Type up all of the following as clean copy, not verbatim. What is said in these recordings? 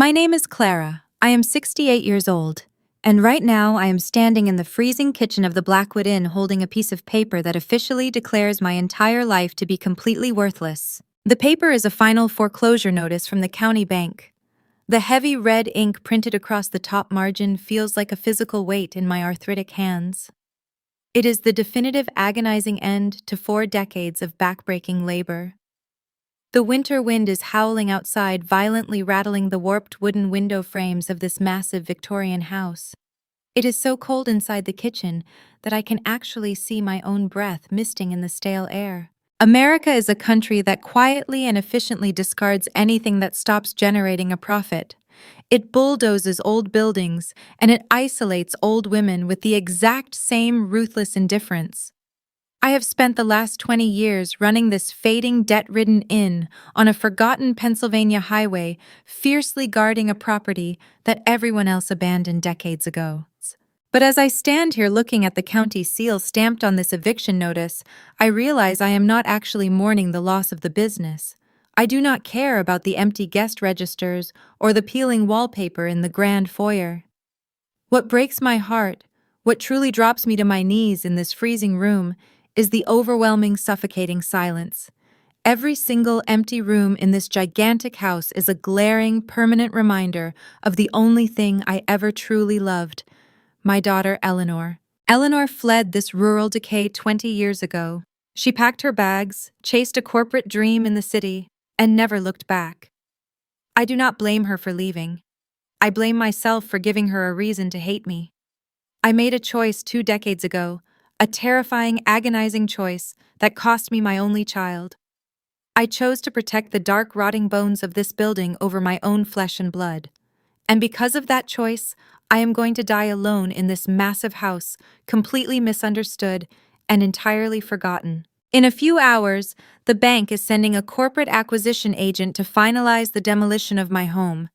My name is Clara. I am 68 years old, and right now I am standing in the freezing kitchen of the Blackwood Inn holding a piece of paper that officially declares my entire life to be completely worthless. The paper is a final foreclosure notice from the county bank. The heavy red ink printed across the top margin feels like a physical weight in my arthritic hands. It is the definitive agonizing end to 4 decades of backbreaking labor. The winter wind is howling outside, violently rattling the warped wooden window frames of this massive Victorian house. It is so cold inside the kitchen that I can actually see my own breath misting in the stale air. America is a country that quietly and efficiently discards anything that stops generating a profit. It bulldozes old buildings, and it isolates old women with the exact same ruthless indifference. I have spent the last 20 years running this fading, debt-ridden inn on a forgotten Pennsylvania highway, fiercely guarding a property that everyone else abandoned decades ago. But as I stand here looking at the county seal stamped on this eviction notice, I realize I am not actually mourning the loss of the business. I do not care about the empty guest registers or the peeling wallpaper in the grand foyer. What breaks my heart, what truly drops me to my knees in this freezing room, is the overwhelming, suffocating silence. Every single empty room in this gigantic house is a glaring, permanent reminder of the only thing I ever truly loved, my daughter Eleanor. Eleanor fled this rural decay 20 years ago. She packed her bags, chased a corporate dream in the city, and never looked back. I do not blame her for leaving. I blame myself for giving her a reason to hate me. I made a choice 2 decades ago, a terrifying, agonizing choice that cost me my only child. I chose to protect the dark, rotting bones of this building over my own flesh and blood. And because of that choice, I am going to die alone in this massive house, completely misunderstood and entirely forgotten. In a few hours, the bank is sending a corporate acquisition agent to finalize the demolition of my home.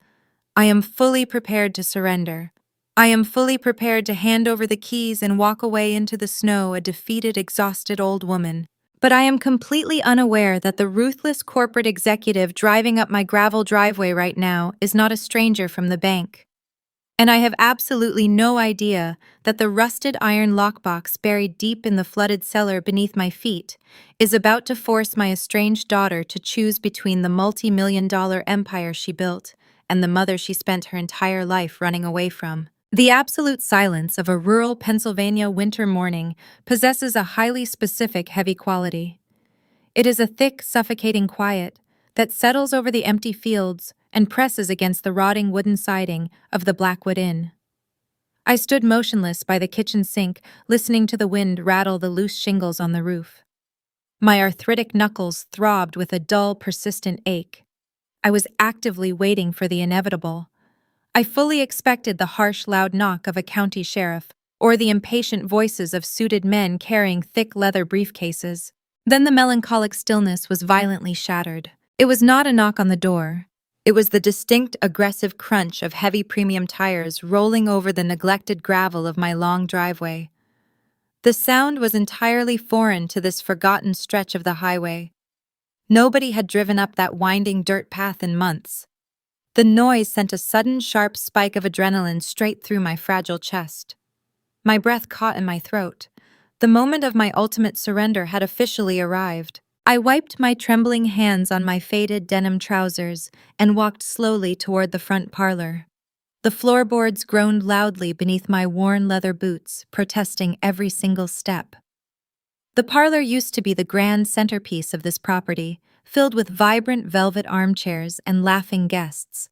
I am fully prepared to surrender. I am fully prepared to hand over the keys and walk away into the snow, a defeated, exhausted old woman. But I am completely unaware that the ruthless corporate executive driving up my gravel driveway right now is not a stranger from the bank. And I have absolutely no idea that the rusted iron lockbox buried deep in the flooded cellar beneath my feet is about to force my estranged daughter to choose between the multi-million-dollar empire she built and the mother she spent her entire life running away from. The absolute silence of a rural Pennsylvania winter morning possesses a highly specific, heavy quality. It is a thick, suffocating quiet that settles over the empty fields and presses against the rotting wooden siding of the Blackwood Inn. I stood motionless by the kitchen sink, listening to the wind rattle the loose shingles on the roof. My arthritic knuckles throbbed with a dull, persistent ache. I was actively waiting for the inevitable. I fully expected the harsh, loud knock of a county sheriff or the impatient voices of suited men carrying thick leather briefcases. Then the melancholic stillness was violently shattered. It was not a knock on the door. It was the distinct, aggressive crunch of heavy premium tires rolling over the neglected gravel of my long driveway. The sound was entirely foreign to this forgotten stretch of the highway. Nobody had driven up that winding dirt path in months. The noise sent a sudden, sharp spike of adrenaline straight through my fragile chest. My breath caught in my throat. The moment of my ultimate surrender had officially arrived. I wiped my trembling hands on my faded denim trousers and walked slowly toward the front parlor. The floorboards groaned loudly beneath my worn leather boots, protesting every single step. The parlor used to be the grand centerpiece of this property, filled with vibrant velvet armchairs and laughing guests.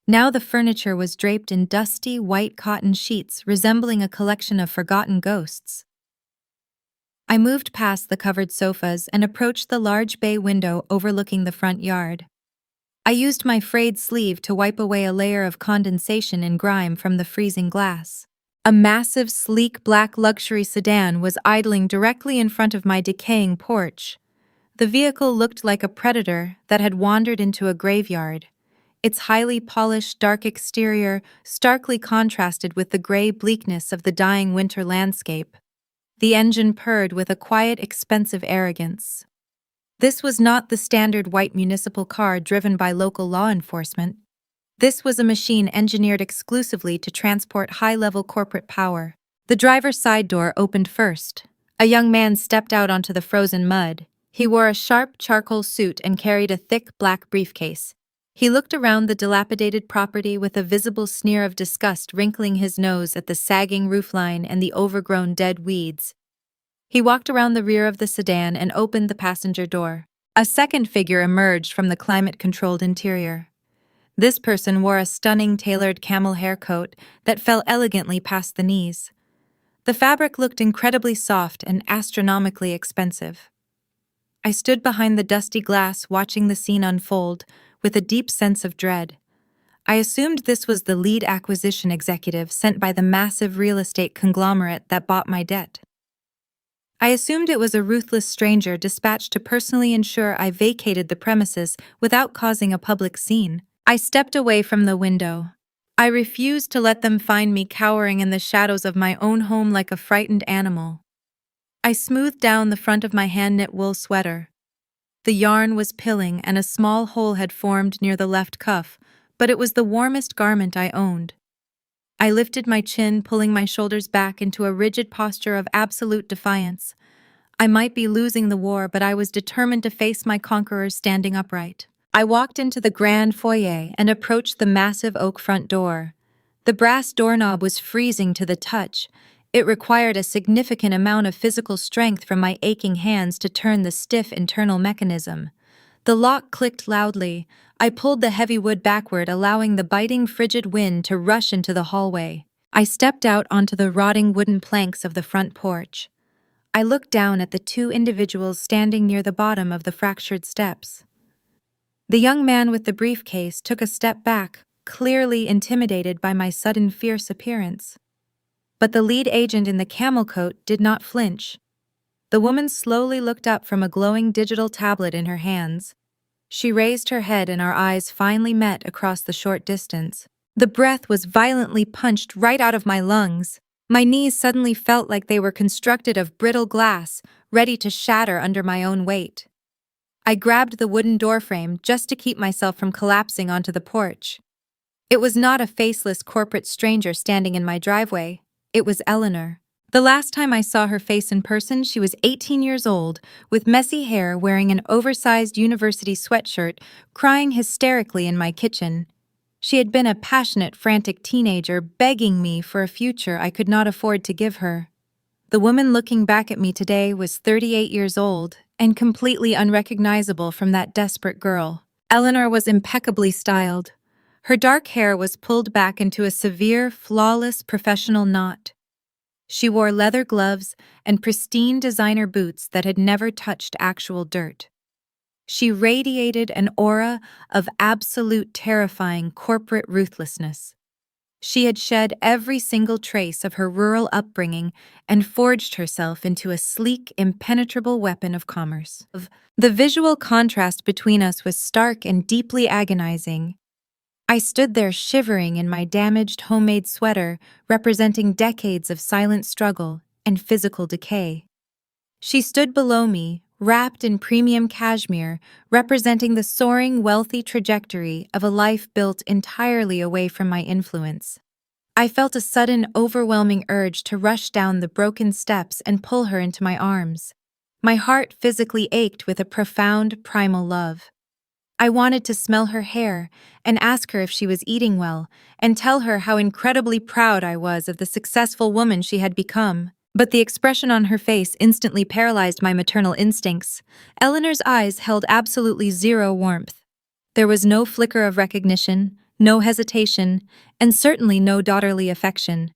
Now the furniture was draped in dusty, white cotton sheets resembling a collection of forgotten ghosts. I moved past the covered sofas and approached the large bay window overlooking the front yard. I used my frayed sleeve to wipe away a layer of condensation and grime from the freezing glass. A massive, sleek black luxury sedan was idling directly in front of my decaying porch. The vehicle looked like a predator that had wandered into a graveyard. Its highly polished, dark exterior starkly contrasted with the gray bleakness of the dying winter landscape. The engine purred with a quiet, expensive arrogance. This was not the standard white municipal car driven by local law enforcement. This was a machine engineered exclusively to transport high-level corporate power. The driver's side door opened first. A young man stepped out onto the frozen mud. He wore a sharp charcoal suit and carried a thick black briefcase. He looked around the dilapidated property with a visible sneer of disgust wrinkling his nose at the sagging roofline and the overgrown dead weeds. He walked around the rear of the sedan and opened the passenger door. A second figure emerged from the climate-controlled interior. This person wore a stunning tailored camel hair coat that fell elegantly past the knees. The fabric looked incredibly soft and astronomically expensive. I stood behind the dusty glass watching the scene unfold with a deep sense of dread. I assumed this was the lead acquisition executive sent by the massive real estate conglomerate that bought my debt. I assumed it was a ruthless stranger dispatched to personally ensure I vacated the premises without causing a public scene. I stepped away from the window. I refused to let them find me cowering in the shadows of my own home like a frightened animal. I smoothed down the front of my hand-knit wool sweater. The yarn was pilling and a small hole had formed near the left cuff, but it was the warmest garment I owned. I lifted my chin, pulling my shoulders back into a rigid posture of absolute defiance. I might be losing the war, but I was determined to face my conquerors standing upright. I walked into the grand foyer and approached the massive oak front door. The brass doorknob was freezing to the touch. It required a significant amount of physical strength from my aching hands to turn the stiff internal mechanism. The lock clicked loudly. I pulled the heavy wood backward, allowing the biting, frigid wind to rush into the hallway. I stepped out onto the rotting wooden planks of the front porch. I looked down at the two individuals standing near the bottom of the fractured steps. The young man with the briefcase took a step back, clearly intimidated by my sudden fierce appearance. But the lead agent in the camel coat did not flinch. The woman slowly looked up from a glowing digital tablet in her hands. She raised her head and our eyes finally met across the short distance. The breath was violently punched right out of my lungs. My knees suddenly felt like they were constructed of brittle glass, ready to shatter under my own weight. I grabbed the wooden doorframe just to keep myself from collapsing onto the porch. It was not a faceless corporate stranger standing in my driveway. It was Eleanor. The last time I saw her face in person, she was 18 years old, with messy hair, wearing an oversized university sweatshirt, crying hysterically in my kitchen. She had been a passionate, frantic teenager, begging me for a future I could not afford to give her. The woman looking back at me today was 38 years old and completely unrecognizable from that desperate girl. Eleanor was impeccably styled. Her dark hair was pulled back into a severe, flawless professional knot. She wore leather gloves and pristine designer boots that had never touched actual dirt. She radiated an aura of absolute terrifying corporate ruthlessness. She had shed every single trace of her rural upbringing and forged herself into a sleek, impenetrable weapon of commerce. The visual contrast between us was stark and deeply agonizing. I stood there shivering in my damaged homemade sweater, representing decades of silent struggle and physical decay. She stood below me, wrapped in premium cashmere, representing the soaring, wealthy trajectory of a life built entirely away from my influence. I felt a sudden, overwhelming urge to rush down the broken steps and pull her into my arms. My heart physically ached with a profound, primal love. I wanted to smell her hair and ask her if she was eating well and tell her how incredibly proud I was of the successful woman she had become. But the expression on her face instantly paralyzed my maternal instincts. Eleanor's eyes held absolutely zero warmth. There was no flicker of recognition, no hesitation, and certainly no daughterly affection.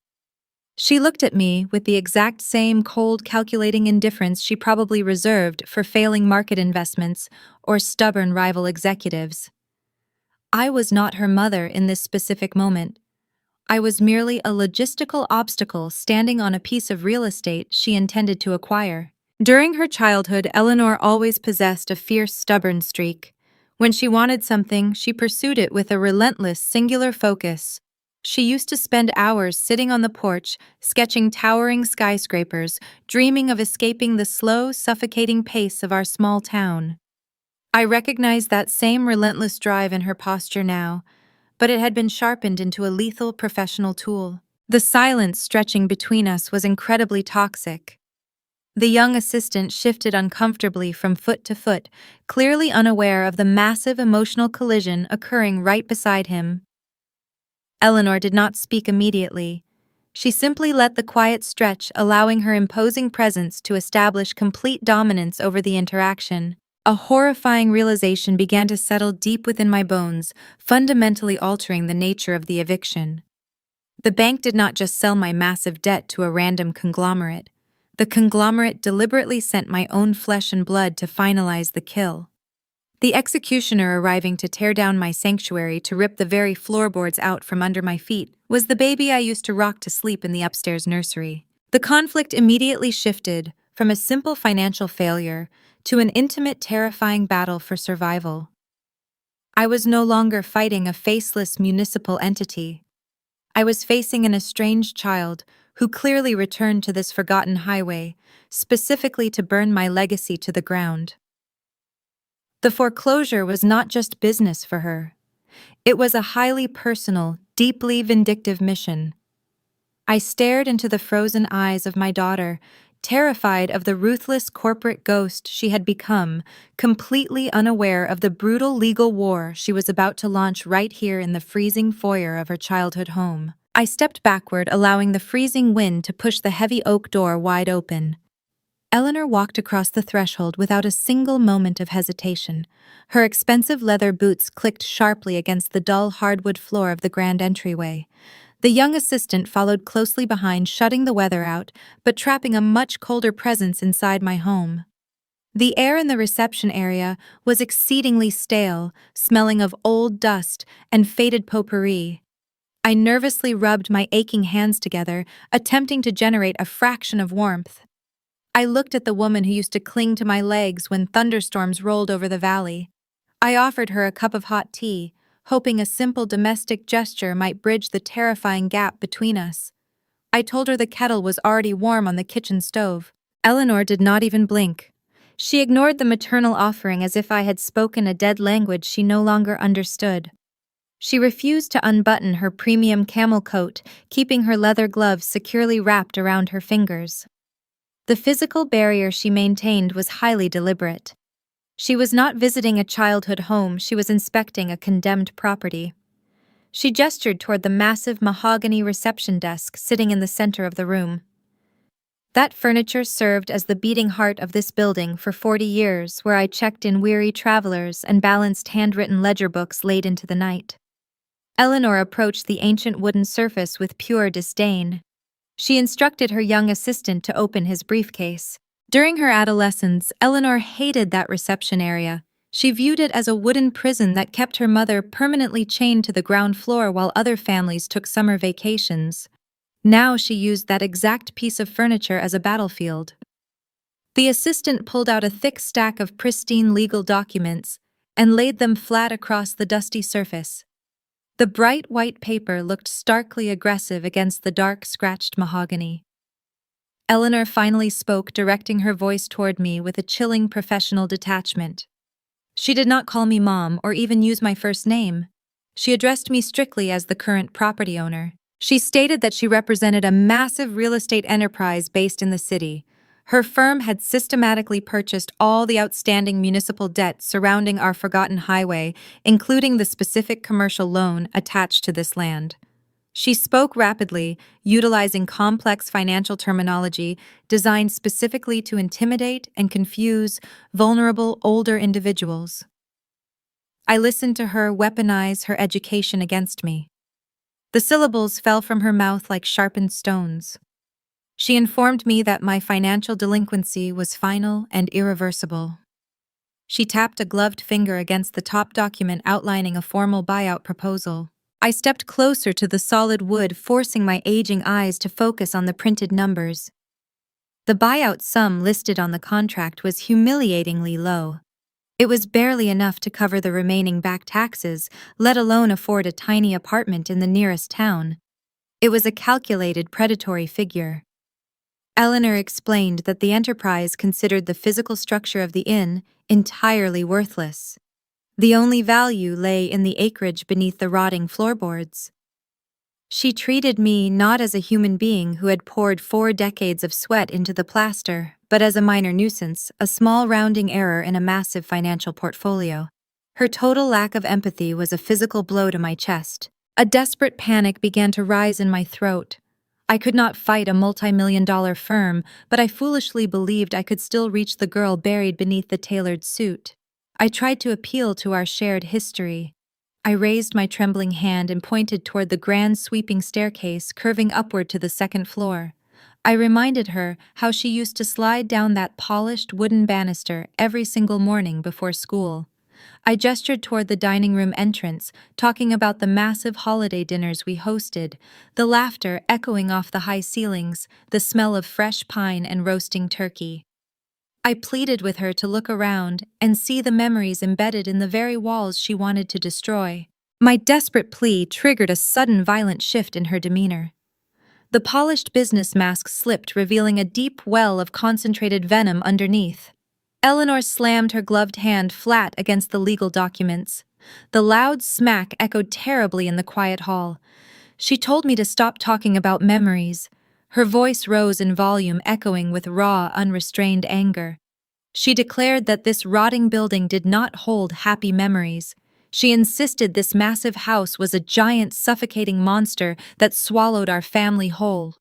She looked at me with the exact same cold, calculating indifference she probably reserved for failing market investments or stubborn rival executives. I was not her mother in this specific moment. I was merely a logistical obstacle standing on a piece of real estate she intended to acquire. During her childhood, Eleanor always possessed a fierce, stubborn streak. When she wanted something, she pursued it with a relentless, singular focus. She used to spend hours sitting on the porch, sketching towering skyscrapers, dreaming of escaping the slow, suffocating pace of our small town. I recognized that same relentless drive in her posture now, but it had been sharpened into a lethal professional tool. The silence stretching between us was incredibly toxic. The young assistant shifted uncomfortably from foot to foot, clearly unaware of the massive emotional collision occurring right beside him. Eleanor did not speak immediately. She simply let the quiet stretch, allowing her imposing presence to establish complete dominance over the interaction. A horrifying realization began to settle deep within my bones, fundamentally altering the nature of the eviction. The bank did not just sell my massive debt to a random conglomerate. The conglomerate deliberately sent my own flesh and blood to finalize the kill. The executioner arriving to tear down my sanctuary to rip the very floorboards out from under my feet was the baby I used to rock to sleep in the upstairs nursery. The conflict immediately shifted from a simple financial failure to an intimate, terrifying battle for survival. I was no longer fighting a faceless municipal entity. I was facing an estranged child who clearly returned to this forgotten highway, specifically to burn my legacy to the ground. The foreclosure was not just business for her. It was a highly personal, deeply vindictive mission. I stared into the frozen eyes of my daughter, terrified of the ruthless corporate ghost she had become, completely unaware of the brutal legal war she was about to launch right here in the freezing foyer of her childhood home. I stepped backward, allowing the freezing wind to push the heavy oak door wide open. Eleanor walked across the threshold without a single moment of hesitation. Her expensive leather boots clicked sharply against the dull hardwood floor of the grand entryway. The young assistant followed closely behind, shutting the weather out, but trapping a much colder presence inside my home. The air in the reception area was exceedingly stale, smelling of old dust and faded potpourri. I nervously rubbed my aching hands together, attempting to generate a fraction of warmth. I looked at the woman who used to cling to my legs when thunderstorms rolled over the valley. I offered her a cup of hot tea, hoping a simple domestic gesture might bridge the terrifying gap between us. I told her the kettle was already warm on the kitchen stove. Eleanor did not even blink. She ignored the maternal offering as if I had spoken a dead language she no longer understood. She refused to unbutton her premium camel coat, keeping her leather gloves securely wrapped around her fingers. The physical barrier she maintained was highly deliberate. She was not visiting a childhood home, she was inspecting a condemned property. She gestured toward the massive mahogany reception desk sitting in the center of the room. That furniture served as the beating heart of this building for 40 years, where I checked in weary travelers and balanced handwritten ledger books late into the night. Eleanor approached the ancient wooden surface with pure disdain. She instructed her young assistant to open his briefcase. During her adolescence, Eleanor hated that reception area. She viewed it as a wooden prison that kept her mother permanently chained to the ground floor while other families took summer vacations. Now she used that exact piece of furniture as a battlefield. The assistant pulled out a thick stack of pristine legal documents and laid them flat across the dusty surface. The bright white paper looked starkly aggressive against the dark, scratched mahogany. Eleanor finally spoke, directing her voice toward me with a chilling professional detachment. She did not call me Mom or even use my first name. She addressed me strictly as the current property owner. She stated that she represented a massive real estate enterprise based in the city. Her firm had systematically purchased all the outstanding municipal debt surrounding our forgotten highway, including the specific commercial loan attached to this land. She spoke rapidly, utilizing complex financial terminology designed specifically to intimidate and confuse vulnerable older individuals. I listened to her weaponize her education against me. The syllables fell from her mouth like sharpened stones. She informed me that my financial delinquency was final and irreversible. She tapped a gloved finger against the top document outlining a formal buyout proposal. I stepped closer to the solid wood, forcing my aging eyes to focus on the printed numbers. The buyout sum listed on the contract was humiliatingly low. It was barely enough to cover the remaining back taxes, let alone afford a tiny apartment in the nearest town. It was a calculated, predatory figure. Eleanor explained that the enterprise considered the physical structure of the inn entirely worthless. The only value lay in the acreage beneath the rotting floorboards. She treated me not as a human being who had poured 4 decades of sweat into the plaster, but as a minor nuisance, a small rounding error in a massive financial portfolio. Her total lack of empathy was a physical blow to my chest. A desperate panic began to rise in my throat. I could not fight a multi-million-dollar firm, but I foolishly believed I could still reach the girl buried beneath the tailored suit. I tried to appeal to our shared history. I raised my trembling hand and pointed toward the grand sweeping staircase curving upward to the second floor. I reminded her how she used to slide down that polished wooden banister every single morning before school. I gestured toward the dining room entrance, talking about the massive holiday dinners we hosted, the laughter echoing off the high ceilings, the smell of fresh pine and roasting turkey. I pleaded with her to look around and see the memories embedded in the very walls she wanted to destroy. My desperate plea triggered a sudden violent shift in her demeanor. The polished business mask slipped, revealing a deep well of concentrated venom underneath. Eleanor slammed her gloved hand flat against the legal documents. The loud smack echoed terribly in the quiet hall. She told me to stop talking about memories. Her voice rose in volume, echoing with raw, unrestrained anger. She declared that this rotting building did not hold happy memories. She insisted this massive house was a giant, suffocating monster that swallowed our family whole.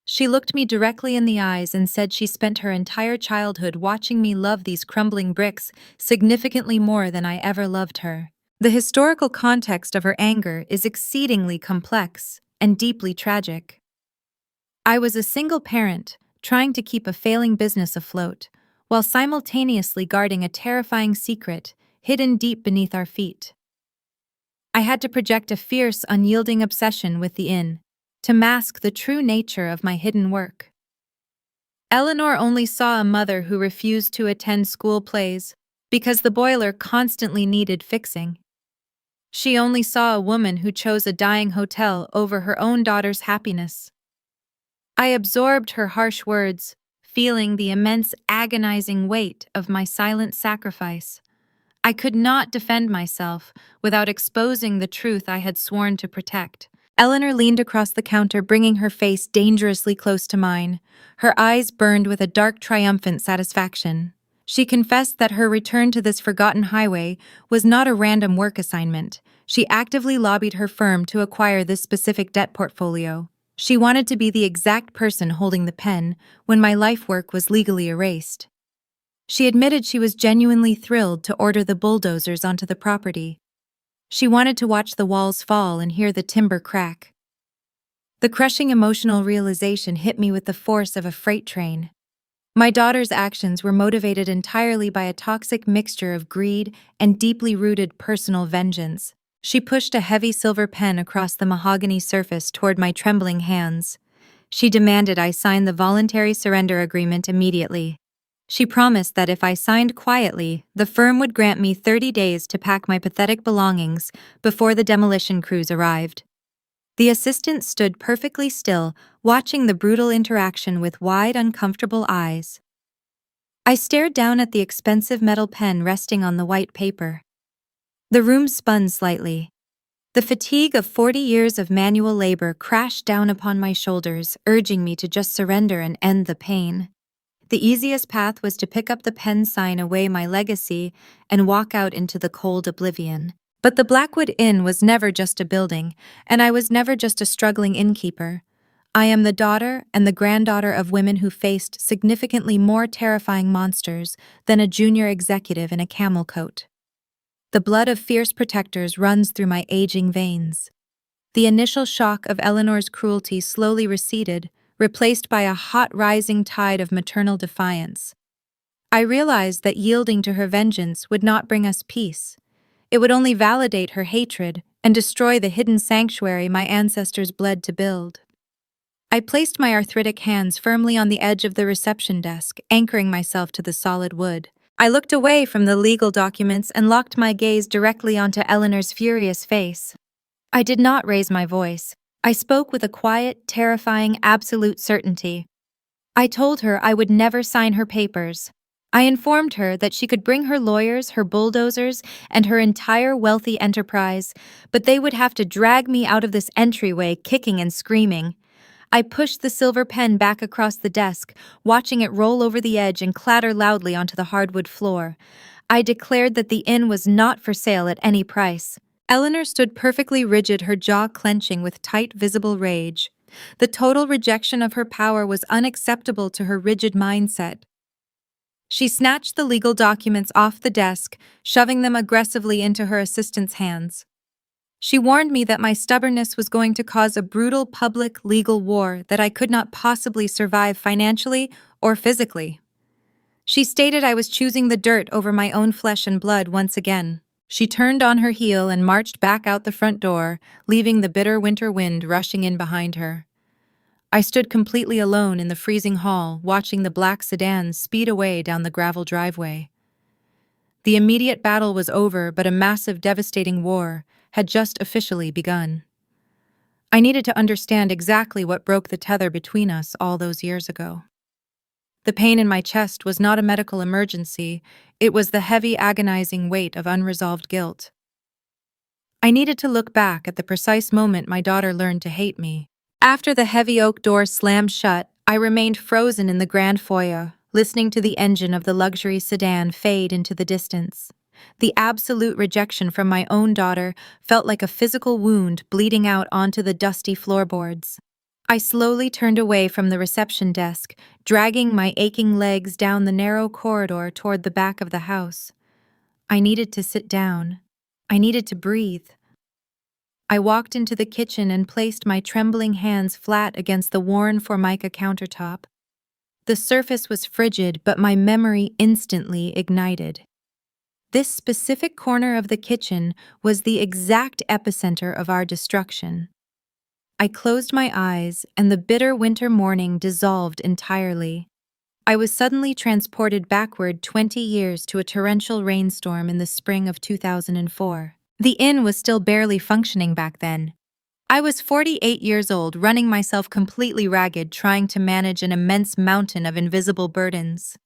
She looked me directly in the eyes and said she spent her entire childhood watching me love these crumbling bricks significantly more than I ever loved her. The historical context of her anger is exceedingly complex and deeply tragic. I was a single parent, trying to keep a failing business afloat, while simultaneously guarding a terrifying secret hidden deep beneath our feet. I had to project a fierce, unyielding obsession with the inn, to mask the true nature of my hidden work. Eleanor only saw a mother who refused to attend school plays because the boiler constantly needed fixing. She only saw a woman who chose a dying hotel over her own daughter's happiness. I absorbed her harsh words, feeling the immense agonizing weight of my silent sacrifice. I could not defend myself without exposing the truth I had sworn to protect. Eleanor leaned across the counter, bringing her face dangerously close to mine. Her eyes burned with a dark, triumphant satisfaction. She confessed that her return to this forgotten highway was not a random work assignment. She actively lobbied her firm to acquire this specific debt portfolio. She wanted to be the exact person holding the pen when my life work was legally erased. She admitted she was genuinely thrilled to order the bulldozers onto the property. She wanted to watch the walls fall and hear the timber crack. The crushing emotional realization hit me with the force of a freight train. My daughter's actions were motivated entirely by a toxic mixture of greed and deeply rooted personal vengeance. She pushed a heavy silver pen across the mahogany surface toward my trembling hands. She demanded I sign the voluntary surrender agreement immediately. She promised that if I signed quietly, the firm would grant me 30 days to pack my pathetic belongings before the demolition crews arrived. The assistant stood perfectly still, watching the brutal interaction with wide, uncomfortable eyes. I stared down at the expensive metal pen resting on the white paper. The room spun slightly. The fatigue of 40 years of manual labor crashed down upon my shoulders, urging me to just surrender and end the pain. The easiest path was to pick up the pen, sign away my legacy, and walk out into the cold oblivion. But the Blackwood Inn was never just a building, and I was never just a struggling innkeeper. I am the daughter and the granddaughter of women who faced significantly more terrifying monsters than a junior executive in a camel coat. The blood of fierce protectors runs through my aging veins. The initial shock of Eleanor's cruelty slowly receded, replaced by a hot rising tide of maternal defiance. I realized that yielding to her vengeance would not bring us peace. It would only validate her hatred and destroy the hidden sanctuary my ancestors bled to build. I placed my arthritic hands firmly on the edge of the reception desk, anchoring myself to the solid wood. I looked away from the legal documents and locked my gaze directly onto Eleanor's furious face. I did not raise my voice. I spoke with a quiet, terrifying, absolute certainty. I told her I would never sign her papers. I informed her that she could bring her lawyers, her bulldozers, and her entire wealthy enterprise, but they would have to drag me out of this entryway kicking and screaming. I pushed the silver pen back across the desk, watching it roll over the edge and clatter loudly onto the hardwood floor. I declared that the inn was not for sale at any price. Eleanor stood perfectly rigid, her jaw clenching with tight, visible rage. The total rejection of her power was unacceptable to her rigid mindset. She snatched the legal documents off the desk, shoving them aggressively into her assistant's hands. She warned me that my stubbornness was going to cause a brutal public legal war that I could not possibly survive financially or physically. She stated I was choosing the dirt over my own flesh and blood once again. She turned on her heel and marched back out the front door, leaving the bitter winter wind rushing in behind her. I stood completely alone in the freezing hall, watching the black sedan speed away down the gravel driveway. The immediate battle was over, but a massive, devastating war had just officially begun. I needed to understand exactly what broke the tether between us all those years ago. The pain in my chest was not a medical emergency, it was the heavy, agonizing weight of unresolved guilt. I needed to look back at the precise moment my daughter learned to hate me. After the heavy oak door slammed shut, I remained frozen in the grand foyer, listening to the engine of the luxury sedan fade into the distance. The absolute rejection from my own daughter felt like a physical wound bleeding out onto the dusty floorboards. I slowly turned away from the reception desk, dragging my aching legs down the narrow corridor toward the back of the house. I needed to sit down. I needed to breathe. I walked into the kitchen and placed my trembling hands flat against the worn formica countertop. The surface was frigid, but my memory instantly ignited. This specific corner of the kitchen was the exact epicenter of our destruction. I closed my eyes, and the bitter winter morning dissolved entirely. I was suddenly transported backward 20 years to a torrential rainstorm in the spring of 2004. The inn was still barely functioning back then. I was 48 years old, running myself completely ragged, trying to manage an immense mountain of invisible burdens.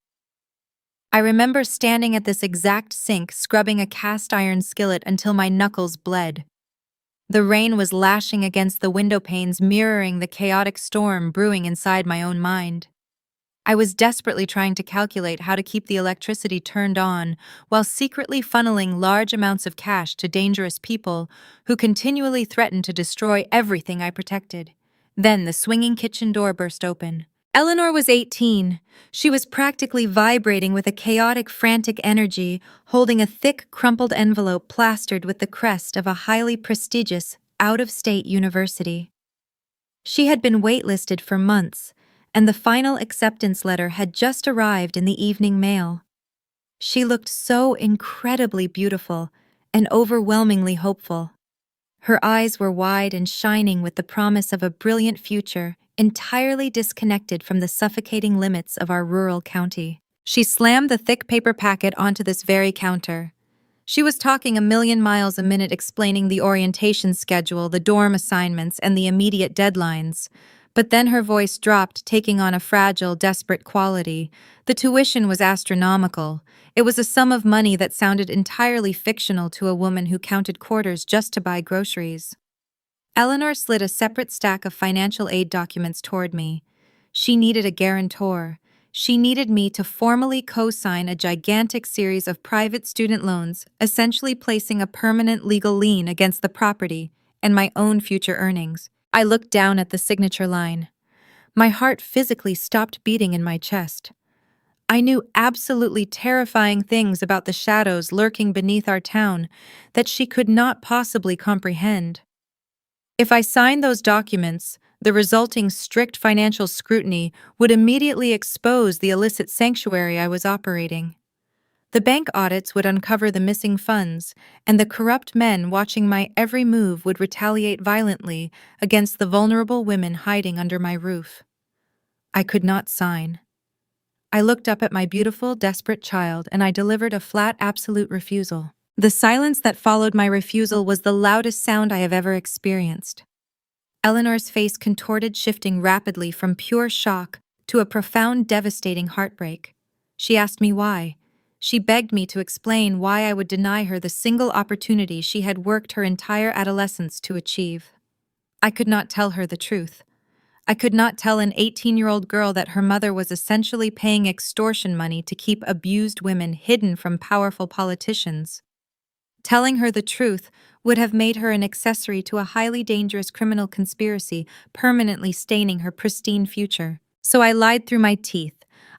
I remember standing at this exact sink, scrubbing a cast iron skillet until my knuckles bled. The rain was lashing against the window panes, mirroring the chaotic storm brewing inside my own mind. I was desperately trying to calculate how to keep the electricity turned on while secretly funneling large amounts of cash to dangerous people who continually threatened to destroy everything I protected. Then the swinging kitchen door burst open. Eleanor was 18. She was practically vibrating with a chaotic, frantic energy, holding a thick, crumpled envelope plastered with the crest of a highly prestigious, out-of-state university. She had been waitlisted for months, and the final acceptance letter had just arrived in the evening mail. She looked so incredibly beautiful and overwhelmingly hopeful. Her eyes were wide and shining with the promise of a brilliant future, entirely disconnected from the suffocating limits of our rural county. She slammed the thick paper packet onto this very counter. She was talking a million miles a minute, explaining the orientation schedule, the dorm assignments, and the immediate deadlines. But then her voice dropped, taking on a fragile, desperate quality. The tuition was astronomical. It was a sum of money that sounded entirely fictional to a woman who counted quarters just to buy groceries. Eleanor slid a separate stack of financial aid documents toward me. She needed a guarantor. She needed me to formally co-sign a gigantic series of private student loans, essentially placing a permanent legal lien against the property and my own future earnings. I looked down at the signature line. My heart physically stopped beating in my chest. I knew absolutely terrifying things about the shadows lurking beneath our town that she could not possibly comprehend. If I signed those documents, the resulting strict financial scrutiny would immediately expose the illicit sanctuary I was operating. The bank audits would uncover the missing funds, and the corrupt men watching my every move would retaliate violently against the vulnerable women hiding under my roof. I could not sign. I looked up at my beautiful, desperate child, and I delivered a flat, absolute refusal. The silence that followed my refusal was the loudest sound I have ever experienced. Eleanor's face contorted, shifting rapidly from pure shock to a profound, devastating heartbreak. She asked me why. She begged me to explain why I would deny her the single opportunity she had worked her entire adolescence to achieve. I could not tell her the truth. I could not tell an 18-year-old girl that her mother was essentially paying extortion money to keep abused women hidden from powerful politicians. Telling her the truth would have made her an accessory to a highly dangerous criminal conspiracy, permanently staining her pristine future. So I lied through my teeth.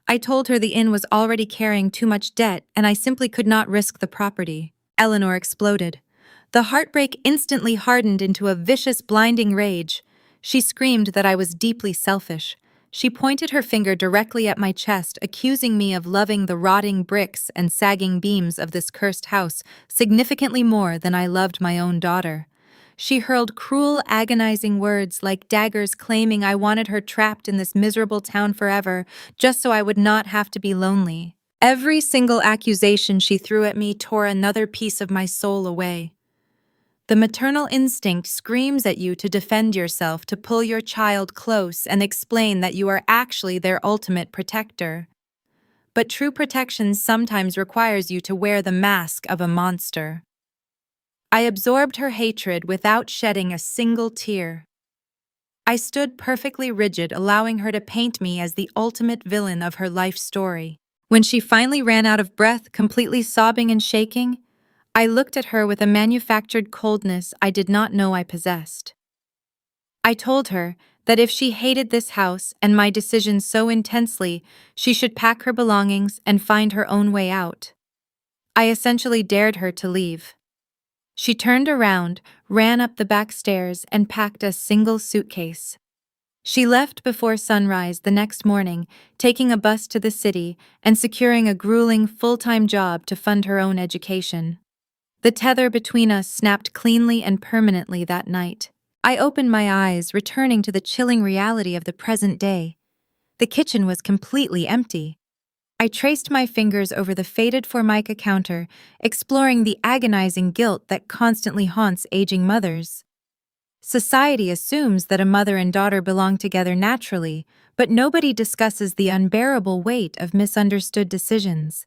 I told her the inn was already carrying too much debt and I simply could not risk the property. Eleanor exploded. The heartbreak instantly hardened into a vicious, blinding rage. She screamed that I was deeply selfish. She pointed her finger directly at my chest, accusing me of loving the rotting bricks and sagging beams of this cursed house significantly more than I loved my own daughter. She hurled cruel, agonizing words like daggers, claiming I wanted her trapped in this miserable town forever, just so I would not have to be lonely. Every single accusation she threw at me tore another piece of my soul away. The maternal instinct screams at you to defend yourself, to pull your child close and explain that you are actually their ultimate protector. But true protection sometimes requires you to wear the mask of a monster. I absorbed her hatred without shedding a single tear. I stood perfectly rigid, allowing her to paint me as the ultimate villain of her life story. When she finally ran out of breath, completely sobbing and shaking, I looked at her with a manufactured coldness I did not know I possessed. I told her that if she hated this house and my decision so intensely, she should pack her belongings and find her own way out. I essentially dared her to leave. She turned around, ran up the back stairs, and packed a single suitcase. She left before sunrise the next morning, taking a bus to the city and securing a grueling full-time job to fund her own education. The tether between us snapped cleanly and permanently that night. I opened my eyes, returning to the chilling reality of the present day. The kitchen was completely empty. I traced my fingers over the faded Formica counter, exploring the agonizing guilt that constantly haunts aging mothers. Society assumes that a mother and daughter belong together naturally, but nobody discusses the unbearable weight of misunderstood decisions.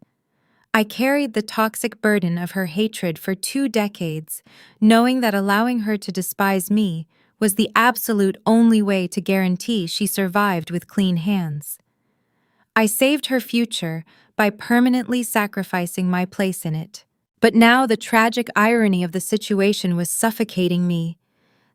I carried the toxic burden of her hatred for 2 decades, knowing that allowing her to despise me was the absolute only way to guarantee she survived with clean hands. I saved her future by permanently sacrificing my place in it. But now the tragic irony of the situation was suffocating me.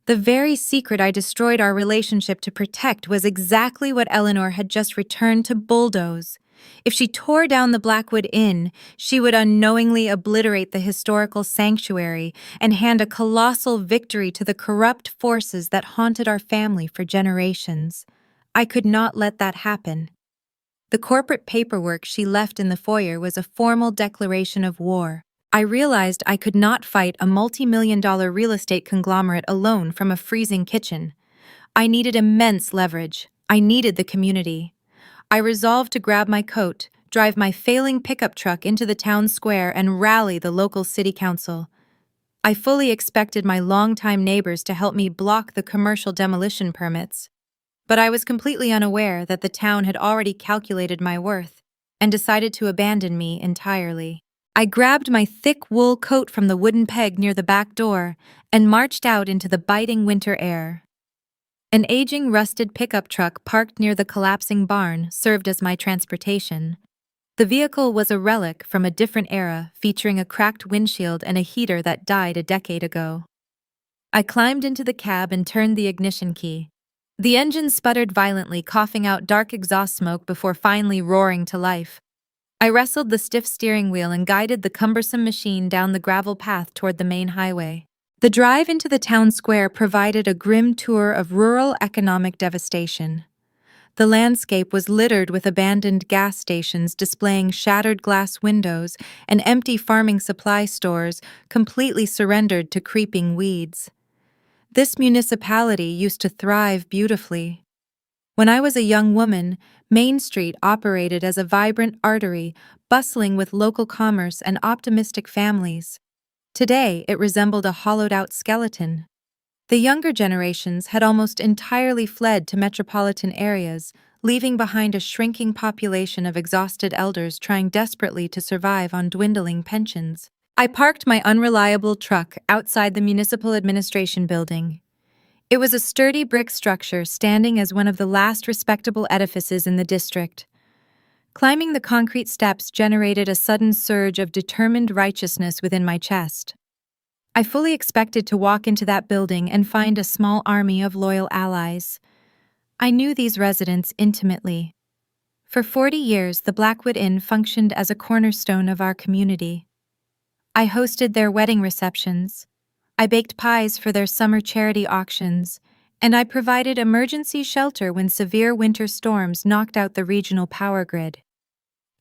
The very secret I destroyed our relationship to protect was exactly what Eleanor had just returned to bulldoze. If she tore down the Blackwood Inn, she would unknowingly obliterate the historical sanctuary and hand a colossal victory to the corrupt forces that haunted our family for generations. I could not let that happen. The corporate paperwork she left in the foyer was a formal declaration of war. I realized I could not fight a multi-million-dollar real estate conglomerate alone from a freezing kitchen. I needed immense leverage. I needed the community. I resolved to grab my coat, drive my failing pickup truck into the town square, and rally the local city council. I fully expected my longtime neighbors to help me block the commercial demolition permits. But I was completely unaware that the town had already calculated my worth and decided to abandon me entirely. I grabbed my thick wool coat from the wooden peg near the back door and marched out into the biting winter air. An aging, rusted pickup truck parked near the collapsing barn served as my transportation. The vehicle was a relic from a different era, featuring a cracked windshield and a heater that died a decade ago. I climbed into the cab and turned the ignition key. The engine sputtered violently, coughing out dark exhaust smoke before finally roaring to life. I wrestled the stiff steering wheel and guided the cumbersome machine down the gravel path toward the main highway. The drive into the town square provided a grim tour of rural economic devastation. The landscape was littered with abandoned gas stations displaying shattered glass windows and empty farming supply stores completely surrendered to creeping weeds. This municipality used to thrive beautifully. When I was a young woman, Main Street operated as a vibrant artery, bustling with local commerce and optimistic families. Today, it resembled a hollowed-out skeleton. The younger generations had almost entirely fled to metropolitan areas, leaving behind a shrinking population of exhausted elders trying desperately to survive on dwindling pensions. I parked my unreliable truck outside the municipal administration building. It was a sturdy brick structure standing as one of the last respectable edifices in the district. Climbing the concrete steps generated a sudden surge of determined righteousness within my chest. I fully expected to walk into that building and find a small army of loyal allies. I knew these residents intimately. For 40 years, the Blackwood Inn functioned as a cornerstone of our community. I hosted their wedding receptions, I baked pies for their summer charity auctions, and I provided emergency shelter when severe winter storms knocked out the regional power grid.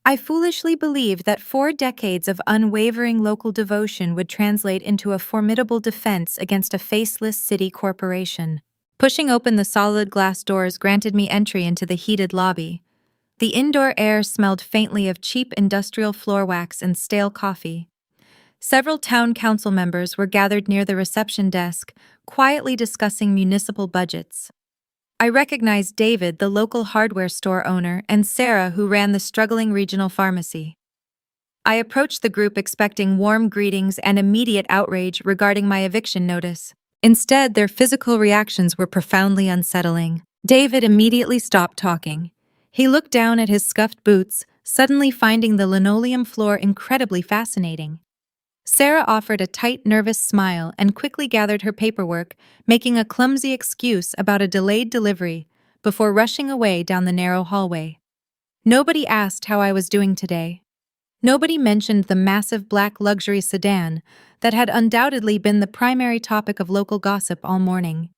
I foolishly believed that 4 decades of unwavering local devotion would translate into a formidable defense against a faceless city corporation. Pushing open the solid glass doors granted me entry into the heated lobby. The indoor air smelled faintly of cheap industrial floor wax and stale coffee. Several town council members were gathered near the reception desk, quietly discussing municipal budgets. I recognized David, the local hardware store owner, and Sarah, who ran the struggling regional pharmacy. I approached the group expecting warm greetings and immediate outrage regarding my eviction notice. Instead, their physical reactions were profoundly unsettling. David immediately stopped talking. He looked down at his scuffed boots, suddenly finding the linoleum floor incredibly fascinating. Sarah offered a tight, nervous smile and quickly gathered her paperwork, making a clumsy excuse about a delayed delivery before rushing away down the narrow hallway. Nobody asked how I was doing today. Nobody mentioned the massive black luxury sedan that had undoubtedly been the primary topic of local gossip all morning.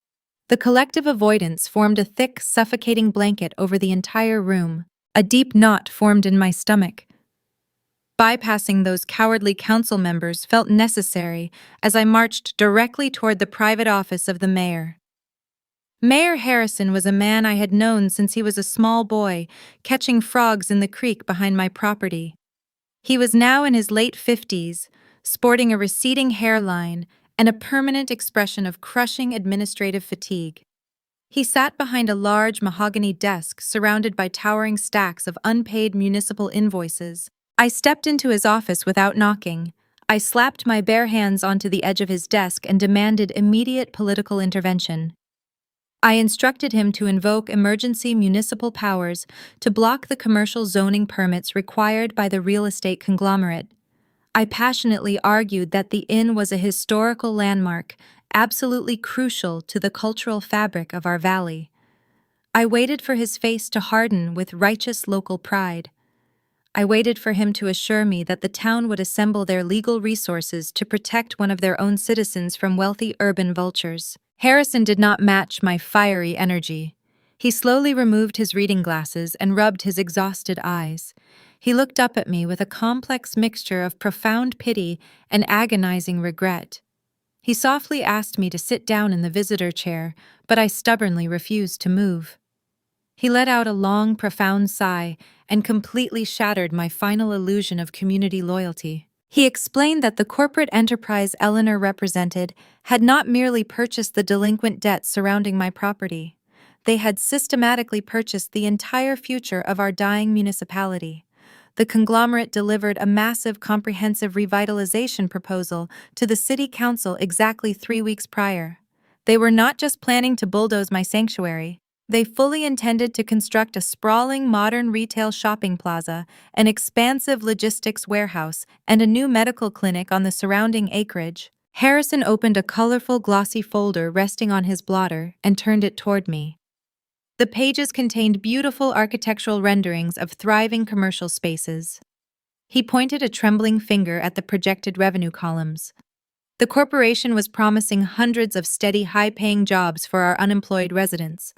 The collective avoidance formed a thick, suffocating blanket over the entire room. A deep knot formed in my stomach. Bypassing those cowardly council members felt necessary as I marched directly toward the private office of the mayor. Mayor Harrison was a man I had known since he was a small boy, catching frogs in the creek behind my property. He was now in his late 50s, sporting a receding hairline and a permanent expression of crushing administrative fatigue. He sat behind a large mahogany desk surrounded by towering stacks of unpaid municipal invoices. I stepped into his office without knocking. I slapped my bare hands onto the edge of his desk and demanded immediate political intervention. I instructed him to invoke emergency municipal powers to block the commercial zoning permits required by the real estate conglomerate. I passionately argued that the inn was a historical landmark, absolutely crucial to the cultural fabric of our valley. I waited for his face to harden with righteous local pride. I waited for him to assure me that the town would assemble their legal resources to protect one of their own citizens from wealthy urban vultures. Harrison did not match my fiery energy. He slowly removed his reading glasses and rubbed his exhausted eyes. He looked up at me with a complex mixture of profound pity and agonizing regret. He softly asked me to sit down in the visitor chair, but I stubbornly refused to move. He let out a long, profound sigh and completely shattered my final illusion of community loyalty. He explained that the corporate enterprise Eleanor represented had not merely purchased the delinquent debt surrounding my property. They had systematically purchased the entire future of our dying municipality. The conglomerate delivered a massive comprehensive revitalization proposal to the city council exactly 3 weeks prior. They were not just planning to bulldoze my sanctuary. They fully intended to construct a sprawling modern retail shopping plaza, an expansive logistics warehouse, and a new medical clinic on the surrounding acreage. Harrison opened a colorful, glossy folder resting on his blotter and turned it toward me. The pages contained beautiful architectural renderings of thriving commercial spaces. He pointed a trembling finger at the projected revenue columns. The corporation was promising hundreds of steady, high-paying jobs for our unemployed residents.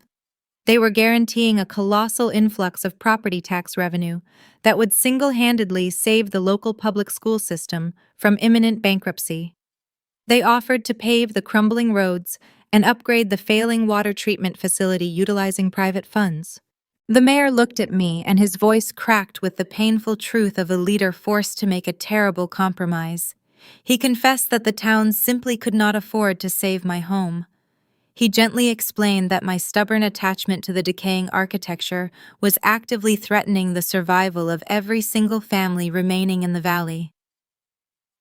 They were guaranteeing a colossal influx of property tax revenue that would single-handedly save the local public school system from imminent bankruptcy. They offered to pave the crumbling roads and upgrade the failing water treatment facility utilizing private funds. The mayor looked at me, and his voice cracked with the painful truth of a leader forced to make a terrible compromise. He confessed that the town simply could not afford to save my home. He gently explained that my stubborn attachment to the decaying architecture was actively threatening the survival of every single family remaining in the valley.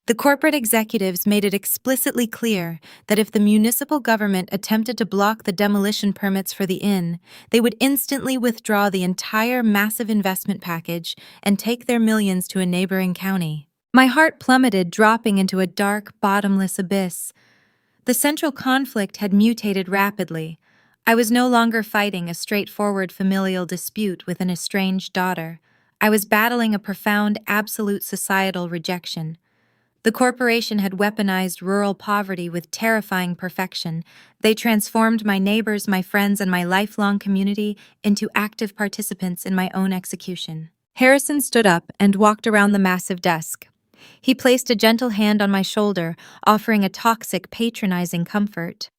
The corporate executives made it explicitly clear that if the municipal government attempted to block the demolition permits for the inn, they would instantly withdraw the entire massive investment package and take their millions to a neighboring county. My heart plummeted, dropping into a dark, bottomless abyss. The central conflict had mutated rapidly. I was no longer fighting a straightforward familial dispute with an estranged daughter. I was battling a profound, absolute societal rejection. The corporation had weaponized rural poverty with terrifying perfection. They transformed my neighbors, my friends, and my lifelong community into active participants in my own execution. Harrison stood up and walked around the massive desk. He placed a gentle hand on my shoulder, offering a toxic, patronizing comfort.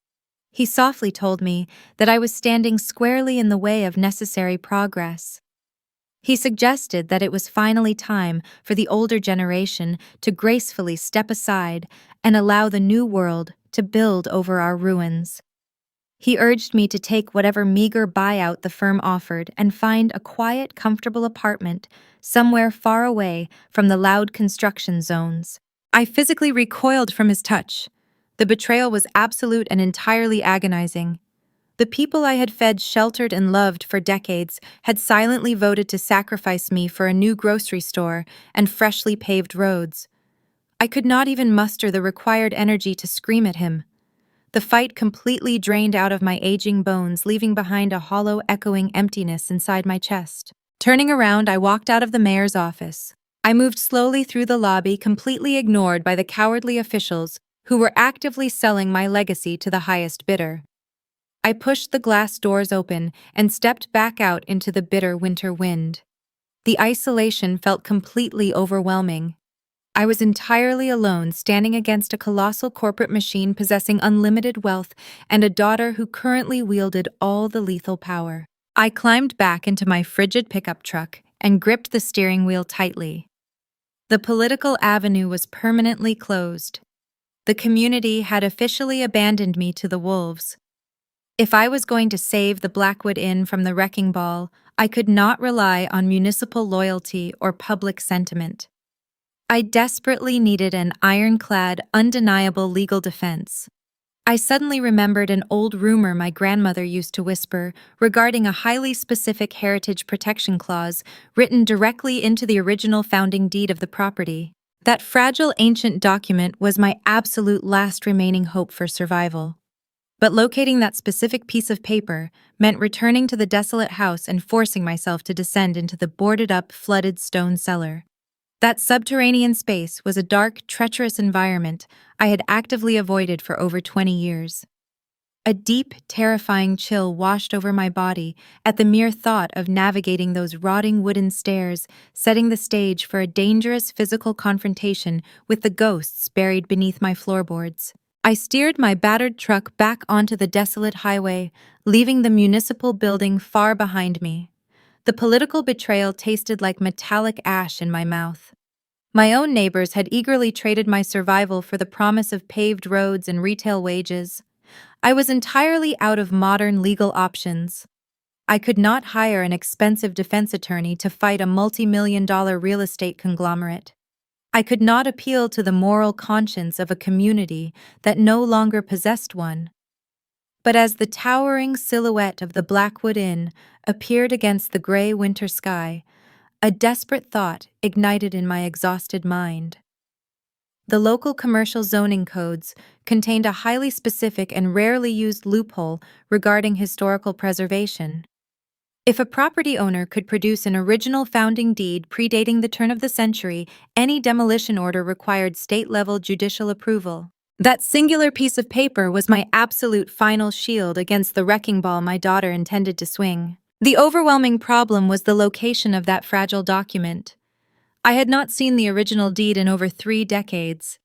He softly told me that I was standing squarely in the way of necessary progress. He suggested that it was finally time for the older generation to gracefully step aside and allow the new world to build over our ruins. He urged me to take whatever meager buyout the firm offered and find a quiet, comfortable apartment somewhere far away from the loud construction zones. I physically recoiled from his touch. The betrayal was absolute and entirely agonizing. The people I had fed, sheltered, and loved for decades had silently voted to sacrifice me for a new grocery store and freshly paved roads. I could not even muster the required energy to scream at him. The fight completely drained out of my aging bones, leaving behind a hollow, echoing emptiness inside my chest. Turning around, I walked out of the mayor's office. I moved slowly through the lobby, completely ignored by the cowardly officials who were actively selling my legacy to the highest bidder. I pushed the glass doors open and stepped back out into the bitter winter wind. The isolation felt completely overwhelming. I was entirely alone, standing against a colossal corporate machine possessing unlimited wealth and a daughter who currently wielded all the lethal power. I climbed back into my frigid pickup truck and gripped the steering wheel tightly. The political avenue was permanently closed. The community had officially abandoned me to the wolves. If I was going to save the Blackwood Inn from the wrecking ball, I could not rely on municipal loyalty or public sentiment. I desperately needed an ironclad, undeniable legal defense. I suddenly remembered an old rumor my grandmother used to whisper regarding a highly specific heritage protection clause written directly into the original founding deed of the property. That fragile ancient document was my absolute last remaining hope for survival. But locating that specific piece of paper meant returning to the desolate house and forcing myself to descend into the boarded-up, flooded stone cellar. That subterranean space was a dark, treacherous environment I had actively avoided for over 20 years. A deep, terrifying chill washed over my body at the mere thought of navigating those rotting wooden stairs, setting the stage for a dangerous physical confrontation with the ghosts buried beneath my floorboards. I steered my battered truck back onto the desolate highway, leaving the municipal building far behind me. The political betrayal tasted like metallic ash in my mouth. My own neighbors had eagerly traded my survival for the promise of paved roads and retail wages. I was entirely out of modern legal options. I could not hire an expensive defense attorney to fight a multi-million-dollar real estate conglomerate. I could not appeal to the moral conscience of a community that no longer possessed one. But as the towering silhouette of the Blackwood Inn appeared against the gray winter sky, a desperate thought ignited in my exhausted mind. The local commercial zoning codes contained a highly specific and rarely used loophole regarding historical preservation. If a property owner could produce an original founding deed predating the turn of the century, any demolition order required state-level judicial approval. That singular piece of paper was my absolute final shield against the wrecking ball my daughter intended to swing. The overwhelming problem was the location of that fragile document. I had not seen the original deed in over 3 decades.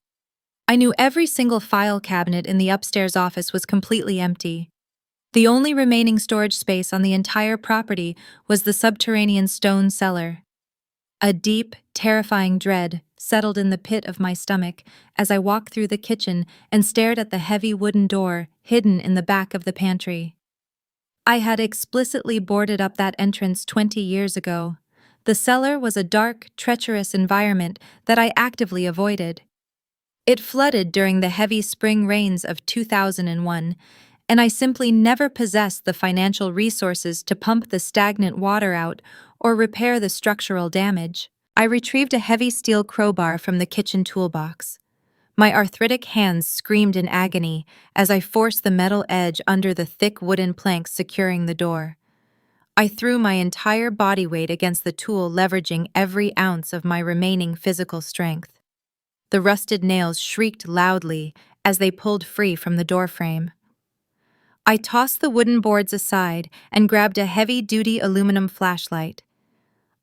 I knew every single file cabinet in the upstairs office was completely empty. The only remaining storage space on the entire property was the subterranean stone cellar. A deep, terrifying dread settled in the pit of my stomach as I walked through the kitchen and stared at the heavy wooden door hidden in the back of the pantry. I had explicitly boarded up that entrance 20 years ago. The cellar was a dark, treacherous environment that I actively avoided. It flooded during the heavy spring rains of 2001, and I simply never possessed the financial resources to pump the stagnant water out or repair the structural damage. I retrieved a heavy steel crowbar from the kitchen toolbox. My arthritic hands screamed in agony as I forced the metal edge under the thick wooden planks securing the door. I threw my entire body weight against the tool, leveraging every ounce of my remaining physical strength. The rusted nails shrieked loudly as they pulled free from the doorframe. I tossed the wooden boards aside and grabbed a heavy-duty aluminum flashlight.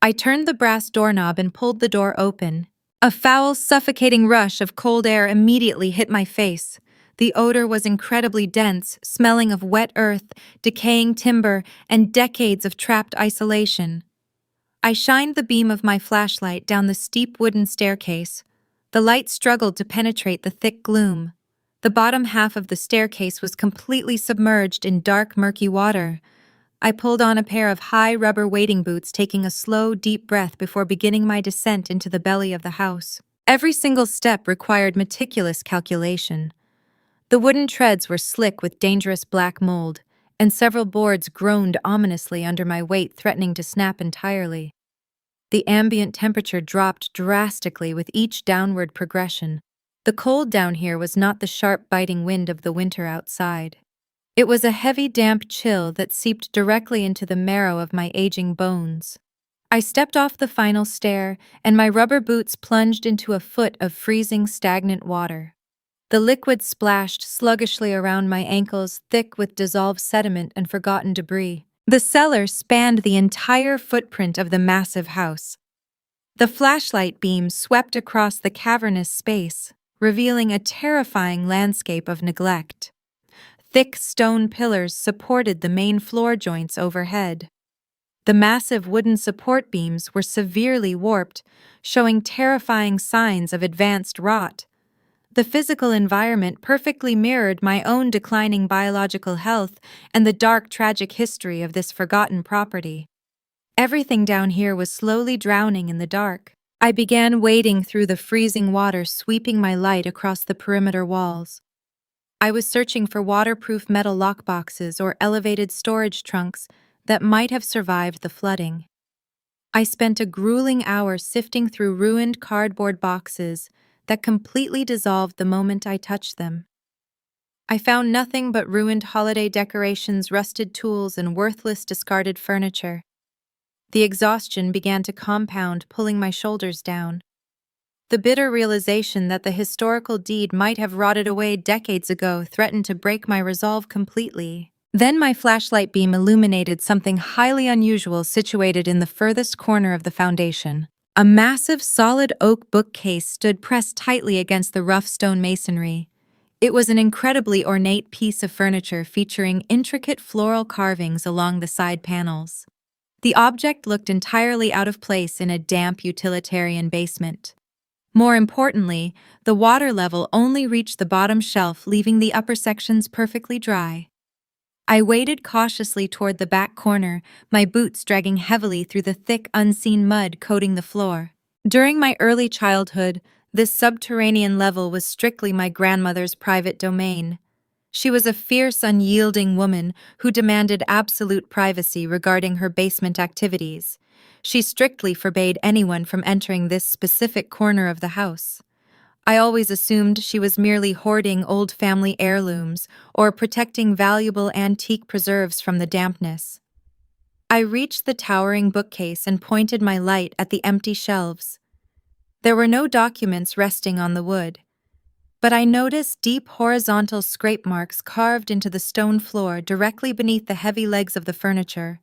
I turned the brass doorknob and pulled the door open. A foul, suffocating rush of cold air immediately hit my face. The odor was incredibly dense, smelling of wet earth, decaying timber, and decades of trapped isolation. I shined the beam of my flashlight down the steep wooden staircase. The light struggled to penetrate the thick gloom. The bottom half of the staircase was completely submerged in dark, murky water. I pulled on a pair of high rubber wading boots, taking a slow, deep breath before beginning my descent into the belly of the house. Every single step required meticulous calculation. The wooden treads were slick with dangerous black mold, and several boards groaned ominously under my weight, threatening to snap entirely. The ambient temperature dropped drastically with each downward progression. The cold down here was not the sharp, biting wind of the winter outside. It was a heavy, damp chill that seeped directly into the marrow of my aging bones. I stepped off the final stair, and my rubber boots plunged into a foot of freezing, stagnant water. The liquid splashed sluggishly around my ankles, thick with dissolved sediment and forgotten debris. The cellar spanned the entire footprint of the massive house. The flashlight beam swept across the cavernous space, revealing a terrifying landscape of neglect. Thick stone pillars supported the main floor joints overhead. The massive wooden support beams were severely warped, showing terrifying signs of advanced rot. The physical environment perfectly mirrored my own declining biological health and the dark, tragic history of this forgotten property. Everything down here was slowly drowning in the dark. I began wading through the freezing water, sweeping my light across the perimeter walls. I was searching for waterproof metal lockboxes or elevated storage trunks that might have survived the flooding. I spent a grueling hour sifting through ruined cardboard boxes that completely dissolved the moment I touched them. I found nothing but ruined holiday decorations, rusted tools, and worthless discarded furniture. The exhaustion began to compound, pulling my shoulders down. The bitter realization that the historical deed might have rotted away decades ago threatened to break my resolve completely. Then my flashlight beam illuminated something highly unusual situated in the furthest corner of the foundation. A massive solid oak bookcase stood pressed tightly against the rough stone masonry. It was an incredibly ornate piece of furniture featuring intricate floral carvings along the side panels. The object looked entirely out of place in a damp utilitarian basement. More importantly, the water level only reached the bottom shelf, leaving the upper sections perfectly dry. I waded cautiously toward the back corner, my boots dragging heavily through the thick, unseen mud coating the floor. During my early childhood, this subterranean level was strictly my grandmother's private domain. She was a fierce, unyielding woman who demanded absolute privacy regarding her basement activities. She strictly forbade anyone from entering this specific corner of the house. I always assumed she was merely hoarding old family heirlooms or protecting valuable antique preserves from the dampness. I reached the towering bookcase and pointed my light at the empty shelves. There were no documents resting on the wood, but I noticed deep horizontal scrape marks carved into the stone floor directly beneath the heavy legs of the furniture.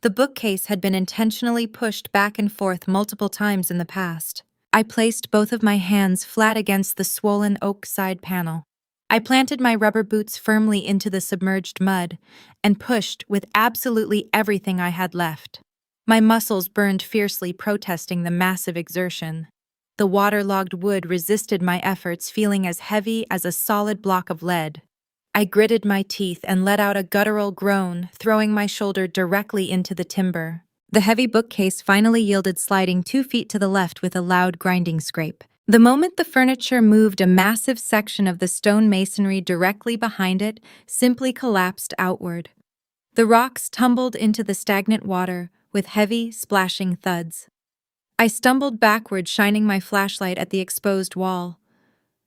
The bookcase had been intentionally pushed back and forth multiple times in the past. I placed both of my hands flat against the swollen oak side panel. I planted my rubber boots firmly into the submerged mud and pushed with absolutely everything I had left. My muscles burned fiercely, protesting the massive exertion. The waterlogged wood resisted my efforts, feeling as heavy as a solid block of lead. I gritted my teeth and let out a guttural groan, throwing my shoulder directly into the timber. The heavy bookcase finally yielded, sliding 2 feet to the left with a loud grinding scrape. The moment the furniture moved, a massive section of the stone masonry directly behind it simply collapsed outward. The rocks tumbled into the stagnant water with heavy, splashing thuds. I stumbled backward, shining my flashlight at the exposed wall.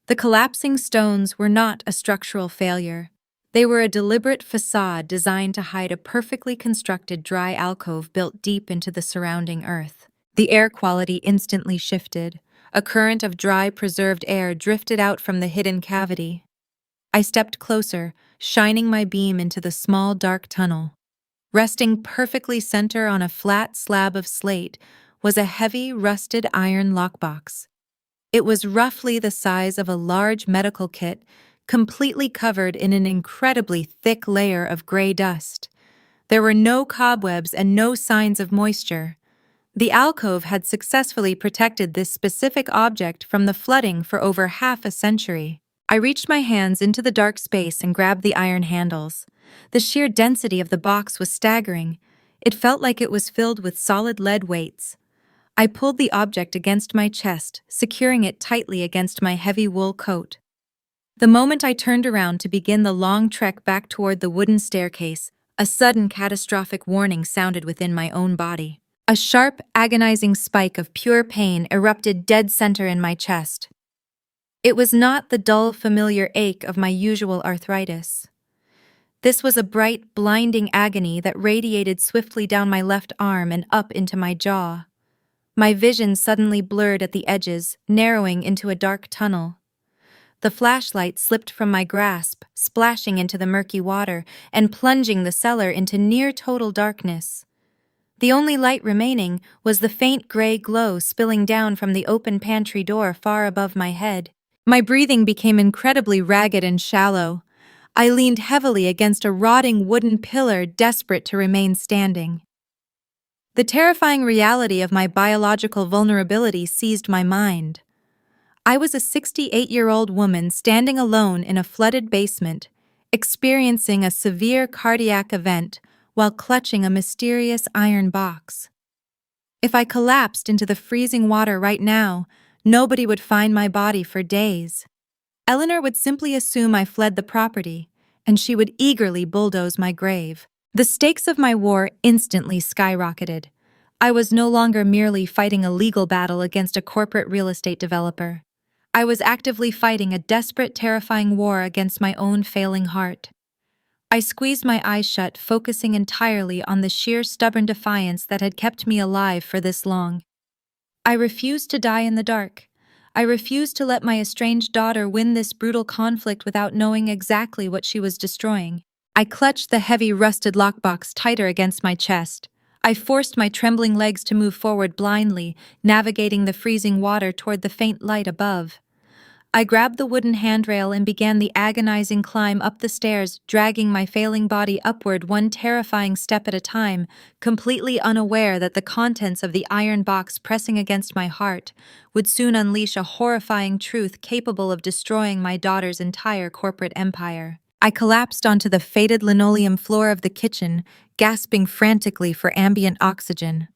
The collapsing stones were not a structural failure. They were a deliberate facade designed to hide a perfectly constructed dry alcove built deep into the surrounding earth. The air quality instantly shifted. A current of dry, preserved air drifted out from the hidden cavity. I stepped closer, shining my beam into the small, dark tunnel. Resting perfectly center on a flat slab of slate was a heavy, rusted iron lockbox. It was roughly the size of a large medical kit, completely covered in an incredibly thick layer of gray dust. There were no cobwebs and no signs of moisture. The alcove had successfully protected this specific object from the flooding for over half a century. I reached my hands into the dark space and grabbed the iron handles. The sheer density of the box was staggering. It felt like it was filled with solid lead weights. I pulled the object against my chest, securing it tightly against my heavy wool coat. The moment I turned around to begin the long trek back toward the wooden staircase, a sudden catastrophic warning sounded within my own body. A sharp, agonizing spike of pure pain erupted dead center in my chest. It was not the dull, familiar ache of my usual arthritis. This was a bright, blinding agony that radiated swiftly down my left arm and up into my jaw. My vision suddenly blurred at the edges, narrowing into a dark tunnel. The flashlight slipped from my grasp, splashing into the murky water and plunging the cellar into near-total darkness. The only light remaining was the faint gray glow spilling down from the open pantry door far above my head. My breathing became incredibly ragged and shallow. I leaned heavily against a rotting wooden pillar, desperate to remain standing. The terrifying reality of my biological vulnerability seized my mind. I was a 68-year-old woman standing alone in a flooded basement, experiencing a severe cardiac event while clutching a mysterious iron box. If I collapsed into the freezing water right now, nobody would find my body for days. Eleanor would simply assume I fled the property, and she would eagerly bulldoze my grave. The stakes of my war instantly skyrocketed. I was no longer merely fighting a legal battle against a corporate real estate developer. I was actively fighting a desperate, terrifying war against my own failing heart. I squeezed my eyes shut, focusing entirely on the sheer stubborn defiance that had kept me alive for this long. I refused to die in the dark. I refused to let my estranged daughter win this brutal conflict without knowing exactly what she was destroying. I clutched the heavy, rusted lockbox tighter against my chest. I forced my trembling legs to move forward blindly, navigating the freezing water toward the faint light above. I grabbed the wooden handrail and began the agonizing climb up the stairs, dragging my failing body upward one terrifying step at a time, completely unaware that the contents of the iron box pressing against my heart would soon unleash a horrifying truth capable of destroying my daughter's entire corporate empire. I collapsed onto the faded linoleum floor of the kitchen, gasping frantically for ambient oxygen.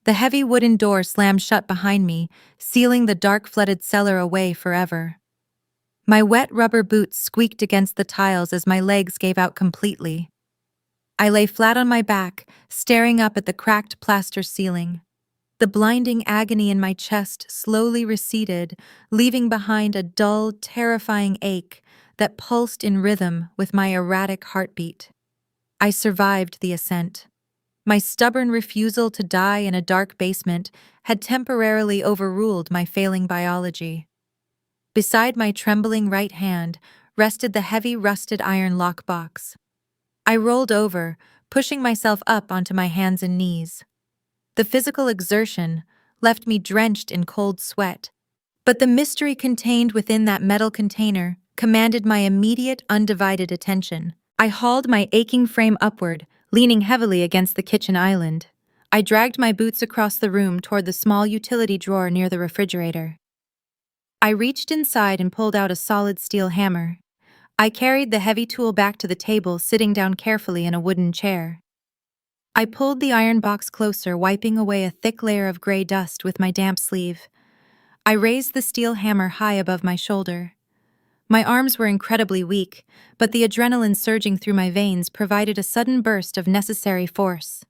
The heavy wooden door slammed shut behind me, sealing the dark, flooded cellar away forever. My wet rubber boots squeaked against the tiles as my legs gave out completely. I lay flat on my back, staring up at the cracked plaster ceiling. The blinding agony in my chest slowly receded, leaving behind a dull, terrifying ache that pulsed in rhythm with my erratic heartbeat. I survived the ascent. My stubborn refusal to die in a dark basement had temporarily overruled my failing biology. Beside my trembling right hand rested the heavy rusted iron lockbox. I rolled over, pushing myself up onto my hands and knees. The physical exertion left me drenched in cold sweat, but the mystery contained within that metal container commanded my immediate, undivided attention. I hauled my aching frame upward, leaning heavily against the kitchen island. I dragged my boots across the room toward the small utility drawer near the refrigerator. I reached inside and pulled out a solid steel hammer. I carried the heavy tool back to the table, sitting down carefully in a wooden chair. I pulled the iron box closer, wiping away a thick layer of gray dust with my damp sleeve. I raised the steel hammer high above my shoulder. My arms were incredibly weak, but the adrenaline surging through my veins provided a sudden burst of necessary force.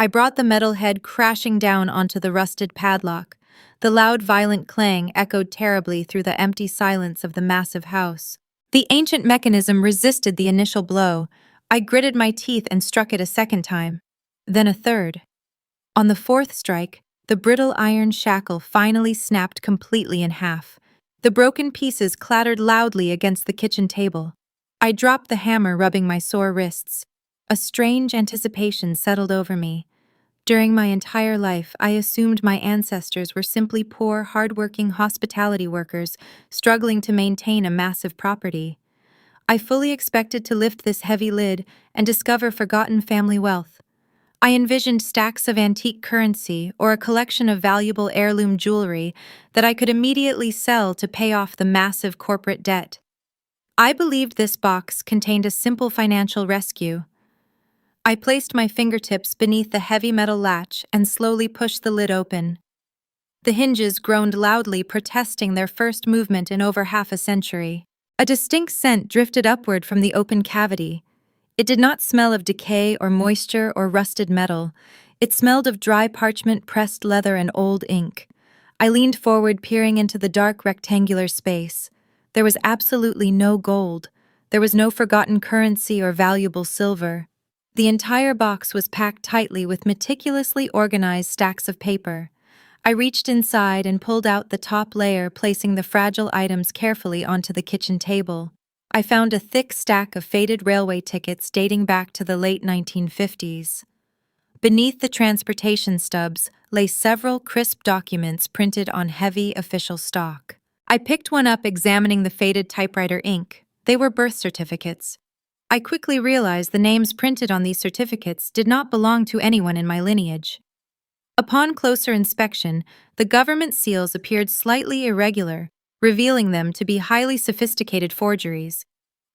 I brought the metal head crashing down onto the rusted padlock. The loud, violent clang echoed terribly through the empty silence of the massive house. The ancient mechanism resisted the initial blow. I gritted my teeth and struck it a second time, then a third. On the fourth strike, the brittle iron shackle finally snapped completely in half. The broken pieces clattered loudly against the kitchen table. I dropped the hammer, rubbing my sore wrists. A strange anticipation settled over me. During my entire life, I assumed my ancestors were simply poor, hard-working hospitality workers struggling to maintain a massive property. I fully expected to lift this heavy lid and discover forgotten family wealth. I envisioned stacks of antique currency or a collection of valuable heirloom jewelry that I could immediately sell to pay off the massive corporate debt. I believed this box contained a simple financial rescue. I placed my fingertips beneath the heavy metal latch and slowly pushed the lid open. The hinges groaned loudly, protesting their first movement in over half a century. A distinct scent drifted upward from the open cavity. It did not smell of decay or moisture or rusted metal. It smelled of dry parchment, pressed leather, and old ink. I leaned forward, peering into the dark rectangular space. There was absolutely no gold. There was no forgotten currency or valuable silver. The entire box was packed tightly with meticulously organized stacks of paper. I reached inside and pulled out the top layer, placing the fragile items carefully onto the kitchen table. I found a thick stack of faded railway tickets dating back to the late 1950s. Beneath the transportation stubs lay several crisp documents printed on heavy official stock. I picked one up, examining the faded typewriter ink. They were birth certificates. I quickly realized the names printed on these certificates did not belong to anyone in my lineage. Upon closer inspection, the government seals appeared slightly irregular, revealing them to be highly sophisticated forgeries.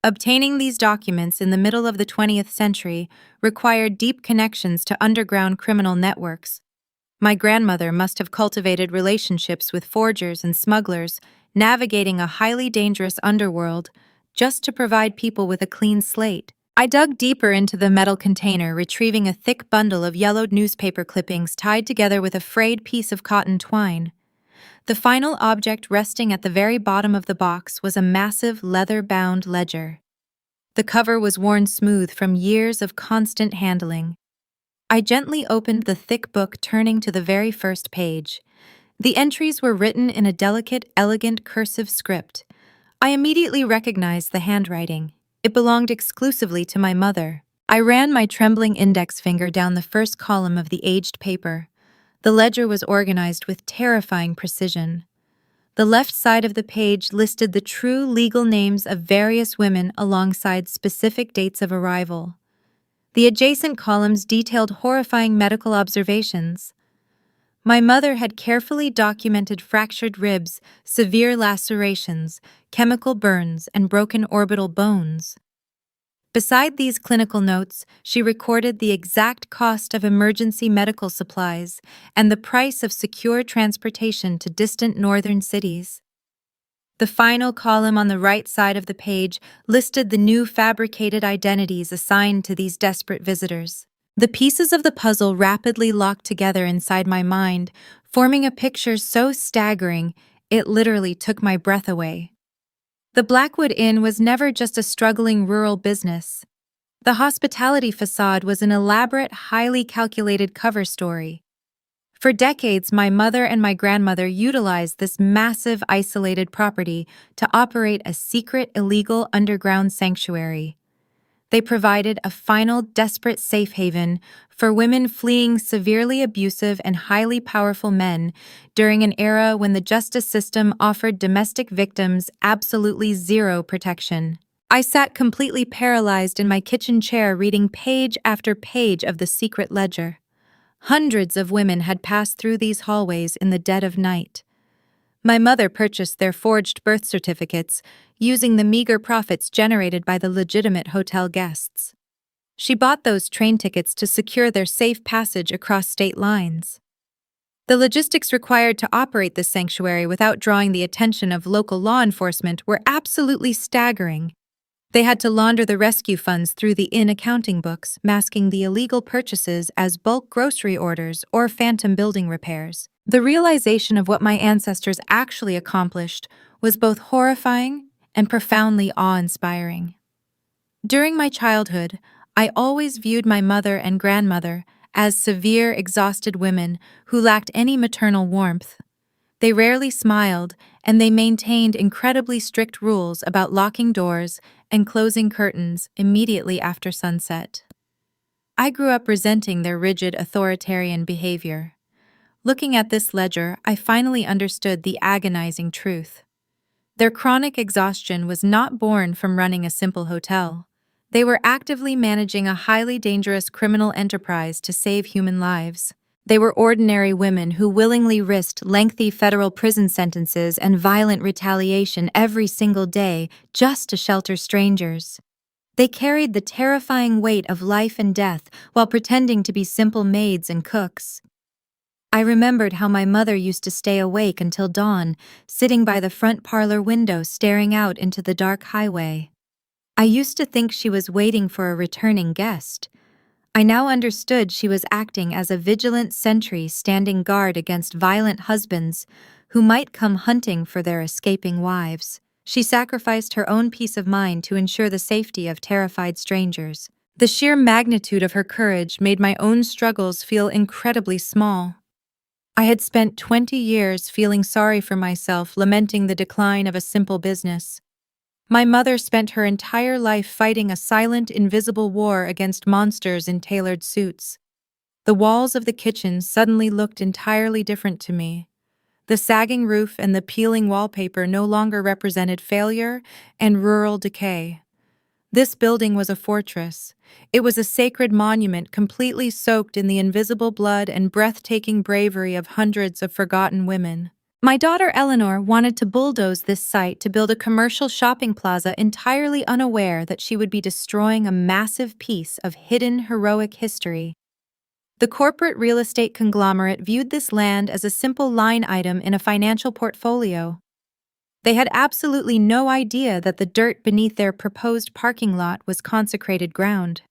Obtaining these documents in the middle of the 20th century required deep connections to underground criminal networks. My grandmother must have cultivated relationships with forgers and smugglers, navigating a highly dangerous underworld just to provide people with a clean slate. I dug deeper into the metal container, retrieving a thick bundle of yellowed newspaper clippings tied together with a frayed piece of cotton twine. The final object resting at the very bottom of the box was a massive leather-bound ledger. The cover was worn smooth from years of constant handling. I gently opened the thick book, turning to the very first page. The entries were written in a delicate, elegant cursive script. I immediately recognized the handwriting. It belonged exclusively to my mother. I ran my trembling index finger down the first column of the aged paper. The ledger was organized with terrifying precision. The left side of the page listed the true legal names of various women alongside specific dates of arrival. The adjacent columns detailed horrifying medical observations. My mother had carefully documented fractured ribs, severe lacerations, chemical burns, and broken orbital bones. Beside these clinical notes, she recorded the exact cost of emergency medical supplies and the price of secure transportation to distant northern cities. The final column on the right side of the page listed the new fabricated identities assigned to these desperate visitors. The pieces of the puzzle rapidly locked together inside my mind, forming a picture so staggering it literally took my breath away. The Blackwood Inn was never just a struggling rural business. The hospitality facade was an elaborate, highly calculated cover story. For decades, my mother and my grandmother utilized this massive, isolated property to operate a secret, illegal underground sanctuary. They provided a final, desperate safe haven for women fleeing severely abusive and highly powerful men during an era when the justice system offered domestic victims absolutely zero protection. I sat completely paralyzed in my kitchen chair, reading page after page of the secret ledger. Hundreds of women had passed through these hallways in the dead of night. My mother purchased their forged birth certificates, using the meager profits generated by the legitimate hotel guests. She bought those train tickets to secure their safe passage across state lines. The logistics required to operate this sanctuary without drawing the attention of local law enforcement were absolutely staggering. They had to launder the rescue funds through the inn accounting books, masking the illegal purchases as bulk grocery orders or phantom building repairs. The realization of what my ancestors actually accomplished was both horrifying and profoundly awe-inspiring. During my childhood, I always viewed my mother and grandmother as severe, exhausted women who lacked any maternal warmth. They rarely smiled, and they maintained incredibly strict rules about locking doors and closing curtains immediately after sunset. I grew up resenting their rigid, authoritarian behavior. Looking at this ledger, I finally understood the agonizing truth. Their chronic exhaustion was not born from running a simple hotel. They were actively managing a highly dangerous criminal enterprise to save human lives. They were ordinary women who willingly risked lengthy federal prison sentences and violent retaliation every single day just to shelter strangers. They carried the terrifying weight of life and death while pretending to be simple maids and cooks. I remembered how my mother used to stay awake until dawn, sitting by the front parlor window staring out into the dark highway. I used to think she was waiting for a returning guest. I now understood she was acting as a vigilant sentry standing guard against violent husbands who might come hunting for their escaping wives. She sacrificed her own peace of mind to ensure the safety of terrified strangers. The sheer magnitude of her courage made my own struggles feel incredibly small. I had spent 20 years feeling sorry for myself, lamenting the decline of a simple business. My mother spent her entire life fighting a silent, invisible war against monsters in tailored suits. The walls of the kitchen suddenly looked entirely different to me. The sagging roof and the peeling wallpaper no longer represented failure and rural decay. This building was a fortress. It was a sacred monument completely soaked in the invisible blood and breathtaking bravery of hundreds of forgotten women. My daughter Eleanor wanted to bulldoze this site to build a commercial shopping plaza, entirely unaware that she would be destroying a massive piece of hidden heroic history. The corporate real estate conglomerate viewed this land as a simple line item in a financial portfolio. They had absolutely no idea that the dirt beneath their proposed parking lot was consecrated ground.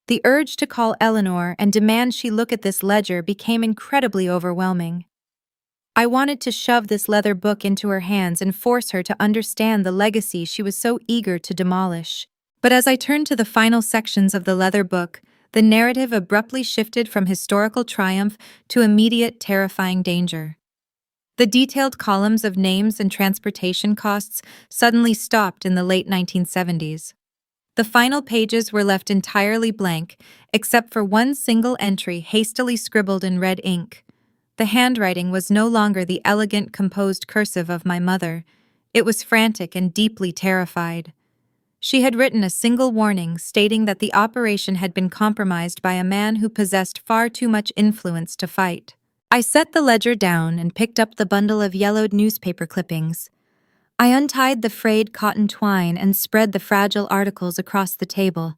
The urge to call Eleanor and demand she look at this ledger became incredibly overwhelming. I wanted to shove this leather book into her hands and force her to understand the legacy she was so eager to demolish. But as I turned to the final sections of the leather book, the narrative abruptly shifted from historical triumph to immediate, terrifying danger. The detailed columns of names and transportation costs suddenly stopped in the late 1970s. The final pages were left entirely blank, except for one single entry hastily scribbled in red ink. The handwriting was no longer the elegant, composed cursive of my mother. It was frantic and deeply terrified. She had written a single warning stating that the operation had been compromised by a man who possessed far too much influence to fight. I set the ledger down and picked up the bundle of yellowed newspaper clippings. I untied the frayed cotton twine and spread the fragile articles across the table.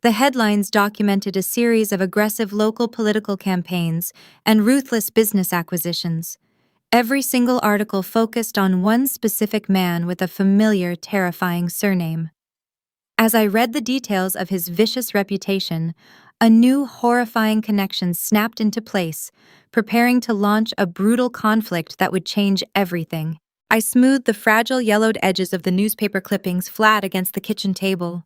The headlines documented a series of aggressive local political campaigns and ruthless business acquisitions. Every single article focused on one specific man with a familiar, terrifying surname. As I read the details of his vicious reputation, a new, horrifying connection snapped into place, preparing to launch a brutal conflict that would change everything. I smoothed the fragile, yellowed edges of the newspaper clippings flat against the kitchen table.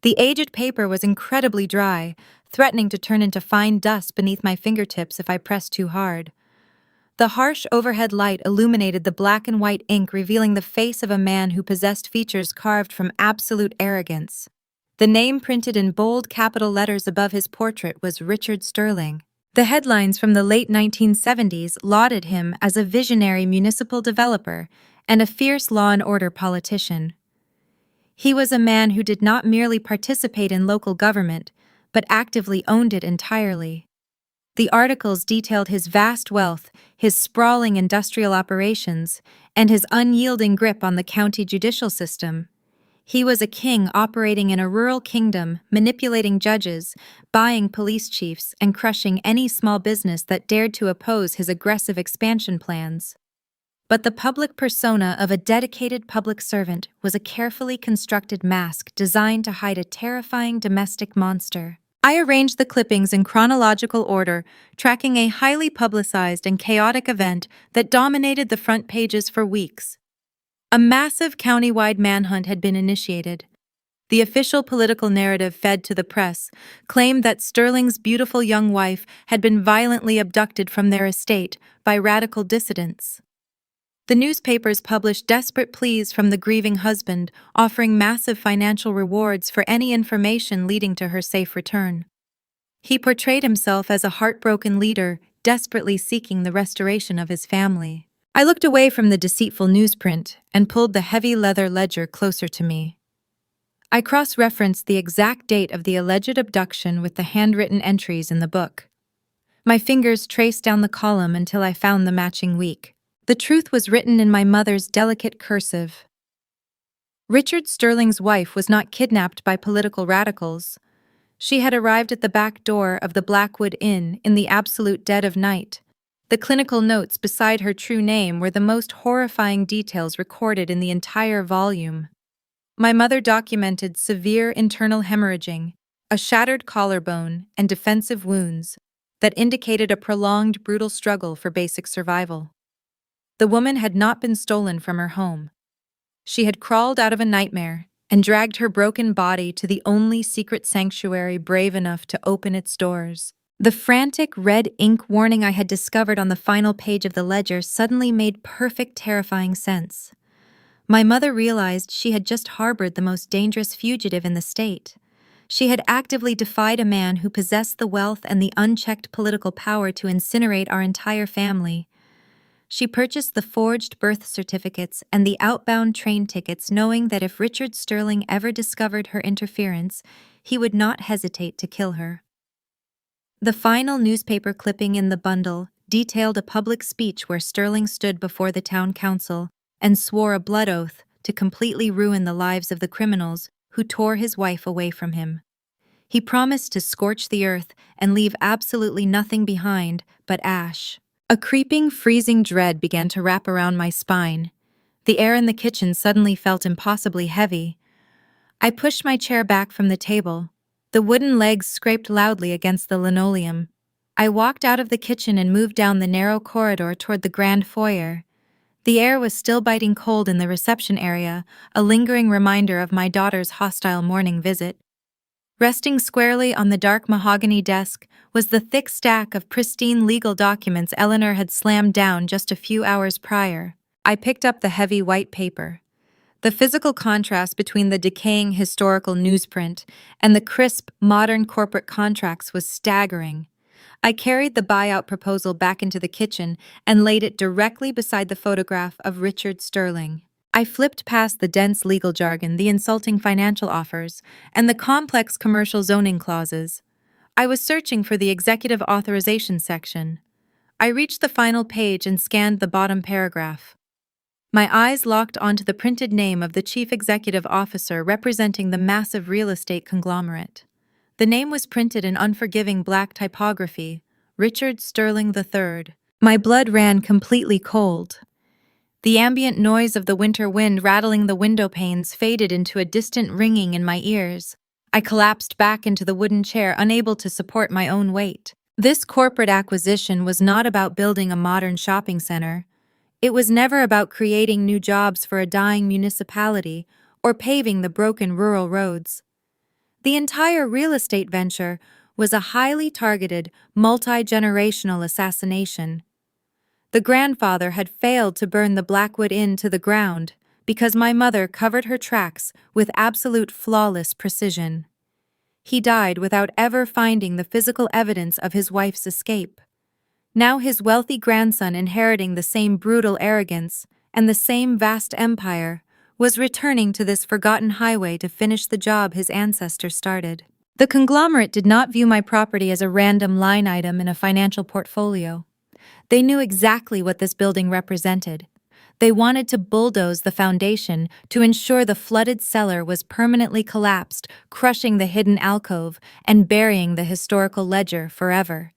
The aged paper was incredibly dry, threatening to turn into fine dust beneath my fingertips if I pressed too hard. The harsh overhead light illuminated the black and white ink, revealing the face of a man who possessed features carved from absolute arrogance. The name printed in bold capital letters above his portrait was Richard Sterling. The headlines from the late 1970s lauded him as a visionary municipal developer and a fierce law and order politician. He was a man who did not merely participate in local government, but actively owned it entirely. The articles detailed his vast wealth, his sprawling industrial operations, and his unyielding grip on the county judicial system. He was a king operating in a rural kingdom, manipulating judges, buying police chiefs, and crushing any small business that dared to oppose his aggressive expansion plans. But the public persona of a dedicated public servant was a carefully constructed mask designed to hide a terrifying domestic monster. I arranged the clippings in chronological order, tracking a highly publicized and chaotic event that dominated the front pages for weeks. A massive county-wide manhunt had been initiated. The official political narrative fed to the press claimed that Sterling's beautiful young wife had been violently abducted from their estate by radical dissidents. The newspapers published desperate pleas from the grieving husband, offering massive financial rewards for any information leading to her safe return. He portrayed himself as a heartbroken leader, desperately seeking the restoration of his family. I looked away from the deceitful newsprint and pulled the heavy leather ledger closer to me. I cross-referenced the exact date of the alleged abduction with the handwritten entries in the book. My fingers traced down the column until I found the matching week. The truth was written in my mother's delicate cursive. Richard Sterling's wife was not kidnapped by political radicals. She had arrived at the back door of the Blackwood Inn in the absolute dead of night. The clinical notes beside her true name were the most horrifying details recorded in the entire volume. My mother documented severe internal hemorrhaging, a shattered collarbone, and defensive wounds that indicated a prolonged, brutal struggle for basic survival. The woman had not been stolen from her home. She had crawled out of a nightmare and dragged her broken body to the only secret sanctuary brave enough to open its doors. The frantic red ink warning I had discovered on the final page of the ledger suddenly made perfect, terrifying sense. My mother realized she had just harbored the most dangerous fugitive in the state. She had actively defied a man who possessed the wealth and the unchecked political power to incinerate our entire family. She purchased the forged birth certificates and the outbound train tickets, knowing that if Richard Sterling ever discovered her interference, he would not hesitate to kill her. The final newspaper clipping in the bundle detailed a public speech where Sterling stood before the town council and swore a blood oath to completely ruin the lives of the criminals who tore his wife away from him. He promised to scorch the earth and leave absolutely nothing behind but ash. A creeping, freezing dread began to wrap around my spine. The air in the kitchen suddenly felt impossibly heavy. I pushed my chair back from the table. The wooden legs scraped loudly against the linoleum. I walked out of the kitchen and moved down the narrow corridor toward the grand foyer. The air was still biting cold in the reception area, a lingering reminder of my daughter's hostile morning visit. Resting squarely on the dark mahogany desk was the thick stack of pristine legal documents Eleanor had slammed down just a few hours prior. I picked up the heavy white paper. The physical contrast between the decaying historical newsprint and the crisp, modern corporate contracts was staggering. I carried the buyout proposal back into the kitchen and laid it directly beside the photograph of Richard Sterling. I flipped past the dense legal jargon, the insulting financial offers, and the complex commercial zoning clauses. I was searching for the executive authorization section. I reached the final page and scanned the bottom paragraph. My eyes locked onto the printed name of the chief executive officer representing the massive real estate conglomerate. The name was printed in unforgiving black typography, Richard Sterling III. My blood ran completely cold. The ambient noise of the winter wind rattling the window panes faded into a distant ringing in my ears. I collapsed back into the wooden chair, unable to support my own weight. This corporate acquisition was not about building a modern shopping center. It was never about creating new jobs for a dying municipality or paving the broken rural roads. The entire real estate venture was a highly targeted, multi-generational assassination. The grandfather had failed to burn the Blackwood Inn to the ground because my mother covered her tracks with absolute flawless precision. He died without ever finding the physical evidence of his wife's escape. Now his wealthy grandson, inheriting the same brutal arrogance and the same vast empire, was returning to this forgotten highway to finish the job his ancestors started. The conglomerate did not view my property as a random line item in a financial portfolio. They knew exactly what this building represented. They wanted to bulldoze the foundation to ensure the flooded cellar was permanently collapsed, crushing the hidden alcove and burying the historical ledger forever.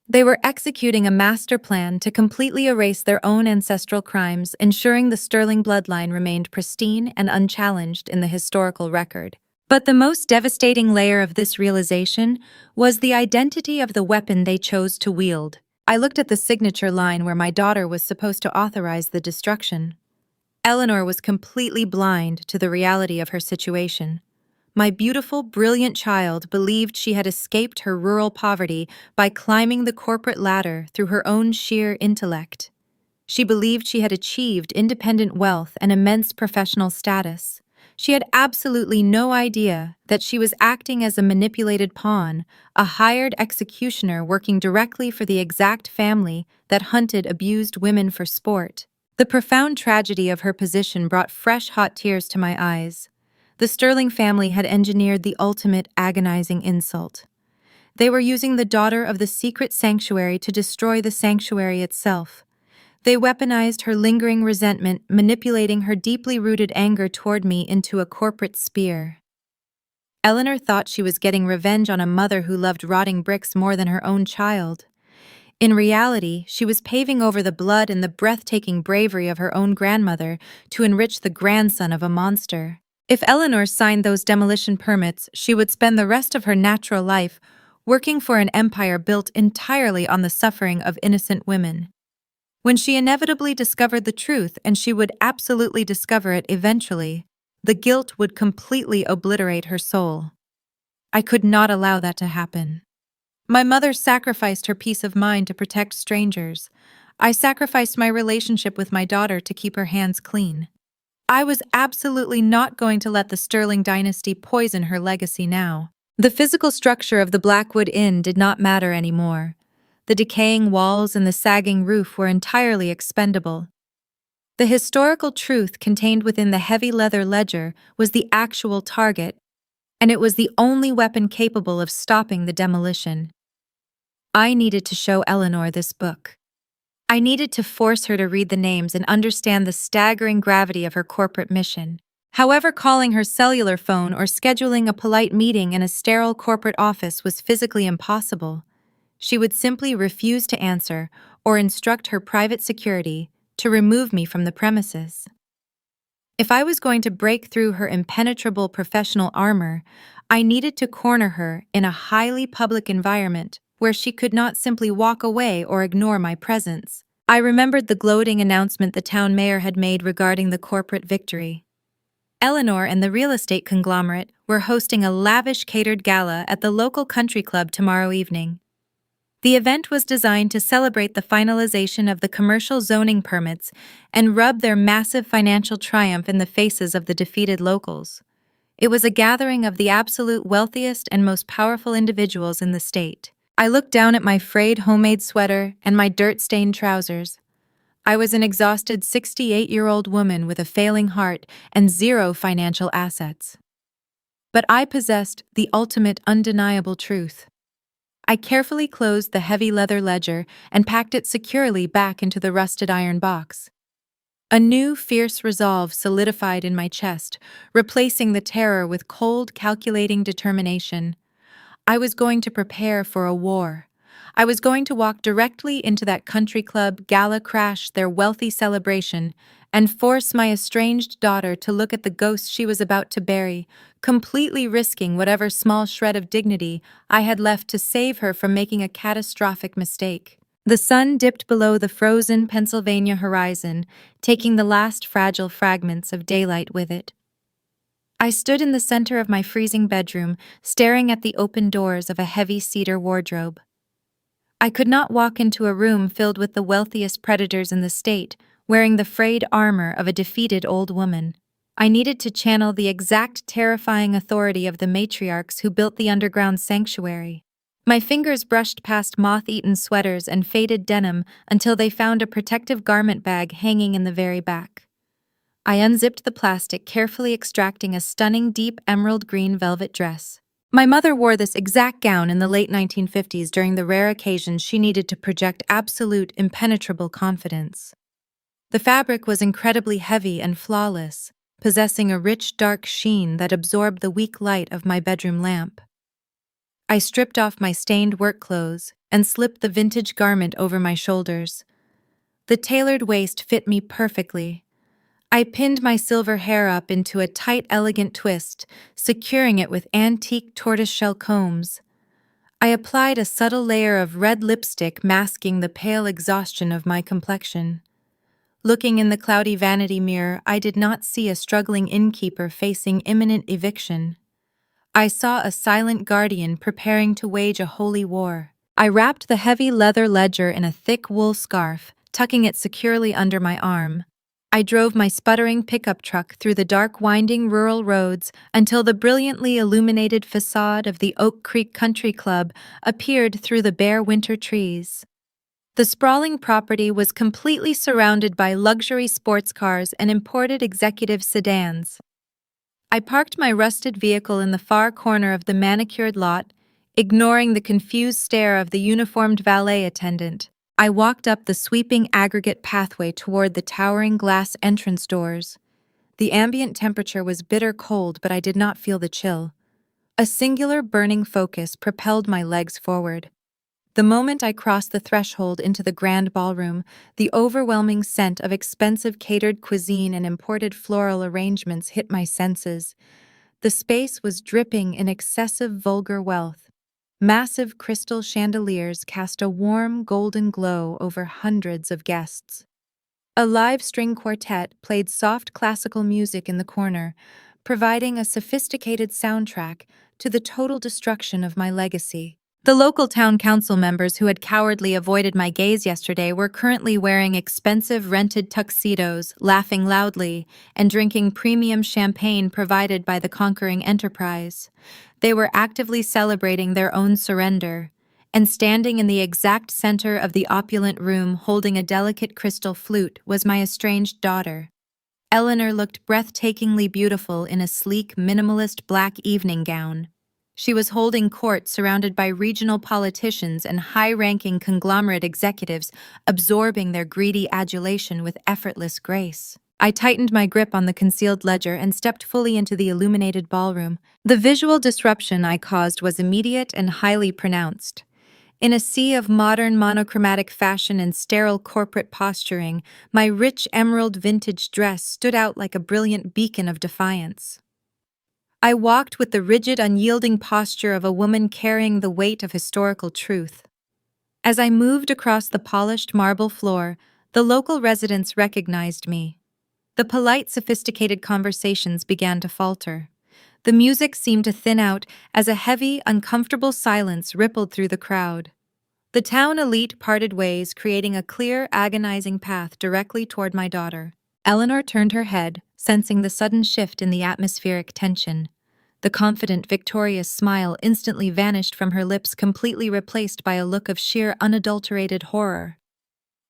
They were executing a master plan to completely erase their own ancestral crimes, ensuring the Sterling bloodline remained pristine and unchallenged in the historical record. But the most devastating layer of this realization was the identity of the weapon they chose to wield. I looked at the signature line where my daughter was supposed to authorize the destruction. Eleanor was completely blind to the reality of her situation. My beautiful, brilliant child believed she had escaped her rural poverty by climbing the corporate ladder through her own sheer intellect. She believed she had achieved independent wealth and immense professional status. She had absolutely no idea that she was acting as a manipulated pawn, a hired executioner working directly for the exact family that hunted abused women for sport. The profound tragedy of her position brought fresh, hot tears to my eyes. The Sterling family had engineered the ultimate agonizing insult. They were using the daughter of the secret sanctuary to destroy the sanctuary itself. They weaponized her lingering resentment, manipulating her deeply rooted anger toward me into a corporate spear. Eleanor thought she was getting revenge on a mother who loved rotting bricks more than her own child. In reality, she was paving over the blood and the breathtaking bravery of her own grandmother to enrich the grandson of a monster. If Eleanor signed those demolition permits, she would spend the rest of her natural life working for an empire built entirely on the suffering of innocent women. When she inevitably discovered the truth, and she would absolutely discover it eventually, the guilt would completely obliterate her soul. I could not allow that to happen. My mother sacrificed her peace of mind to protect strangers. I sacrificed my relationship with my daughter to keep her hands clean. I was absolutely not going to let the Sterling dynasty poison her legacy now. The physical structure of the Blackwood Inn did not matter anymore. The decaying walls and the sagging roof were entirely expendable. The historical truth contained within the heavy leather ledger was the actual target, and it was the only weapon capable of stopping the demolition. I needed to show Eleanor this book. I needed to force her to read the names and understand the staggering gravity of her corporate mission. However, calling her cellular phone or scheduling a polite meeting in a sterile corporate office was physically impossible. She would simply refuse to answer or instruct her private security to remove me from the premises. If I was going to break through her impenetrable professional armor, I needed to corner her in a highly public environment where she could not simply walk away or ignore my presence. I remembered the gloating announcement the town mayor had made regarding the corporate victory. Eleanor and the real estate conglomerate were hosting a lavish catered gala at the local country club tomorrow evening. The event was designed to celebrate the finalization of the commercial zoning permits and rub their massive financial triumph in the faces of the defeated locals. It was a gathering of the absolute wealthiest and most powerful individuals in the state. I looked down at my frayed homemade sweater and my dirt-stained trousers. I was an exhausted 68-year-old woman with a failing heart and zero financial assets. But I possessed the ultimate undeniable truth. I carefully closed the heavy leather ledger and packed it securely back into the rusted iron box. A new, fierce resolve solidified in my chest, replacing the terror with cold, calculating determination. I was going to prepare for a war. I was going to walk directly into that country club gala crash, their wealthy celebration, and force my estranged daughter to look at the ghost she was about to bury, completely risking whatever small shred of dignity I had left to save her from making a catastrophic mistake. The sun dipped below the frozen Pennsylvania horizon, taking the last fragile fragments of daylight with it. I stood in the center of my freezing bedroom, staring at the open doors of a heavy cedar wardrobe. I could not walk into a room filled with the wealthiest predators in the state, wearing the frayed armor of a defeated old woman. I needed to channel the exact terrifying authority of the matriarchs who built the underground sanctuary. My fingers brushed past moth-eaten sweaters and faded denim until they found a protective garment bag hanging in the very back. I unzipped the plastic, carefully extracting a stunning deep emerald green velvet dress. My mother wore this exact gown in the late 1950s during the rare occasions she needed to project absolute, impenetrable confidence. The fabric was incredibly heavy and flawless, possessing a rich, dark sheen that absorbed the weak light of my bedroom lamp. I stripped off my stained work clothes and slipped the vintage garment over my shoulders. The tailored waist fit me perfectly. I pinned my silver hair up into a tight, elegant twist, securing it with antique tortoiseshell combs. I applied a subtle layer of red lipstick masking the pale exhaustion of my complexion. Looking in the cloudy vanity mirror, I did not see a struggling innkeeper facing imminent eviction. I saw a silent guardian preparing to wage a holy war. I wrapped the heavy leather ledger in a thick wool scarf, tucking it securely under my arm. I drove my sputtering pickup truck through the dark, winding rural roads until the brilliantly illuminated facade of the Oak Creek Country Club appeared through the bare winter trees. The sprawling property was completely surrounded by luxury sports cars and imported executive sedans. I parked my rusted vehicle in the far corner of the manicured lot, ignoring the confused stare of the uniformed valet attendant. I walked up the sweeping aggregate pathway toward the towering glass entrance doors. The ambient temperature was bitter cold, but I did not feel the chill. A singular burning focus propelled my legs forward. The moment I crossed the threshold into the grand ballroom, the overwhelming scent of expensive catered cuisine and imported floral arrangements hit my senses. The space was dripping in excessive vulgar wealth. Massive crystal chandeliers cast a warm golden glow over hundreds of guests. A live string quartet played soft classical music in the corner, providing a sophisticated soundtrack to the total destruction of my legacy. The local town council members who had cowardly avoided my gaze yesterday were currently wearing expensive rented tuxedos, laughing loudly, and drinking premium champagne provided by the conquering enterprise. They were actively celebrating their own surrender, and standing in the exact center of the opulent room holding a delicate crystal flute was my estranged daughter. Eleanor looked breathtakingly beautiful in a sleek, minimalist black evening gown. She was holding court surrounded by regional politicians and high-ranking conglomerate executives, absorbing their greedy adulation with effortless grace. I tightened my grip on the concealed ledger and stepped fully into the illuminated ballroom. The visual disruption I caused was immediate and highly pronounced. In a sea of modern monochromatic fashion and sterile corporate posturing, my rich emerald vintage dress stood out like a brilliant beacon of defiance. I walked with the rigid, unyielding posture of a woman carrying the weight of historical truth. As I moved across the polished marble floor, the local residents recognized me. The polite, sophisticated conversations began to falter. The music seemed to thin out as a heavy, uncomfortable silence rippled through the crowd. The town elite parted ways, creating a clear, agonizing path directly toward my daughter. Eleanor turned her head, sensing the sudden shift in the atmospheric tension. The confident, victorious smile instantly vanished from her lips, completely replaced by a look of sheer, unadulterated horror.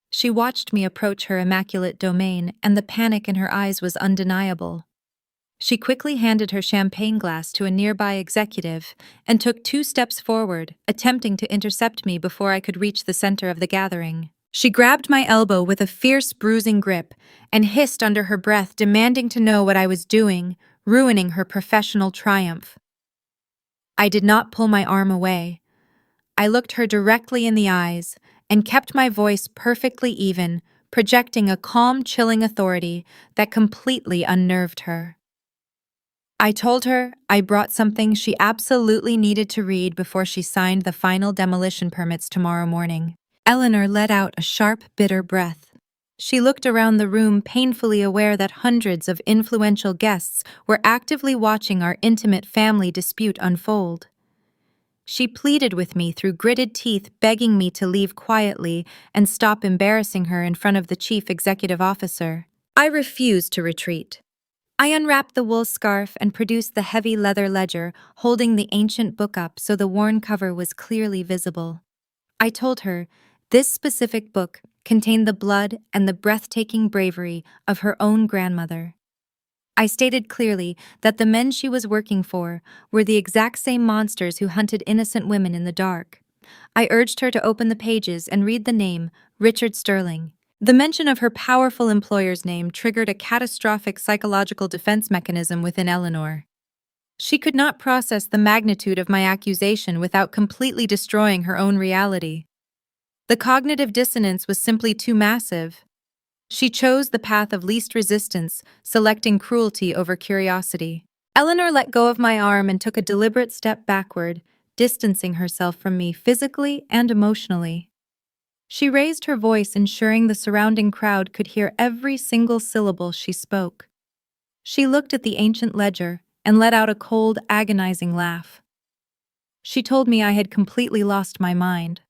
She watched me approach her immaculate domain, and the panic in her eyes was undeniable. She quickly handed her champagne glass to a nearby executive and took 2 steps forward, attempting to intercept me before I could reach the center of the gathering. She grabbed my elbow with a fierce, bruising grip and hissed under her breath, demanding to know what I was doing, ruining her professional triumph. I did not pull my arm away. I looked her directly in the eyes and kept my voice perfectly even, projecting a calm, chilling authority that completely unnerved her. I told her I brought something she absolutely needed to read before she signed the final demolition permits tomorrow morning. Eleanor let out a sharp, bitter breath. She looked around the room, painfully aware that hundreds of influential guests were actively watching our intimate family dispute unfold. She pleaded with me through gritted teeth, begging me to leave quietly and stop embarrassing her in front of the chief executive officer. I refused to retreat. I unwrapped the wool scarf and produced the heavy leather ledger, holding the ancient book up so the worn cover was clearly visible. I told her this specific book contained the blood and the breathtaking bravery of her own grandmother. I stated clearly that the men she was working for were the exact same monsters who hunted innocent women in the dark. I urged her to open the pages and read the name, Richard Sterling. The mention of her powerful employer's name triggered a catastrophic psychological defense mechanism within Eleanor. She could not process the magnitude of my accusation without completely destroying her own reality. The cognitive dissonance was simply too massive. She chose the path of least resistance, selecting cruelty over curiosity. Eleanor let go of my arm and took a deliberate step backward, distancing herself from me physically and emotionally. She raised her voice, ensuring the surrounding crowd could hear every single syllable she spoke. She looked at the ancient ledger and let out a cold, agonizing laugh. She told me I had completely lost my mind.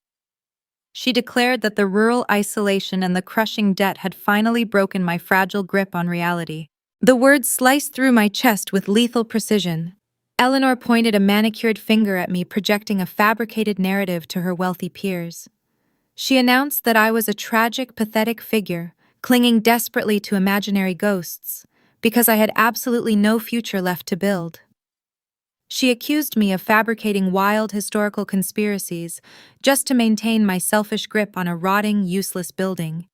She declared that the rural isolation and the crushing debt had finally broken my fragile grip on reality. The words sliced through my chest with lethal precision. Eleanor pointed a manicured finger at me, projecting a fabricated narrative to her wealthy peers. She announced that I was a tragic, pathetic figure, clinging desperately to imaginary ghosts, because I had absolutely no future left to build. She accused me of fabricating wild historical conspiracies just to maintain my selfish grip on a rotting, useless building.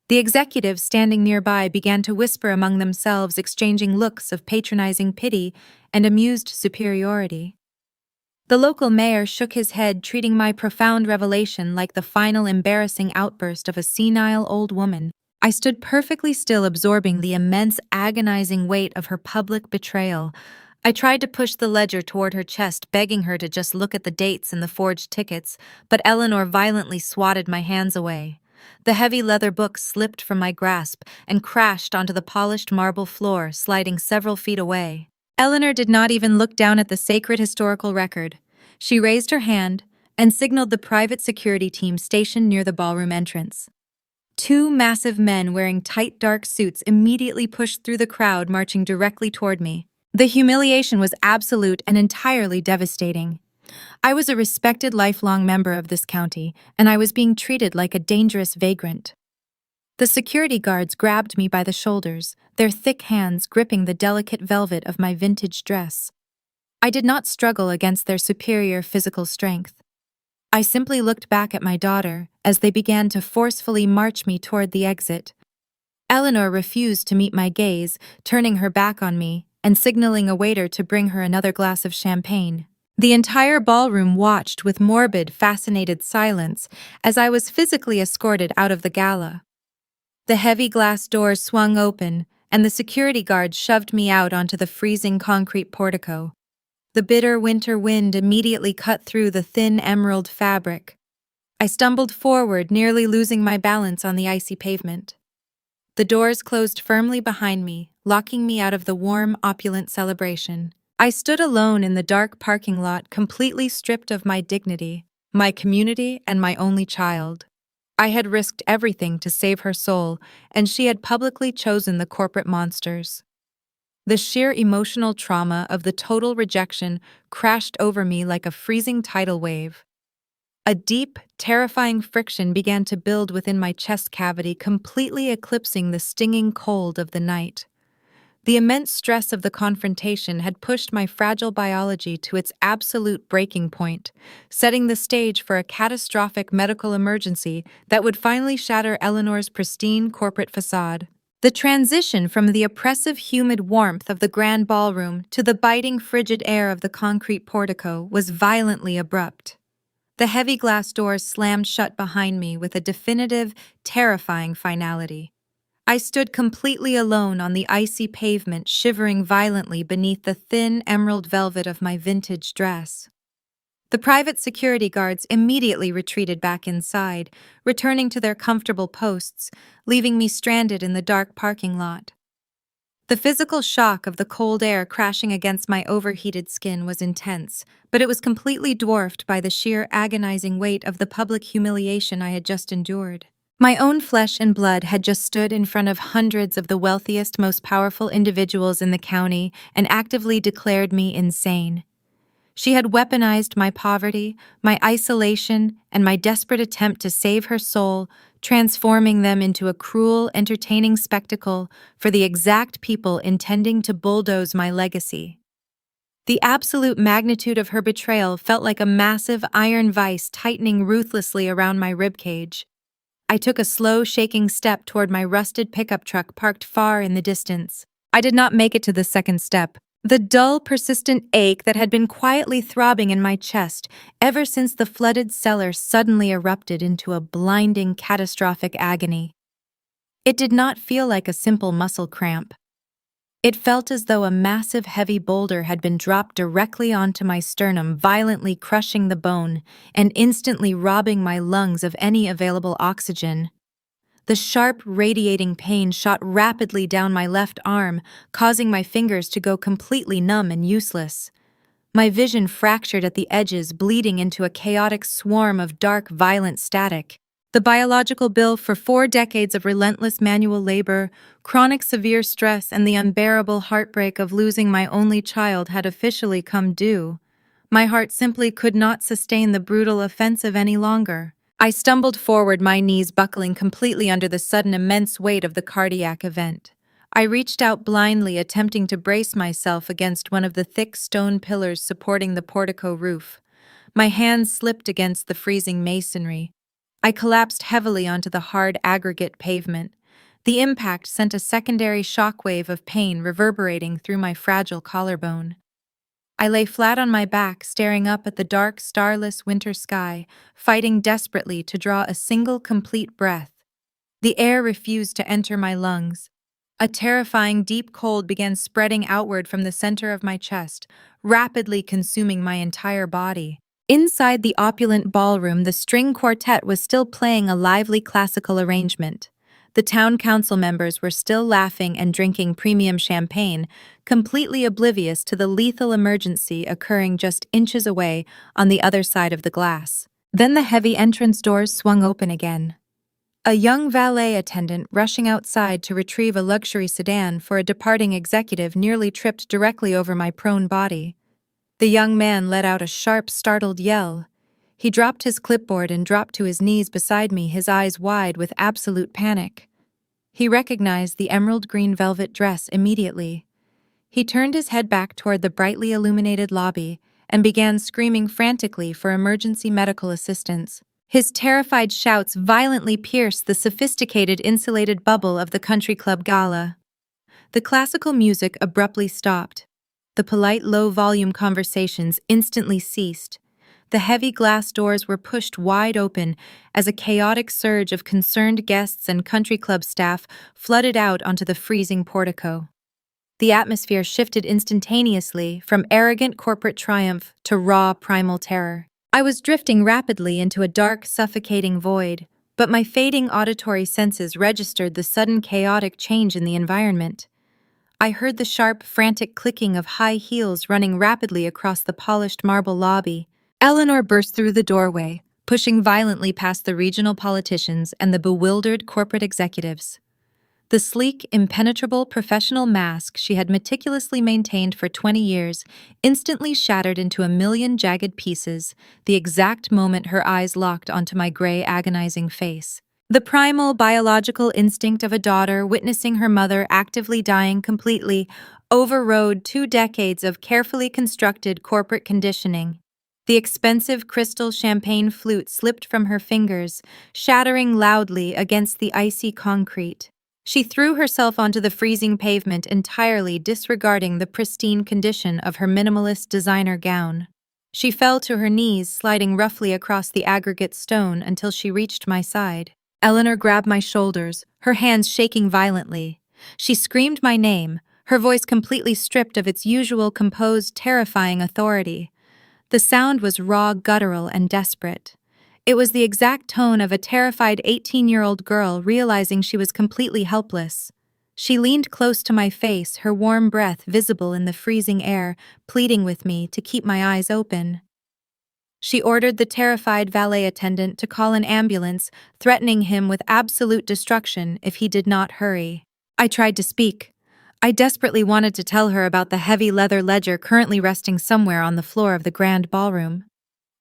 The executives standing nearby began to whisper among themselves, exchanging looks of patronizing pity and amused superiority. The local mayor shook his head, treating my profound revelation like the final embarrassing outburst of a senile old woman. I stood perfectly still, absorbing the immense, agonizing weight of her public betrayal. I tried to push the ledger toward her chest, begging her to just look at the dates and the forged tickets, but Eleanor violently swatted my hands away. The heavy leather book slipped from my grasp and crashed onto the polished marble floor, sliding several feet away. Eleanor did not even look down at the sacred historical record. She raised her hand and signaled the private security team stationed near the ballroom entrance. Two massive men wearing tight dark suits immediately pushed through the crowd, marching directly toward me. The humiliation was absolute and entirely devastating. I was a respected lifelong member of this county, and I was being treated like a dangerous vagrant. The security guards grabbed me by the shoulders, their thick hands gripping the delicate velvet of my vintage dress. I did not struggle against their superior physical strength. I simply looked back at my daughter as they began to forcefully march me toward the exit. Eleanor refused to meet my gaze, turning her back on me and signaling a waiter to bring her another glass of champagne. The entire ballroom watched with morbid, fascinated silence as I was physically escorted out of the gala. The heavy glass doors swung open, and the security guards shoved me out onto the freezing concrete portico. The bitter winter wind immediately cut through the thin emerald fabric. I stumbled forward, nearly losing my balance on the icy pavement. The doors closed firmly behind me, locking me out of the warm, opulent celebration. I stood alone in the dark parking lot, completely stripped of my dignity, my community, and my only child. I had risked everything to save her soul, and she had publicly chosen the corporate monsters. The sheer emotional trauma of the total rejection crashed over me like a freezing tidal wave. A deep, terrifying friction began to build within my chest cavity, completely eclipsing the stinging cold of the night. The immense stress of the confrontation had pushed my fragile biology to its absolute breaking point, setting the stage for a catastrophic medical emergency that would finally shatter Eleanor's pristine corporate facade. The transition from the oppressive, humid warmth of the grand ballroom to the biting, frigid air of the concrete portico was violently abrupt. The heavy glass doors slammed shut behind me with a definitive, terrifying finality. I stood completely alone on the icy pavement, shivering violently beneath the thin emerald velvet of my vintage dress. The private security guards immediately retreated back inside, returning to their comfortable posts, leaving me stranded in the dark parking lot. The physical shock of the cold air crashing against my overheated skin was intense, but it was completely dwarfed by the sheer agonizing weight of the public humiliation I had just endured. My own flesh and blood had just stood in front of hundreds of the wealthiest, most powerful individuals in the county and actively declared me insane. She had weaponized my poverty, my isolation, and my desperate attempt to save her soul, transforming them into a cruel, entertaining spectacle for the exact people intending to bulldoze my legacy. The absolute magnitude of her betrayal felt like a massive iron vice tightening ruthlessly around my ribcage. I took a slow, shaking step toward my rusted pickup truck parked far in the distance. I did not make it to the second step. The dull, persistent ache that had been quietly throbbing in my chest ever since the flooded cellar suddenly erupted into a blinding, catastrophic agony. It did not feel like a simple muscle cramp. It felt as though a massive, heavy boulder had been dropped directly onto my sternum, violently crushing the bone and instantly robbing my lungs of any available oxygen. The sharp, radiating pain shot rapidly down my left arm, causing my fingers to go completely numb and useless. My vision fractured at the edges, bleeding into a chaotic swarm of dark, violent static. The biological bill for 4 decades of relentless manual labor, chronic severe stress, and the unbearable heartbreak of losing my only child had officially come due. My heart simply could not sustain the brutal offensive any longer. I stumbled forward, my knees buckling completely under the sudden immense weight of the cardiac event. I reached out blindly, attempting to brace myself against one of the thick stone pillars supporting the portico roof. My hands slipped against the freezing masonry. I collapsed heavily onto the hard aggregate pavement. The impact sent a secondary shockwave of pain reverberating through my fragile collarbone. I lay flat on my back, staring up at the dark, starless winter sky, fighting desperately to draw a single complete breath. The air refused to enter my lungs. A terrifying deep cold began spreading outward from the center of my chest, rapidly consuming my entire body. Inside the opulent ballroom, the string quartet was still playing a lively classical arrangement. The town council members were still laughing and drinking premium champagne, completely oblivious to the lethal emergency occurring just inches away on the other side of the glass. Then the heavy entrance doors swung open again. A young valet attendant rushing outside to retrieve a luxury sedan for a departing executive nearly tripped directly over my prone body. The young man let out a sharp, startled yell. He dropped his clipboard and dropped to his knees beside me, his eyes wide with absolute panic. He recognized the emerald green velvet dress immediately. He turned his head back toward the brightly illuminated lobby and began screaming frantically for emergency medical assistance. His terrified shouts violently pierced the sophisticated insulated bubble of the country club gala. The classical music abruptly stopped. The polite low-volume conversations instantly ceased. The heavy glass doors were pushed wide open as a chaotic surge of concerned guests and country club staff flooded out onto the freezing portico. The atmosphere shifted instantaneously from arrogant corporate triumph to raw primal terror. I was drifting rapidly into a dark, suffocating void, but my fading auditory senses registered the sudden chaotic change in the environment. I heard the sharp, frantic clicking of high heels running rapidly across the polished marble lobby. Eleanor burst through the doorway, pushing violently past the regional politicians and the bewildered corporate executives. The sleek, impenetrable professional mask she had meticulously maintained for 20 years instantly shattered into a million jagged pieces the exact moment her eyes locked onto my gray, agonizing face. The primal biological instinct of a daughter witnessing her mother actively dying completely overrode 2 decades of carefully constructed corporate conditioning. The expensive crystal champagne flute slipped from her fingers, shattering loudly against the icy concrete. She threw herself onto the freezing pavement, entirely disregarding the pristine condition of her minimalist designer gown. She fell to her knees, sliding roughly across the aggregate stone until she reached my side. Eleanor grabbed my shoulders, her hands shaking violently. She screamed my name, her voice completely stripped of its usual composed, terrifying authority. The sound was raw, guttural, and desperate. It was the exact tone of a terrified 18-year-old girl realizing she was completely helpless. She leaned close to my face, her warm breath visible in the freezing air, pleading with me to keep my eyes open. She ordered the terrified valet attendant to call an ambulance, threatening him with absolute destruction if he did not hurry. I tried to speak. I desperately wanted to tell her about the heavy leather ledger currently resting somewhere on the floor of the grand ballroom.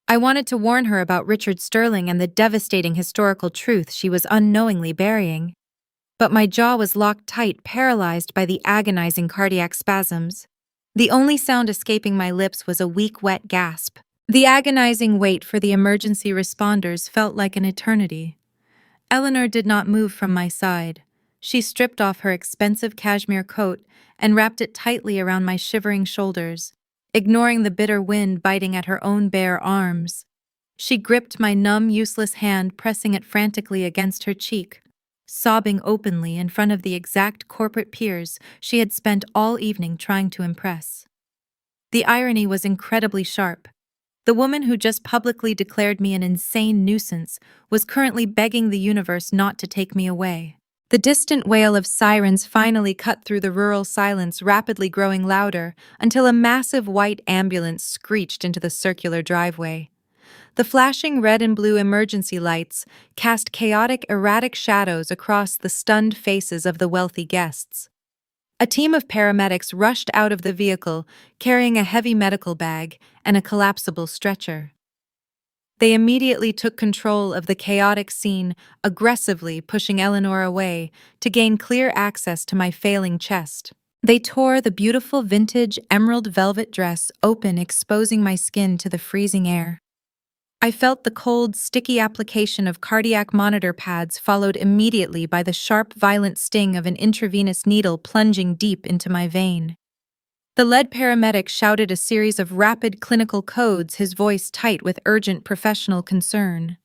I wanted to warn her about Richard Sterling and the devastating historical truth she was unknowingly burying. But my jaw was locked tight, paralyzed by the agonizing cardiac spasms. The only sound escaping my lips was a weak, wet gasp. The agonizing wait for the emergency responders felt like an eternity. Eleanor did not move from my side. She stripped off her expensive cashmere coat and wrapped it tightly around my shivering shoulders, ignoring the bitter wind biting at her own bare arms. She gripped my numb, useless hand, pressing it frantically against her cheek, sobbing openly in front of the exact corporate peers she had spent all evening trying to impress. The irony was incredibly sharp. The woman who just publicly declared me an insane nuisance was currently begging the universe not to take me away. The distant wail of sirens finally cut through the rural silence, rapidly growing louder until a massive white ambulance screeched into the circular driveway. The flashing red and blue emergency lights cast chaotic, erratic shadows across the stunned faces of the wealthy guests. A team of paramedics rushed out of the vehicle, carrying a heavy medical bag and a collapsible stretcher. They immediately took control of the chaotic scene, aggressively pushing Eleanor away to gain clear access to my failing chest. They tore the beautiful vintage emerald velvet dress open, exposing my skin to the freezing air. I felt the cold, sticky application of cardiac monitor pads, followed immediately by the sharp, violent sting of an intravenous needle plunging deep into my vein. The lead paramedic shouted a series of rapid clinical codes, his voice tight with urgent professional concern.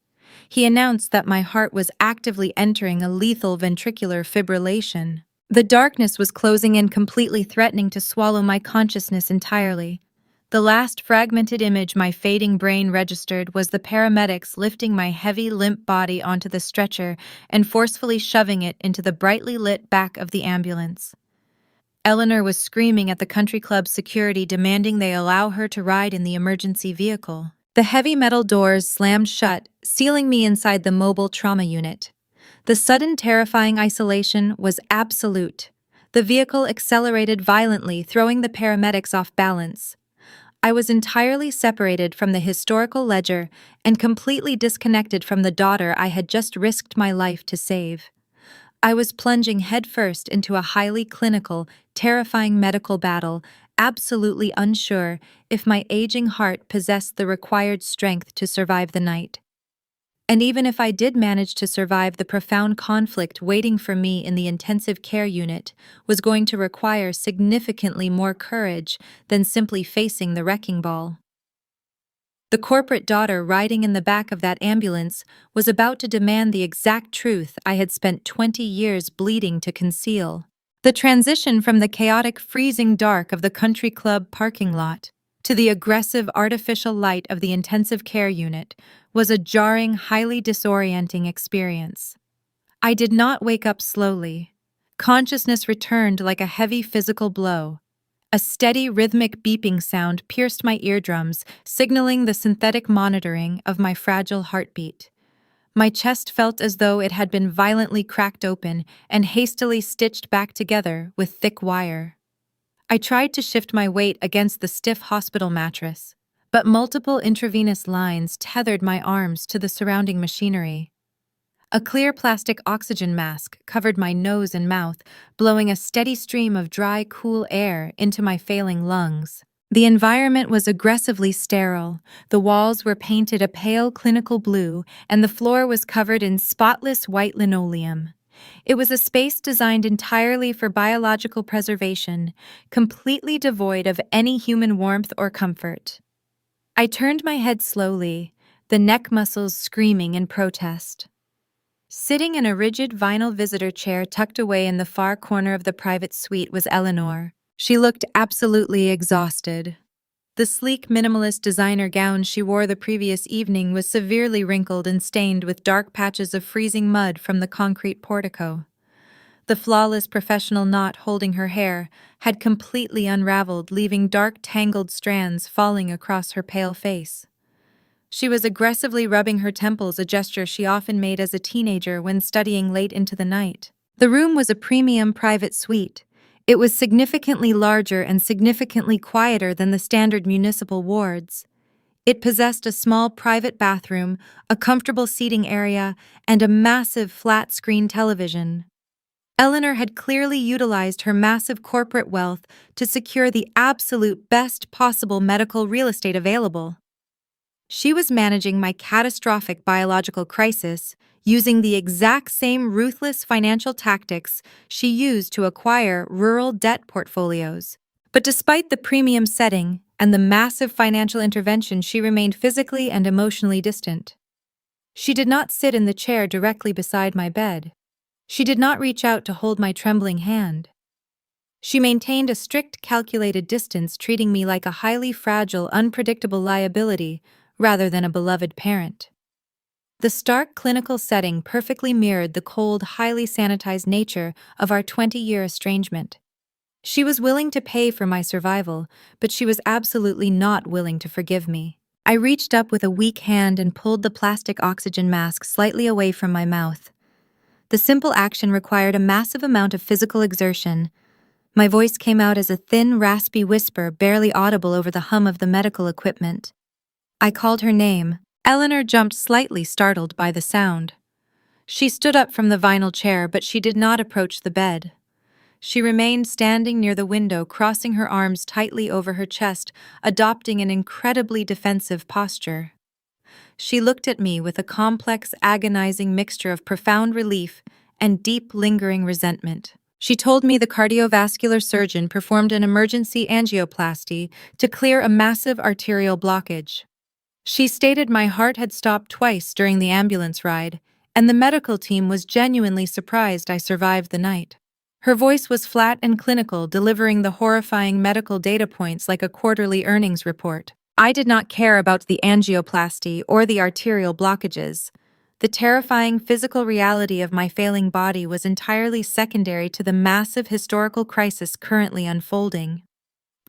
He announced that my heart was actively entering a lethal ventricular fibrillation. The darkness was closing in completely, threatening to swallow my consciousness entirely. The last fragmented image my fading brain registered was the paramedics lifting my heavy, limp body onto the stretcher and forcefully shoving it into the brightly lit back of the ambulance. Eleanor was screaming at the country club security, demanding they allow her to ride in the emergency vehicle. The heavy metal doors slammed shut, sealing me inside the mobile trauma unit. The sudden, terrifying isolation was absolute. The vehicle accelerated violently, throwing the paramedics off balance. I was entirely separated from the historical ledger and completely disconnected from the daughter I had just risked my life to save. I was plunging headfirst into a highly clinical, terrifying medical battle, absolutely unsure if my aging heart possessed the required strength to survive the night. And even if I did manage to survive, the profound conflict waiting for me in the intensive care unit was going to require significantly more courage than simply facing the wrecking ball. The corporate daughter riding in the back of that ambulance was about to demand the exact truth I had spent 20 years bleeding to conceal. The transition from the chaotic, freezing dark of the country club parking lot to the aggressive, artificial light of the intensive care unit was a jarring, highly disorienting experience. I did not wake up slowly. Consciousness returned like a heavy physical blow. A steady, rhythmic beeping sound pierced my eardrums, signaling the synthetic monitoring of my fragile heartbeat. My chest felt as though it had been violently cracked open and hastily stitched back together with thick wire. I tried to shift my weight against the stiff hospital mattress, but multiple intravenous lines tethered my arms to the surrounding machinery. A clear plastic oxygen mask covered my nose and mouth, blowing a steady stream of dry, cool air into my failing lungs. The environment was aggressively sterile. The walls were painted a pale clinical blue, and the floor was covered in spotless white linoleum. It was a space designed entirely for biological preservation, completely devoid of any human warmth or comfort. I turned my head slowly, the neck muscles screaming in protest. Sitting in a rigid vinyl visitor chair tucked away in the far corner of the private suite was Eleanor. She looked absolutely exhausted. The sleek, minimalist designer gown she wore the previous evening was severely wrinkled and stained with dark patches of freezing mud from the concrete portico. The flawless professional knot holding her hair had completely unraveled, leaving dark, tangled strands falling across her pale face. She was aggressively rubbing her temples, a gesture she often made as a teenager when studying late into the night. The room was a premium private suite, It was significantly larger and significantly quieter than the standard municipal wards. It possessed a small private bathroom, a comfortable seating area, and a massive flat-screen television. Eleanor had clearly utilized her massive corporate wealth to secure the absolute best possible medical real estate available. She was managing my catastrophic biological crisis using the exact same ruthless financial tactics she used to acquire rural debt portfolios. But despite the premium setting and the massive financial intervention, she remained physically and emotionally distant. She did not sit in the chair directly beside my bed. She did not reach out to hold my trembling hand. She maintained a strict, calculated distance, treating me like a highly fragile, unpredictable liability rather than a beloved parent. The stark clinical setting perfectly mirrored the cold, highly sanitized nature of our 20-year estrangement. She was willing to pay for my survival, but she was absolutely not willing to forgive me. I reached up with a weak hand and pulled the plastic oxygen mask slightly away from my mouth. The simple action required a massive amount of physical exertion. My voice came out as a thin, raspy whisper, barely audible over the hum of the medical equipment. I called her name. Eleanor jumped slightly, startled by the sound. She stood up from the vinyl chair, but she did not approach the bed. She remained standing near the window, crossing her arms tightly over her chest, adopting an incredibly defensive posture. She looked at me with a complex, agonizing mixture of profound relief and deep, lingering resentment. She told me the cardiovascular surgeon performed an emergency angioplasty to clear a massive arterial blockage. She stated my heart had stopped twice during the ambulance ride, and the medical team was genuinely surprised I survived the night. Her voice was flat and clinical, delivering the horrifying medical data points like a quarterly earnings report. I did not care about the angioplasty or the arterial blockages. The terrifying physical reality of my failing body was entirely secondary to the massive historical crisis currently unfolding.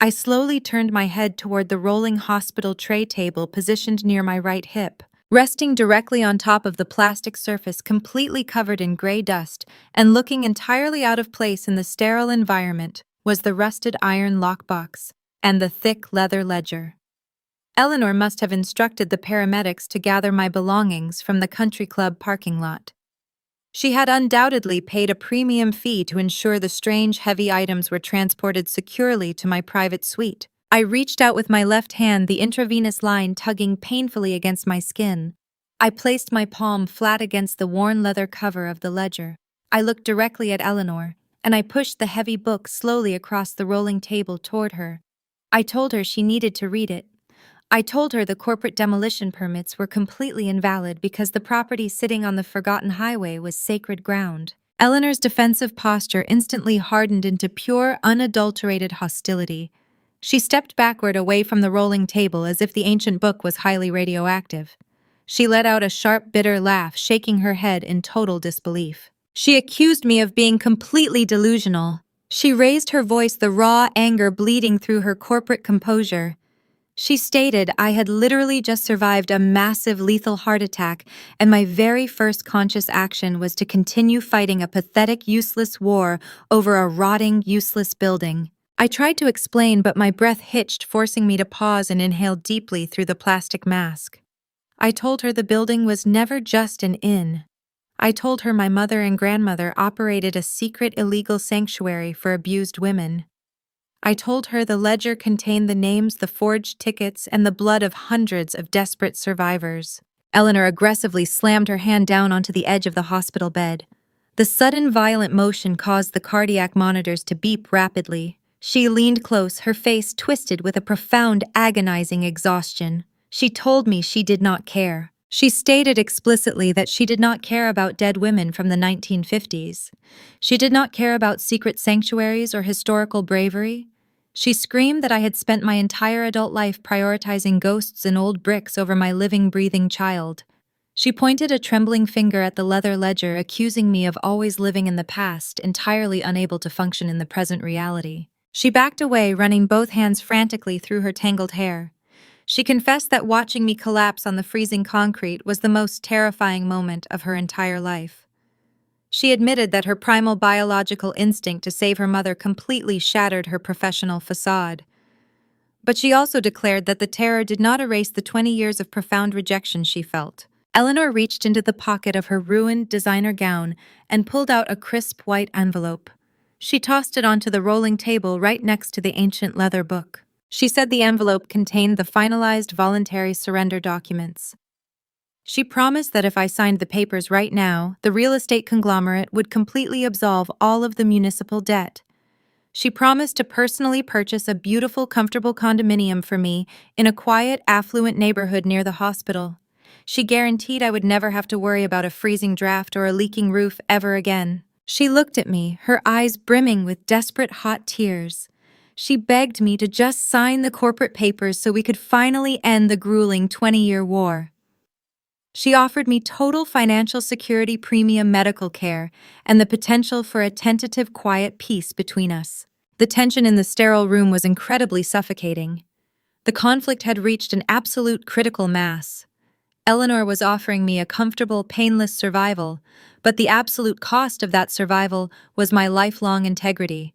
I slowly turned my head toward the rolling hospital tray table positioned near my right hip. Resting directly on top of the plastic surface completely covered in gray dust and looking entirely out of place in the sterile environment was the rusted iron lockbox and the thick leather ledger. Eleanor must have instructed the paramedics to gather my belongings from the country club parking lot. She had undoubtedly paid a premium fee to ensure the strange, heavy items were transported securely to my private suite. I reached out with my left hand, the intravenous line tugging painfully against my skin. I placed my palm flat against the worn leather cover of the ledger. I looked directly at Eleanor, and I pushed the heavy book slowly across the rolling table toward her. I told her she needed to read it. I told her the corporate demolition permits were completely invalid because the property sitting on the forgotten highway was sacred ground. Eleanor's defensive posture instantly hardened into pure, unadulterated hostility. She stepped backward away from the rolling table as if the ancient book was highly radioactive. She let out a sharp, bitter laugh, shaking her head in total disbelief. She accused me of being completely delusional. She raised her voice, the raw anger bleeding through her corporate composure. She stated I had literally just survived a massive lethal heart attack, and my very first conscious action was to continue fighting a pathetic, useless war over a rotting, useless building. I tried to explain, but my breath hitched, forcing me to pause and inhale deeply through the plastic mask. I told her the building was never just an inn. I told her my mother and grandmother operated a secret illegal sanctuary for abused women. I told her the ledger contained the names, the forged tickets, and the blood of hundreds of desperate survivors. Eleanor aggressively slammed her hand down onto the edge of the hospital bed. The sudden violent motion caused the cardiac monitors to beep rapidly. She leaned close, her face twisted with a profound, agonizing exhaustion. She told me she did not care. She stated explicitly that she did not care about dead women from the 1950s. She did not care about secret sanctuaries or historical bravery. She screamed that I had spent my entire adult life prioritizing ghosts and old bricks over my living, breathing child. She pointed a trembling finger at the leather ledger, accusing me of always living in the past, entirely unable to function in the present reality. She backed away, running both hands frantically through her tangled hair. She confessed that watching me collapse on the freezing concrete was the most terrifying moment of her entire life. She admitted that her primal biological instinct to save her mother completely shattered her professional facade. But she also declared that the terror did not erase the 20 years of profound rejection she felt. Eleanor reached into the pocket of her ruined designer gown and pulled out a crisp white envelope. She tossed it onto the rolling table right next to the ancient leather book. She said the envelope contained the finalized voluntary surrender documents. She promised that if I signed the papers right now, the real estate conglomerate would completely absolve all of the municipal debt. She promised to personally purchase a beautiful, comfortable condominium for me in a quiet, affluent neighborhood near the hospital. She guaranteed I would never have to worry about a freezing draft or a leaking roof ever again. She looked at me, her eyes brimming with desperate hot tears. She begged me to just sign the corporate papers so we could finally end the grueling 20-year war. She offered me total financial security, premium medical care, and the potential for a tentative quiet peace between us. The tension in the sterile room was incredibly suffocating. The conflict had reached an absolute critical mass. Eleanor was offering me a comfortable, painless survival, but the absolute cost of that survival was my lifelong integrity.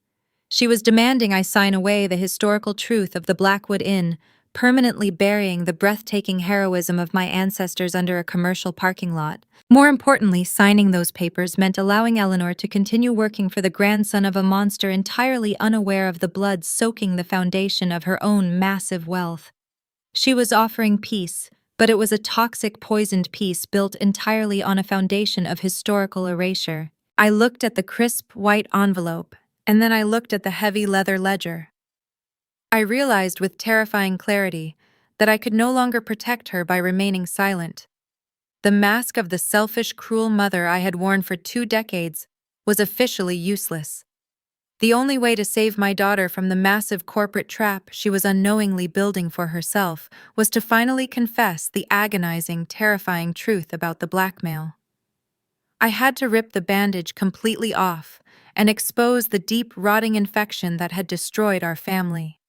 She was demanding I sign away the historical truth of the Blackwood Inn, permanently burying the breathtaking heroism of my ancestors under a commercial parking lot. More importantly, signing those papers meant allowing Eleanor to continue working for the grandson of a monster entirely unaware of the blood soaking the foundation of her own massive wealth. She was offering peace, but it was a toxic, poisoned peace built entirely on a foundation of historical erasure. I looked at the crisp, white envelope, and then I looked at the heavy leather ledger. I realized with terrifying clarity that I could no longer protect her by remaining silent. The mask of the selfish, cruel mother I had worn for 2 decades was officially useless. The only way to save my daughter from the massive corporate trap she was unknowingly building for herself was to finally confess the agonizing, terrifying truth about the blackmail. I had to rip the bandage completely off and expose the deep, rotting infection that had destroyed our family.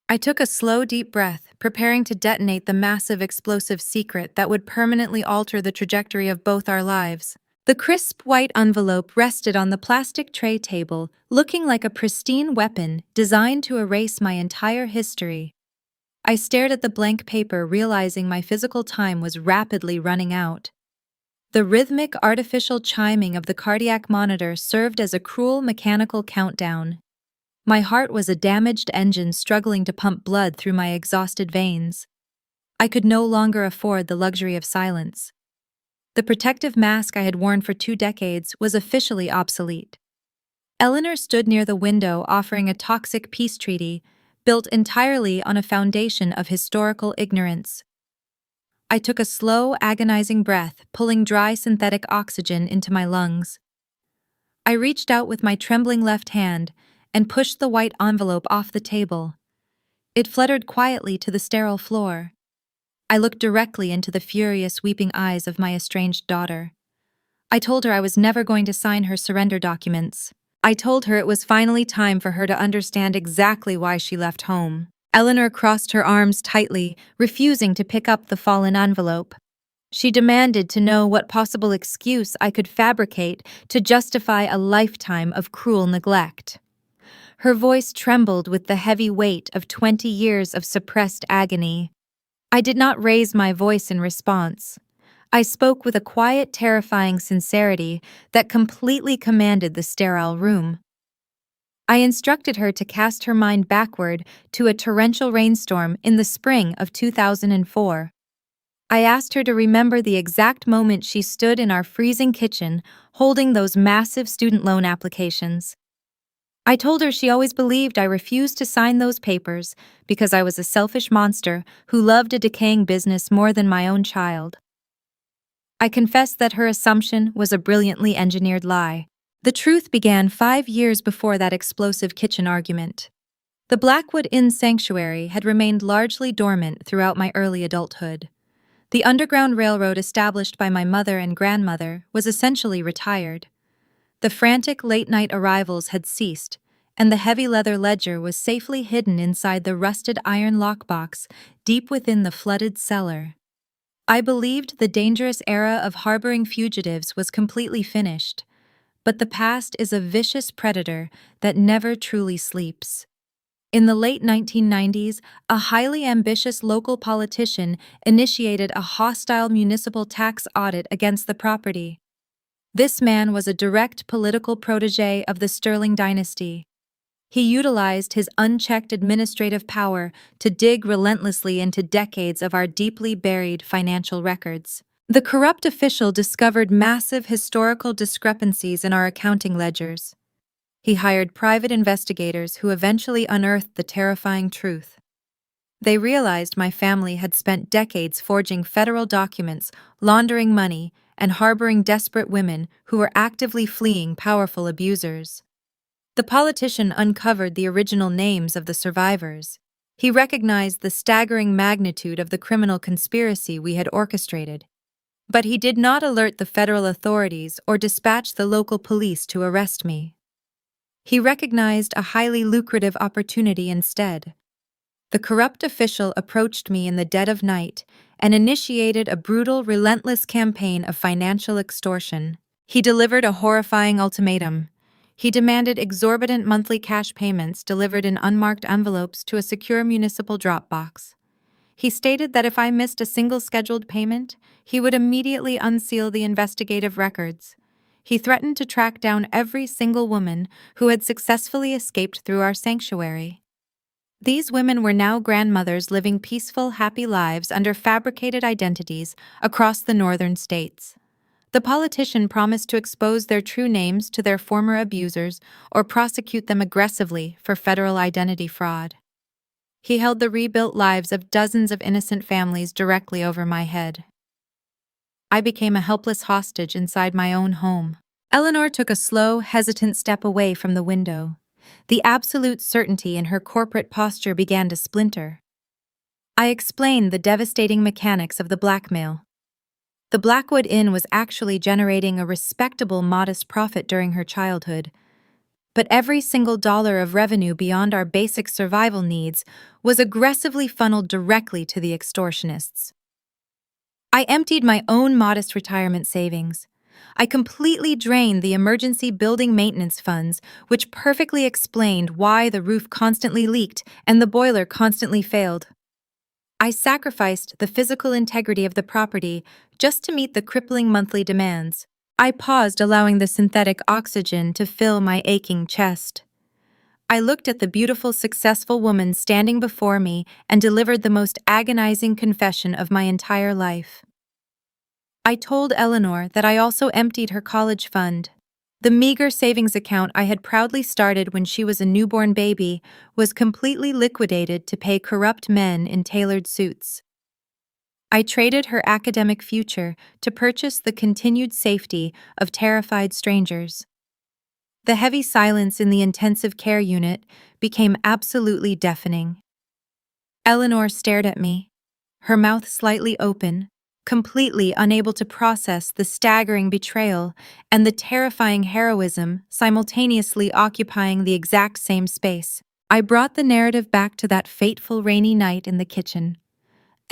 I took a slow, deep breath, preparing to detonate the massive explosive secret that would permanently alter the trajectory of both our lives. The crisp white envelope rested on the plastic tray table, looking like a pristine weapon designed to erase my entire history. I stared at the blank paper, realizing my physical time was rapidly running out. The rhythmic, artificial chiming of the cardiac monitor served as a cruel mechanical countdown. My heart was a damaged engine struggling to pump blood through my exhausted veins. I could no longer afford the luxury of silence. The protective mask I had worn for 2 decades was officially obsolete. Eleanor stood near the window offering a toxic peace treaty built entirely on a foundation of historical ignorance. I took a slow, agonizing breath, pulling dry synthetic oxygen into my lungs. I reached out with my trembling left hand and pushed the white envelope off the table. It fluttered quietly to the sterile floor. I looked directly into the furious, weeping eyes of my estranged daughter. I told her I was never going to sign her surrender documents. I told her it was finally time for her to understand exactly why she left home. Eleanor crossed her arms tightly, refusing to pick up the fallen envelope. She demanded to know what possible excuse I could fabricate to justify a lifetime of cruel neglect. Her voice trembled with the heavy weight of 20 years of suppressed agony. I did not raise my voice in response. I spoke with a quiet, terrifying sincerity that completely commanded the sterile room. I instructed her to cast her mind backward to a torrential rainstorm in the spring of 2004. I asked her to remember the exact moment she stood in our freezing kitchen holding those massive student loan applications. I told her she always believed I refused to sign those papers because I was a selfish monster who loved a decaying business more than my own child. I confessed that her assumption was a brilliantly engineered lie. The truth began 5 years before that explosive kitchen argument. The Blackwood Inn sanctuary had remained largely dormant throughout my early adulthood. The Underground Railroad established by my mother and grandmother was essentially retired. The frantic late-night arrivals had ceased, and the heavy leather ledger was safely hidden inside the rusted iron lockbox deep within the flooded cellar. I believed the dangerous era of harboring fugitives was completely finished. But the past is a vicious predator that never truly sleeps. In the late 1990s, a highly ambitious local politician initiated a hostile municipal tax audit against the property. This man was a direct political protege of the Sterling dynasty. He utilized his unchecked administrative power to dig relentlessly into decades of our deeply buried financial records. The corrupt official discovered massive historical discrepancies in our accounting ledgers. He hired private investigators who eventually unearthed the terrifying truth. They realized my family had spent decades forging federal documents, laundering money, and harboring desperate women who were actively fleeing powerful abusers. The politician uncovered the original names of the survivors. He recognized the staggering magnitude of the criminal conspiracy we had orchestrated. But he did not alert the federal authorities or dispatch the local police to arrest me. He recognized a highly lucrative opportunity instead. The corrupt official approached me in the dead of night and initiated a brutal, relentless campaign of financial extortion. He delivered a horrifying ultimatum. He demanded exorbitant monthly cash payments delivered in unmarked envelopes to a secure municipal drop box. He stated that if I missed a single scheduled payment, he would immediately unseal the investigative records. He threatened to track down every single woman who had successfully escaped through our sanctuary. These women were now grandmothers living peaceful, happy lives under fabricated identities across the northern states. The politician promised to expose their true names to their former abusers or prosecute them aggressively for federal identity fraud. He held the rebuilt lives of dozens of innocent families directly over my head. I became a helpless hostage inside my own home. Eleanor took a slow, hesitant step away from the window. The absolute certainty in her corporate posture began to splinter. I explained the devastating mechanics of the blackmail. The Blackwood Inn was actually generating a respectable, modest profit during her childhood, but every single dollar of revenue beyond our basic survival needs was aggressively funneled directly to the extortionists. I emptied my own modest retirement savings. I completely drained the emergency building maintenance funds, which perfectly explained why the roof constantly leaked and the boiler constantly failed. I sacrificed the physical integrity of the property just to meet the crippling monthly demands. I paused, allowing the synthetic oxygen to fill my aching chest. I looked at the beautiful, successful woman standing before me and delivered the most agonizing confession of my entire life. I told Eleanor that I also emptied her college fund. The meager savings account I had proudly started when she was a newborn baby was completely liquidated to pay corrupt men in tailored suits. I traded her academic future to purchase the continued safety of terrified strangers. The heavy silence in the intensive care unit became absolutely deafening. Eleanor stared at me, her mouth slightly open, completely unable to process the staggering betrayal and the terrifying heroism simultaneously occupying the exact same space. I brought the narrative back to that fateful rainy night in the kitchen.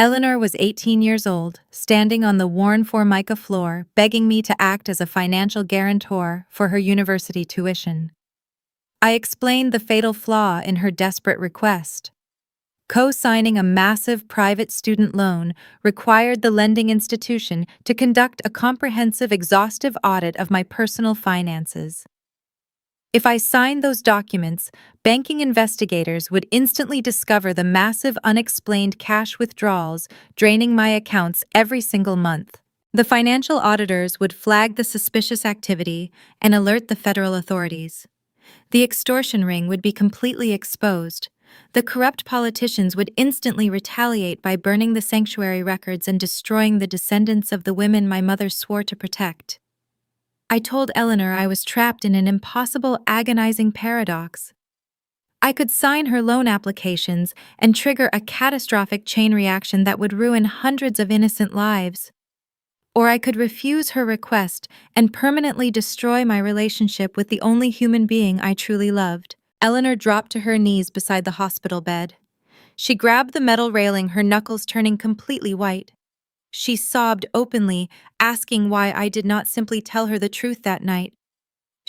Eleanor was 18 years old, standing on the worn Formica floor, begging me to act as a financial guarantor for her university tuition. I explained the fatal flaw in her desperate request. Co-signing a massive private student loan required the lending institution to conduct a comprehensive, exhaustive audit of my personal finances. If I signed those documents, banking investigators would instantly discover the massive unexplained cash withdrawals draining my accounts every single month. The financial auditors would flag the suspicious activity and alert the federal authorities. The extortion ring would be completely exposed. The corrupt politicians would instantly retaliate by burning the sanctuary records and destroying the descendants of the women my mother swore to protect. I told Eleanor I was trapped in an impossible, agonizing paradox. I could sign her loan applications and trigger a catastrophic chain reaction that would ruin hundreds of innocent lives. Or I could refuse her request and permanently destroy my relationship with the only human being I truly loved. Eleanor dropped to her knees beside the hospital bed. She grabbed the metal railing, her knuckles turning completely white. She sobbed openly, asking why I did not simply tell her the truth that night.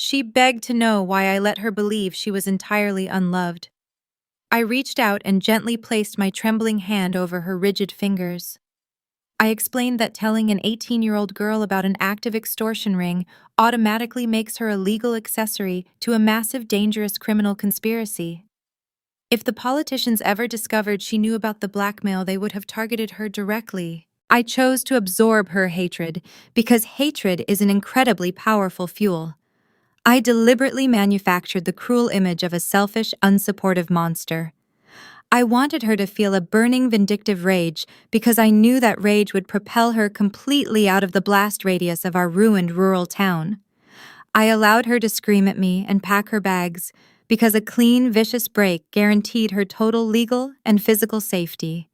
She begged to know why I let her believe she was entirely unloved. I reached out and gently placed my trembling hand over her rigid fingers. I explained that telling an 18-year-old girl about an active extortion ring automatically makes her a legal accessory to a massive, dangerous criminal conspiracy. If the politicians ever discovered she knew about the blackmail, they would have targeted her directly. I chose to absorb her hatred because hatred is an incredibly powerful fuel. I deliberately manufactured the cruel image of a selfish, unsupportive monster. I wanted her to feel a burning, vindictive rage because I knew that rage would propel her completely out of the blast radius of our ruined rural town. I allowed her to scream at me and pack her bags because a clean, vicious break guaranteed her total legal and physical safety.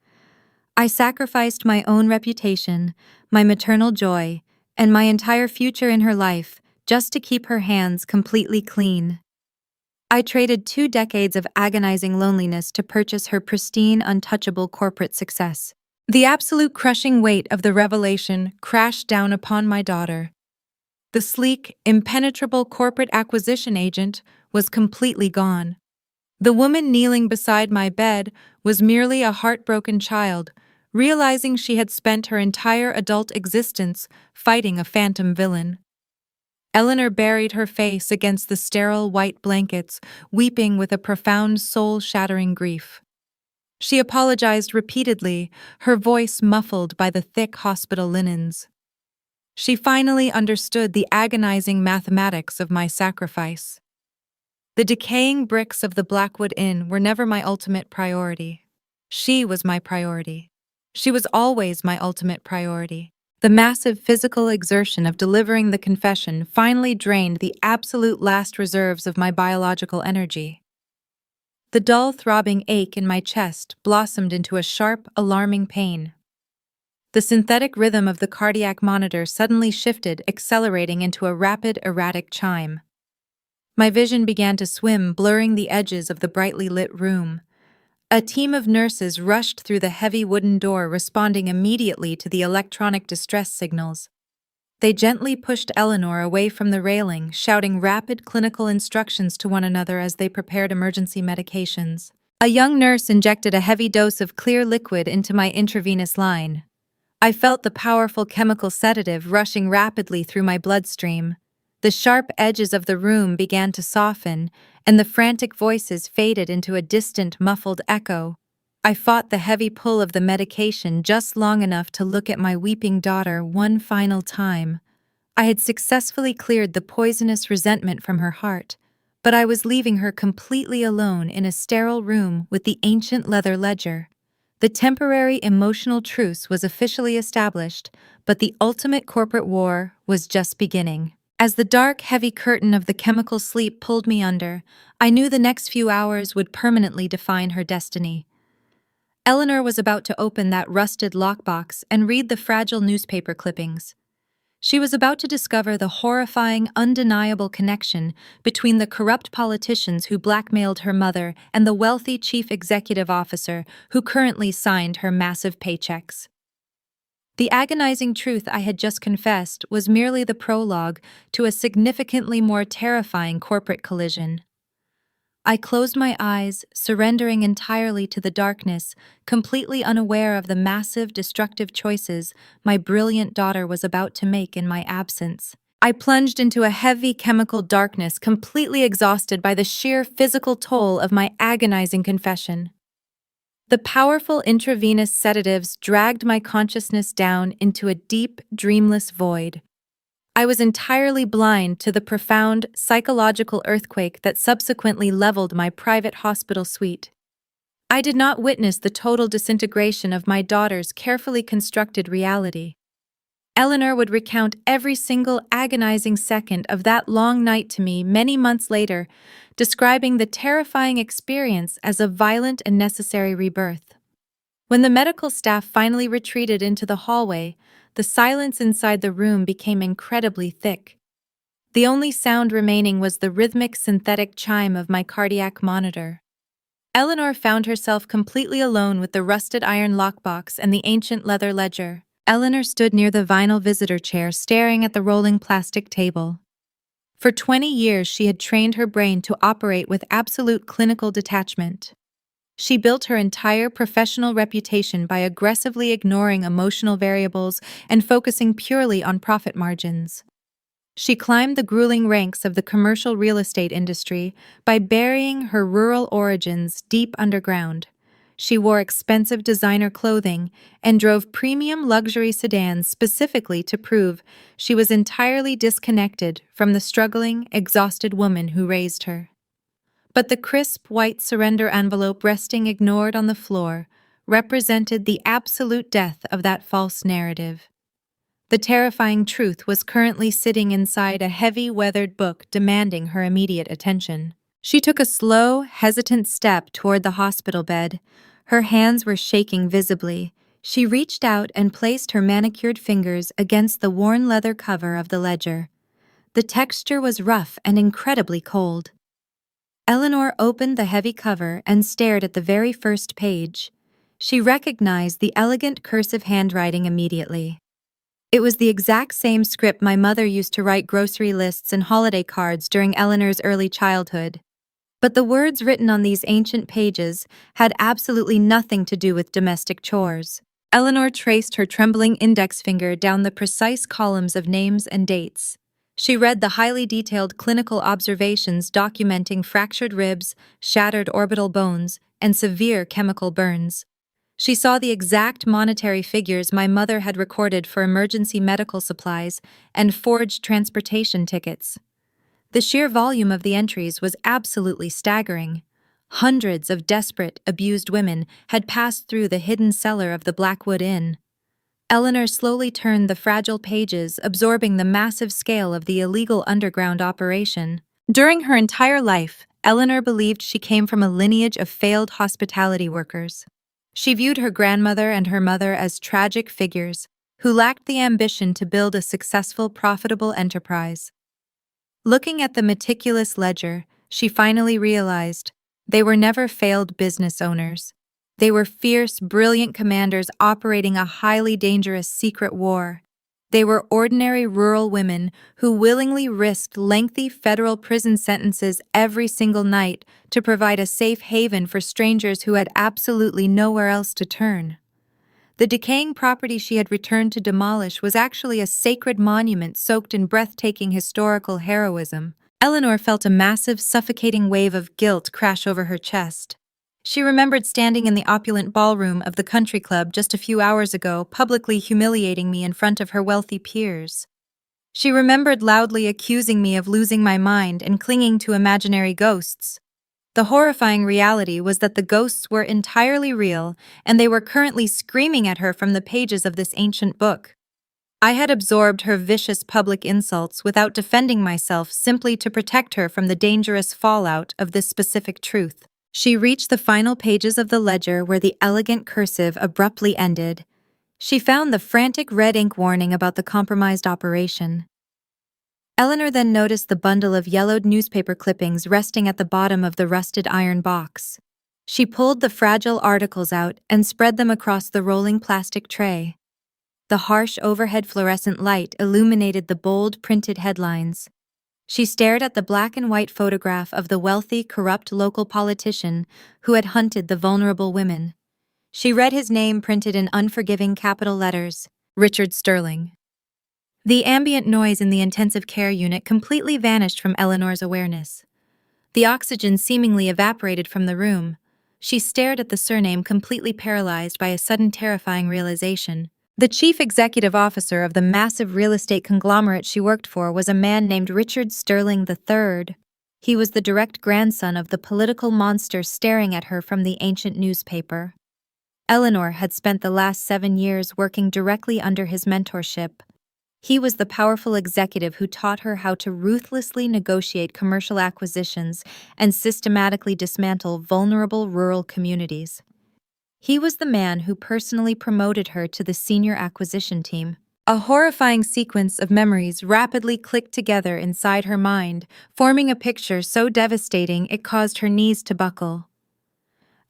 I sacrificed my own reputation, my maternal joy, and my entire future in her life just to keep her hands completely clean. I traded 2 decades of agonizing loneliness to purchase her pristine, untouchable corporate success. The absolute crushing weight of the revelation crashed down upon my daughter. The sleek, impenetrable corporate acquisition agent was completely gone. The woman kneeling beside my bed was merely a heartbroken child, realizing she had spent her entire adult existence fighting a phantom villain. Eleanor buried her face against the sterile white blankets, weeping with a profound, soul-shattering grief. She apologized repeatedly, her voice muffled by the thick hospital linens. She finally understood the agonizing mathematics of my sacrifice. The decaying bricks of the Blackwood Inn were never my ultimate priority. She was my priority. She was always my ultimate priority. The massive physical exertion of delivering the confession finally drained the absolute last reserves of my biological energy. The dull, throbbing ache in my chest blossomed into a sharp, alarming pain. The synthetic rhythm of the cardiac monitor suddenly shifted, accelerating into a rapid, erratic chime. My vision began to swim, blurring the edges of the brightly lit room. A team of nurses rushed through the heavy wooden door, responding immediately to the electronic distress signals. They gently pushed Eleanor away from the railing, shouting rapid clinical instructions to one another as they prepared emergency medications. A young nurse injected a heavy dose of clear liquid into my intravenous line. I felt the powerful chemical sedative rushing rapidly through my bloodstream. The sharp edges of the room began to soften, and the frantic voices faded into a distant, muffled echo. I fought the heavy pull of the medication just long enough to look at my weeping daughter one final time. I had successfully cleared the poisonous resentment from her heart, but I was leaving her completely alone in a sterile room with the ancient leather ledger. The temporary emotional truce was officially established, but the ultimate corporate war was just beginning. As the dark, heavy curtain of the chemical sleep pulled me under, I knew the next few hours would permanently define her destiny. Eleanor was about to open that rusted lockbox and read the fragile newspaper clippings. She was about to discover the horrifying, undeniable connection between the corrupt politicians who blackmailed her mother and the wealthy chief executive officer who currently signed her massive paychecks. The agonizing truth I had just confessed was merely the prologue to a significantly more terrifying corporate collision. I closed my eyes, surrendering entirely to the darkness, completely unaware of the massive, destructive choices my brilliant daughter was about to make in my absence. I plunged into a heavy chemical darkness, completely exhausted by the sheer physical toll of my agonizing confession. The powerful intravenous sedatives dragged my consciousness down into a deep, dreamless void. I was entirely blind to the profound psychological earthquake that subsequently leveled my private hospital suite. I did not witness the total disintegration of my daughter's carefully constructed reality. Eleanor would recount every single agonizing second of that long night to me many months later, describing the terrifying experience as a violent and necessary rebirth. When the medical staff finally retreated into the hallway, the silence inside the room became incredibly thick. The only sound remaining was the rhythmic synthetic chime of my cardiac monitor. Eleanor found herself completely alone with the rusted iron lockbox and the ancient leather ledger. Eleanor stood near the vinyl visitor chair, staring at the rolling plastic table. For 20 years, she had trained her brain to operate with absolute clinical detachment. She built her entire professional reputation by aggressively ignoring emotional variables and focusing purely on profit margins. She climbed the grueling ranks of the commercial real estate industry by burying her rural origins deep underground. She wore expensive designer clothing and drove premium luxury sedans specifically to prove she was entirely disconnected from the struggling, exhausted woman who raised her. But the crisp white surrender envelope resting ignored on the floor represented the absolute death of that false narrative. The terrifying truth was currently sitting inside a heavy, weathered book demanding her immediate attention. She took a slow, hesitant step toward the hospital bed. Her hands were shaking visibly. She reached out and placed her manicured fingers against the worn leather cover of the ledger. The texture was rough and incredibly cold. Eleanor opened the heavy cover and stared at the very first page. She recognized the elegant cursive handwriting immediately. It was the exact same script my mother used to write grocery lists and holiday cards during Eleanor's early childhood. But the words written on these ancient pages had absolutely nothing to do with domestic chores. Eleanor traced her trembling index finger down the precise columns of names and dates. She read the highly detailed clinical observations documenting fractured ribs, shattered orbital bones, and severe chemical burns. She saw the exact monetary figures my mother had recorded for emergency medical supplies and forged transportation tickets. The sheer volume of the entries was absolutely staggering. Hundreds of desperate, abused women had passed through the hidden cellar of the Blackwood Inn. Eleanor slowly turned the fragile pages, absorbing the massive scale of the illegal underground operation. During her entire life, Eleanor believed she came from a lineage of failed hospitality workers. She viewed her grandmother and her mother as tragic figures who lacked the ambition to build a successful, profitable enterprise. Looking at the meticulous ledger, she finally realized they were never failed business owners. They were fierce, brilliant commanders operating a highly dangerous secret war. They were ordinary rural women who willingly risked lengthy federal prison sentences every single night to provide a safe haven for strangers who had absolutely nowhere else to turn. The decaying property she had returned to demolish was actually a sacred monument soaked in breathtaking historical heroism. Eleanor felt a massive, suffocating wave of guilt crash over her chest. She remembered standing in the opulent ballroom of the country club just a few hours ago, publicly humiliating me in front of her wealthy peers. She remembered loudly accusing me of losing my mind and clinging to imaginary ghosts. The horrifying reality was that the ghosts were entirely real, and they were currently screaming at her from the pages of this ancient book. I had absorbed her vicious public insults without defending myself, simply to protect her from the dangerous fallout of this specific truth. She reached the final pages of the ledger where the elegant cursive abruptly ended. She found the frantic red ink warning about the compromised operation. Eleanor then noticed the bundle of yellowed newspaper clippings resting at the bottom of the rusted iron box. She pulled the fragile articles out and spread them across the rolling plastic tray. The harsh overhead fluorescent light illuminated the bold printed headlines. She stared at the black and white photograph of the wealthy, corrupt local politician who had hunted the vulnerable women. She read his name printed in unforgiving capital letters, Richard Sterling. The ambient noise in the intensive care unit completely vanished from Eleanor's awareness. The oxygen seemingly evaporated from the room. She stared at the surname, completely paralyzed by a sudden terrifying realization. The chief executive officer of the massive real estate conglomerate she worked for was a man named Richard Sterling III. He was the direct grandson of the political monster staring at her from the ancient newspaper. Eleanor had spent the last 7 years working directly under his mentorship. He was the powerful executive who taught her how to ruthlessly negotiate commercial acquisitions and systematically dismantle vulnerable rural communities. He was the man who personally promoted her to the senior acquisition team. A horrifying sequence of memories rapidly clicked together inside her mind, forming a picture so devastating it caused her knees to buckle.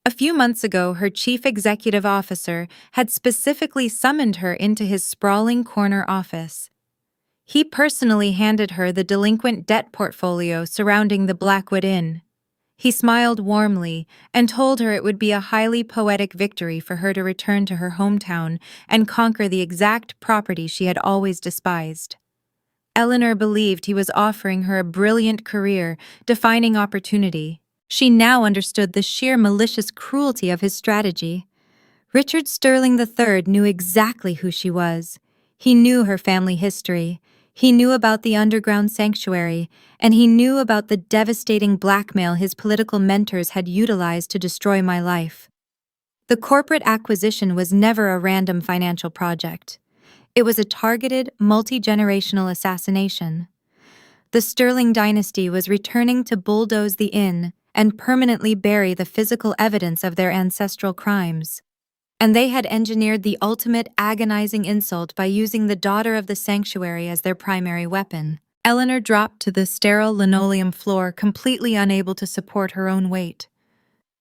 A few months ago, her chief executive officer had specifically summoned her into his sprawling corner office. He personally handed her the delinquent debt portfolio surrounding the Blackwood Inn. He smiled warmly and told her it would be a highly poetic victory for her to return to her hometown and conquer the exact property she had always despised. Eleanor believed he was offering her a brilliant career, defining opportunity. She now understood the sheer malicious cruelty of his strategy. Richard Sterling III knew exactly who she was. He knew her family history. He knew about the underground sanctuary, and he knew about the devastating blackmail his political mentors had utilized to destroy my life. The corporate acquisition was never a random financial project. It was a targeted, multi-generational assassination. The Sterling dynasty was returning to bulldoze the inn and permanently bury the physical evidence of their ancestral crimes. And they had engineered the ultimate agonizing insult by using the daughter of the sanctuary as their primary weapon. Eleanor dropped to the sterile linoleum floor, completely unable to support her own weight.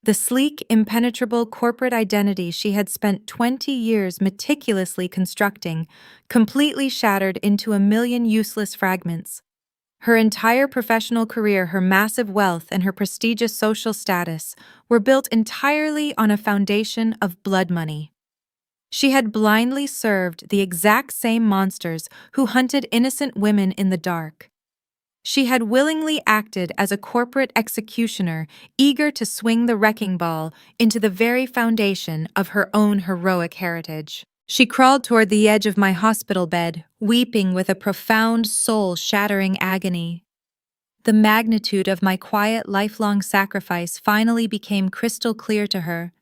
The sleek, impenetrable corporate identity she had spent 20 years meticulously constructing completely shattered into a million useless fragments. Her entire professional career, her massive wealth, and her prestigious social status were built entirely on a foundation of blood money. She had blindly served the exact same monsters who hunted innocent women in the dark. She had willingly acted as a corporate executioner, eager to swing the wrecking ball into the very foundation of her own heroic heritage. She crawled toward the edge of my hospital bed, weeping with a profound, soul-shattering agony. The magnitude of my quiet, lifelong sacrifice finally became crystal clear to her.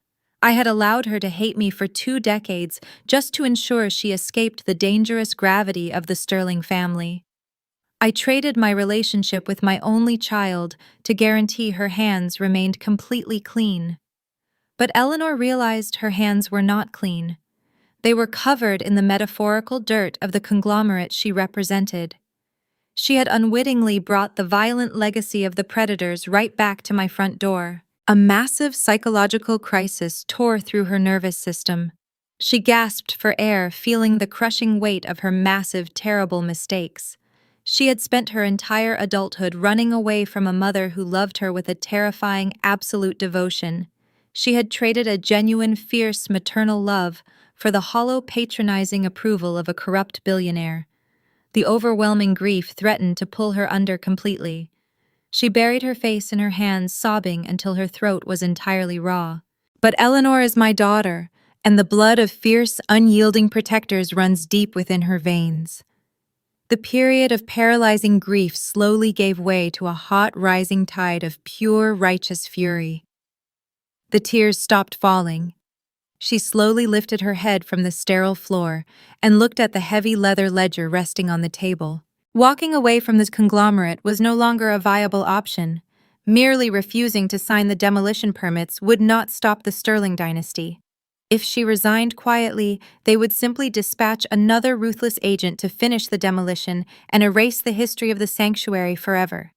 I had allowed her to hate me for 2 decades just to ensure she escaped the dangerous gravity of the Sterling family. I traded my relationship with my only child to guarantee her hands remained completely clean. But Eleanor realized her hands were not clean. They were covered in the metaphorical dirt of the conglomerate she represented. She had unwittingly brought the violent legacy of the predators right back to my front door. A massive psychological crisis tore through her nervous system. She gasped for air, feeling the crushing weight of her massive, terrible mistakes. She had spent her entire adulthood running away from a mother who loved her with a terrifying, absolute devotion. She had traded a genuine, fierce, maternal love for the hollow, patronizing approval of a corrupt billionaire. The overwhelming grief threatened to pull her under completely. She buried her face in her hands, sobbing until her throat was entirely raw. But Eleanor is my daughter, and the blood of fierce, unyielding protectors runs deep within her veins. The period of paralyzing grief slowly gave way to a hot, rising tide of pure, righteous fury. The tears stopped falling. She slowly lifted her head from the sterile floor and looked at the heavy leather ledger resting on the table. Walking away from this conglomerate was no longer a viable option. Merely refusing to sign the demolition permits would not stop the Sterling dynasty. If she resigned quietly, they would simply dispatch another ruthless agent to finish the demolition and erase the history of the sanctuary forever.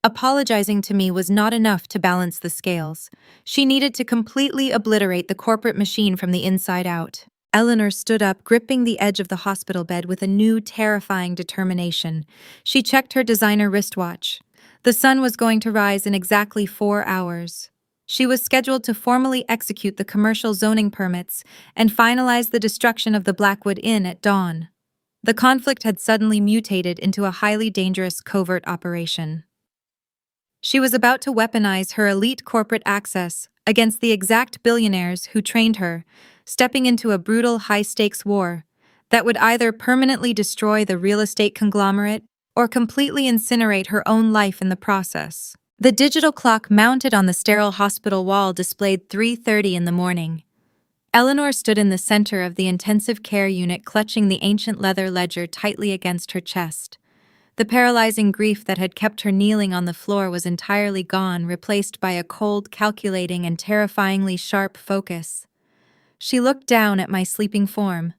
Apologizing to me was not enough to balance the scales. She needed to completely obliterate the corporate machine from the inside out. Eleanor stood up, gripping the edge of the hospital bed with a new, terrifying determination. She checked her designer wristwatch. The sun was going to rise in exactly 4 hours. She was scheduled to formally execute the commercial zoning permits and finalize the destruction of the Blackwood Inn at dawn. The conflict had suddenly mutated into a highly dangerous covert operation. She was about to weaponize her elite corporate access against the exact billionaires who trained her, stepping into a brutal high-stakes war that would either permanently destroy the real estate conglomerate or completely incinerate her own life in the process. The digital clock mounted on the sterile hospital wall displayed 3:30 in the morning. Eleanor stood in the center of the intensive care unit, clutching the ancient leather ledger tightly against her chest. The paralyzing grief that had kept her kneeling on the floor was entirely gone, replaced by a cold, calculating, and terrifyingly sharp focus. She looked down at my sleeping form.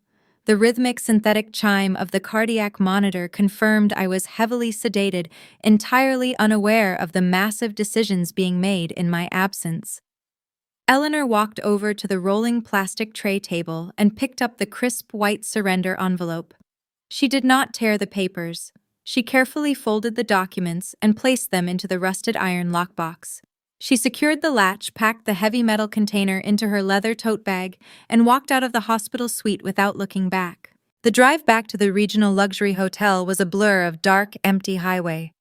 The rhythmic synthetic chime of the cardiac monitor confirmed I was heavily sedated, entirely unaware of the massive decisions being made in my absence. Eleanor walked over to the rolling plastic tray table and picked up the crisp white surrender envelope. She did not tear the papers. She carefully folded the documents and placed them into the rusted iron lockbox. She secured the latch, packed the heavy metal container into her leather tote bag, and walked out of the hospital suite without looking back. The drive back to the regional luxury hotel was a blur of dark, empty highway.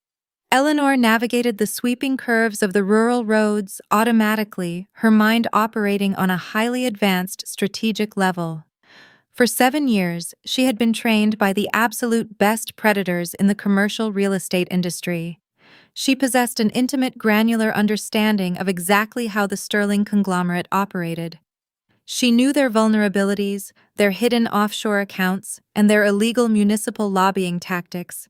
Eleanor navigated the sweeping curves of the rural roads automatically, her mind operating on a highly advanced strategic level. For 7 years, she had been trained by the absolute best predators in the commercial real estate industry. She possessed an intimate, granular understanding of exactly how the Sterling conglomerate operated. She knew their vulnerabilities, their hidden offshore accounts, and their illegal municipal lobbying tactics.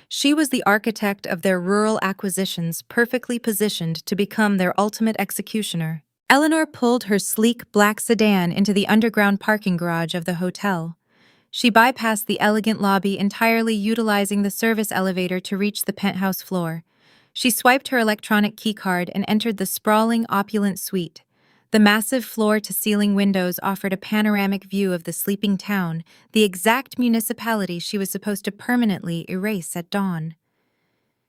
She was the architect of their rural acquisitions, perfectly positioned to become their ultimate executioner. Eleanor pulled her sleek black sedan into the underground parking garage of the hotel. She bypassed the elegant lobby, entirely utilizing the service elevator to reach the penthouse floor. She swiped her electronic keycard and entered the sprawling, opulent suite. The massive floor-to-ceiling windows offered a panoramic view of the sleeping town, the exact municipality she was supposed to permanently erase at dawn.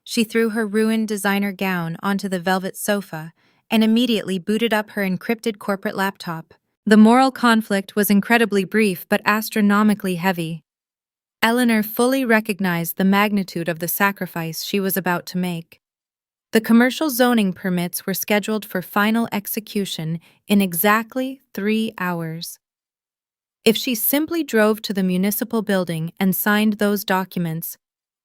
She threw her ruined designer gown onto the velvet sofa and immediately booted up her encrypted corporate laptop. The moral conflict was incredibly brief but astronomically heavy. Eleanor fully recognized the magnitude of the sacrifice she was about to make. The commercial zoning permits were scheduled for final execution in exactly 3 hours. If she simply drove to the municipal building and signed those documents,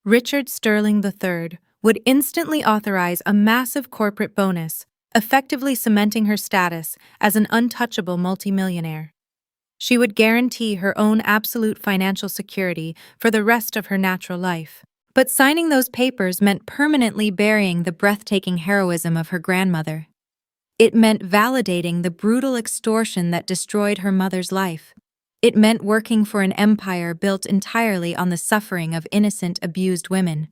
Richard Sterling III would instantly authorize a massive corporate bonus, effectively cementing her status as an untouchable multimillionaire. She would guarantee her own absolute financial security for the rest of her natural life. But signing those papers meant permanently burying the breathtaking heroism of her grandmother. It meant validating the brutal extortion that destroyed her mother's life. It meant working for an empire built entirely on the suffering of innocent, abused women.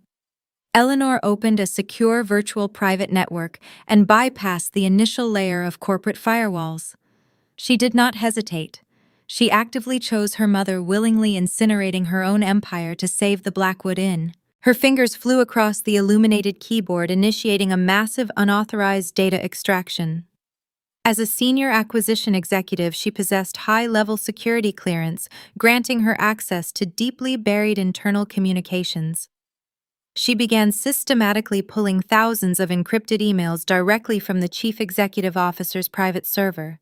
Eleanor opened a secure virtual private network and bypassed the initial layer of corporate firewalls. She did not hesitate. She actively chose her mother, willingly incinerating her own empire to save the Blackwood Inn. Her fingers flew across the illuminated keyboard, initiating a massive unauthorized data extraction. As a senior acquisition executive, she possessed high-level security clearance, granting her access to deeply buried internal communications. She began systematically pulling thousands of encrypted emails directly from the chief executive officer's private server.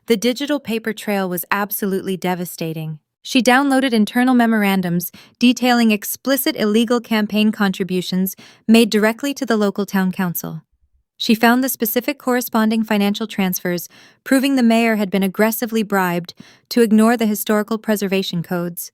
The digital paper trail was absolutely devastating. She downloaded internal memorandums detailing explicit illegal campaign contributions made directly to the local town council. She found the specific corresponding financial transfers, proving the mayor had been aggressively bribed to ignore the historical preservation codes.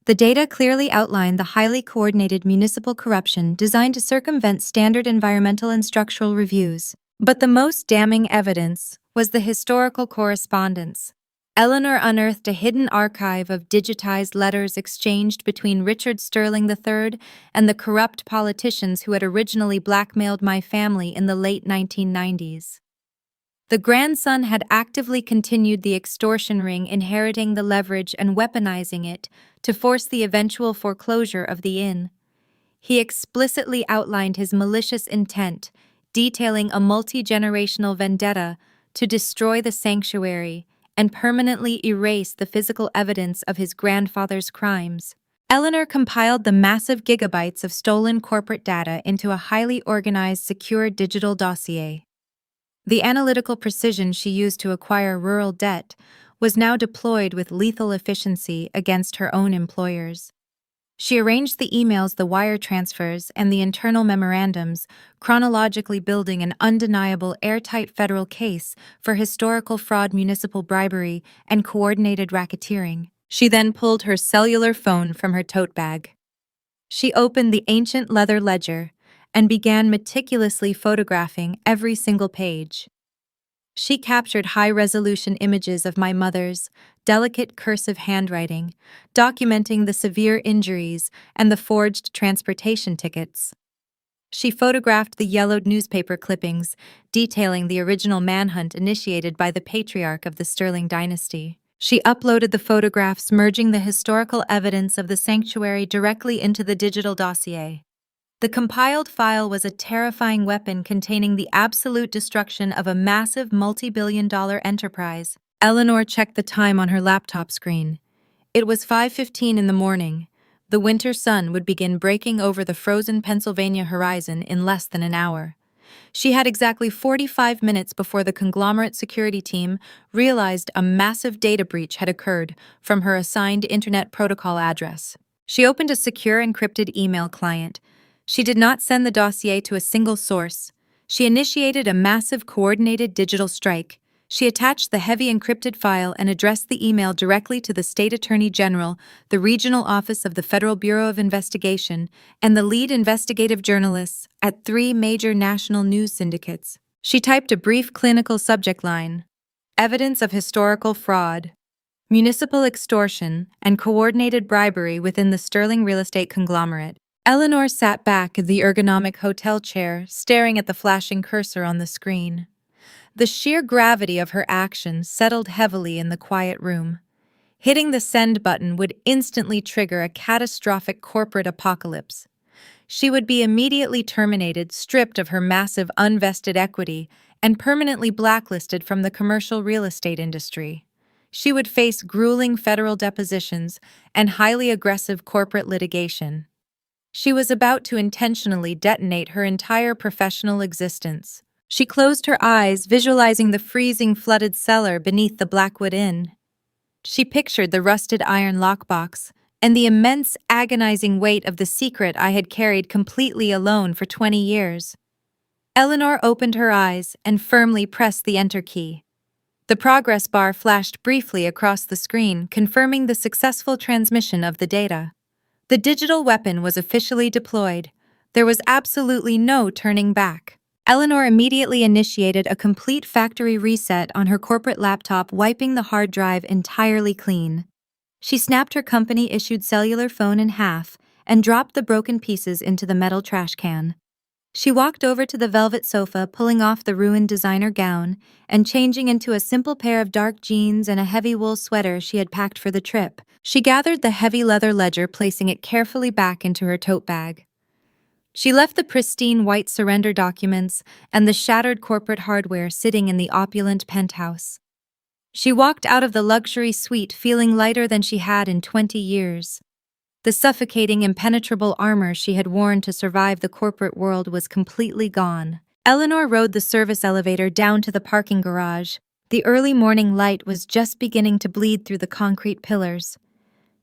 The data clearly outlined the highly coordinated municipal corruption designed to circumvent standard environmental and structural reviews. But the most damning evidence was the historical correspondence. Eleanor unearthed a hidden archive of digitized letters exchanged between Richard Sterling III and the corrupt politicians who had originally blackmailed my family in the late 1990s. The grandson had actively continued the extortion ring, inheriting the leverage and weaponizing it to force the eventual foreclosure of the inn. He explicitly outlined his malicious intent, detailing a multi-generational vendetta to destroy the sanctuary and permanently erase the physical evidence of his grandfather's crimes. Eleanor compiled the massive gigabytes of stolen corporate data into a highly organized, secure digital dossier. The analytical precision she used to acquire rural debt was now deployed with lethal efficiency against her own employers. She arranged the emails, the wire transfers, and the internal memorandums, chronologically building an undeniable, airtight federal case for historical fraud, municipal bribery, and coordinated racketeering. She then pulled her cellular phone from her tote bag. She opened the ancient leather ledger and began meticulously photographing every single page. She captured high-resolution images of my mother's delicate cursive handwriting, documenting the severe injuries and the forged transportation tickets. She photographed the yellowed newspaper clippings, detailing the original manhunt initiated by the patriarch of the Sterling dynasty. She uploaded the photographs, merging the historical evidence of the sanctuary directly into the digital dossier. The compiled file was a terrifying weapon containing the absolute destruction of a massive multi-billion-dollar enterprise. Eleanor checked the time on her laptop screen. It was 5:15 in the morning. The winter sun would begin breaking over the frozen Pennsylvania horizon in less than an hour. She had exactly 45 minutes before the conglomerate security team realized a massive data breach had occurred from her assigned Internet Protocol address. She opened a secure encrypted email client. She did not send the dossier to a single source. She initiated a massive coordinated digital strike. She attached the heavy encrypted file and addressed the email directly to the State Attorney General, the Regional Office of the Federal Bureau of Investigation, and the lead investigative journalists at 3 major national news syndicates. She typed a brief clinical subject line: evidence of historical fraud, municipal extortion, and coordinated bribery within the Sterling real estate conglomerate. Eleanor sat back in the ergonomic hotel chair, staring at the flashing cursor on the screen. The sheer gravity of her action settled heavily in the quiet room. Hitting the send button would instantly trigger a catastrophic corporate apocalypse. She would be immediately terminated, stripped of her massive unvested equity, and permanently blacklisted from the commercial real estate industry. She would face grueling federal depositions and highly aggressive corporate litigation. She was about to intentionally detonate her entire professional existence. She closed her eyes, visualizing the freezing, flooded cellar beneath the Blackwood Inn. She pictured the rusted iron lockbox and the immense, agonizing weight of the secret I had carried completely alone for 20 years. Eleanor opened her eyes and firmly pressed the enter key. The progress bar flashed briefly across the screen, confirming the successful transmission of the data. The digital weapon was officially deployed. There was absolutely no turning back. Eleanor immediately initiated a complete factory reset on her corporate laptop, wiping the hard drive entirely clean. She snapped her company-issued cellular phone in half and dropped the broken pieces into the metal trash can. She walked over to the velvet sofa, pulling off the ruined designer gown and changing into a simple pair of dark jeans and a heavy wool sweater she had packed for the trip. She gathered the heavy leather ledger, placing it carefully back into her tote bag. She left the pristine white surrender documents and the shattered corporate hardware sitting in the opulent penthouse. She walked out of the luxury suite feeling lighter than she had in 20 years. The suffocating, impenetrable armor she had worn to survive the corporate world was completely gone. Eleanor rode the service elevator down to the parking garage. The early morning light was just beginning to bleed through the concrete pillars.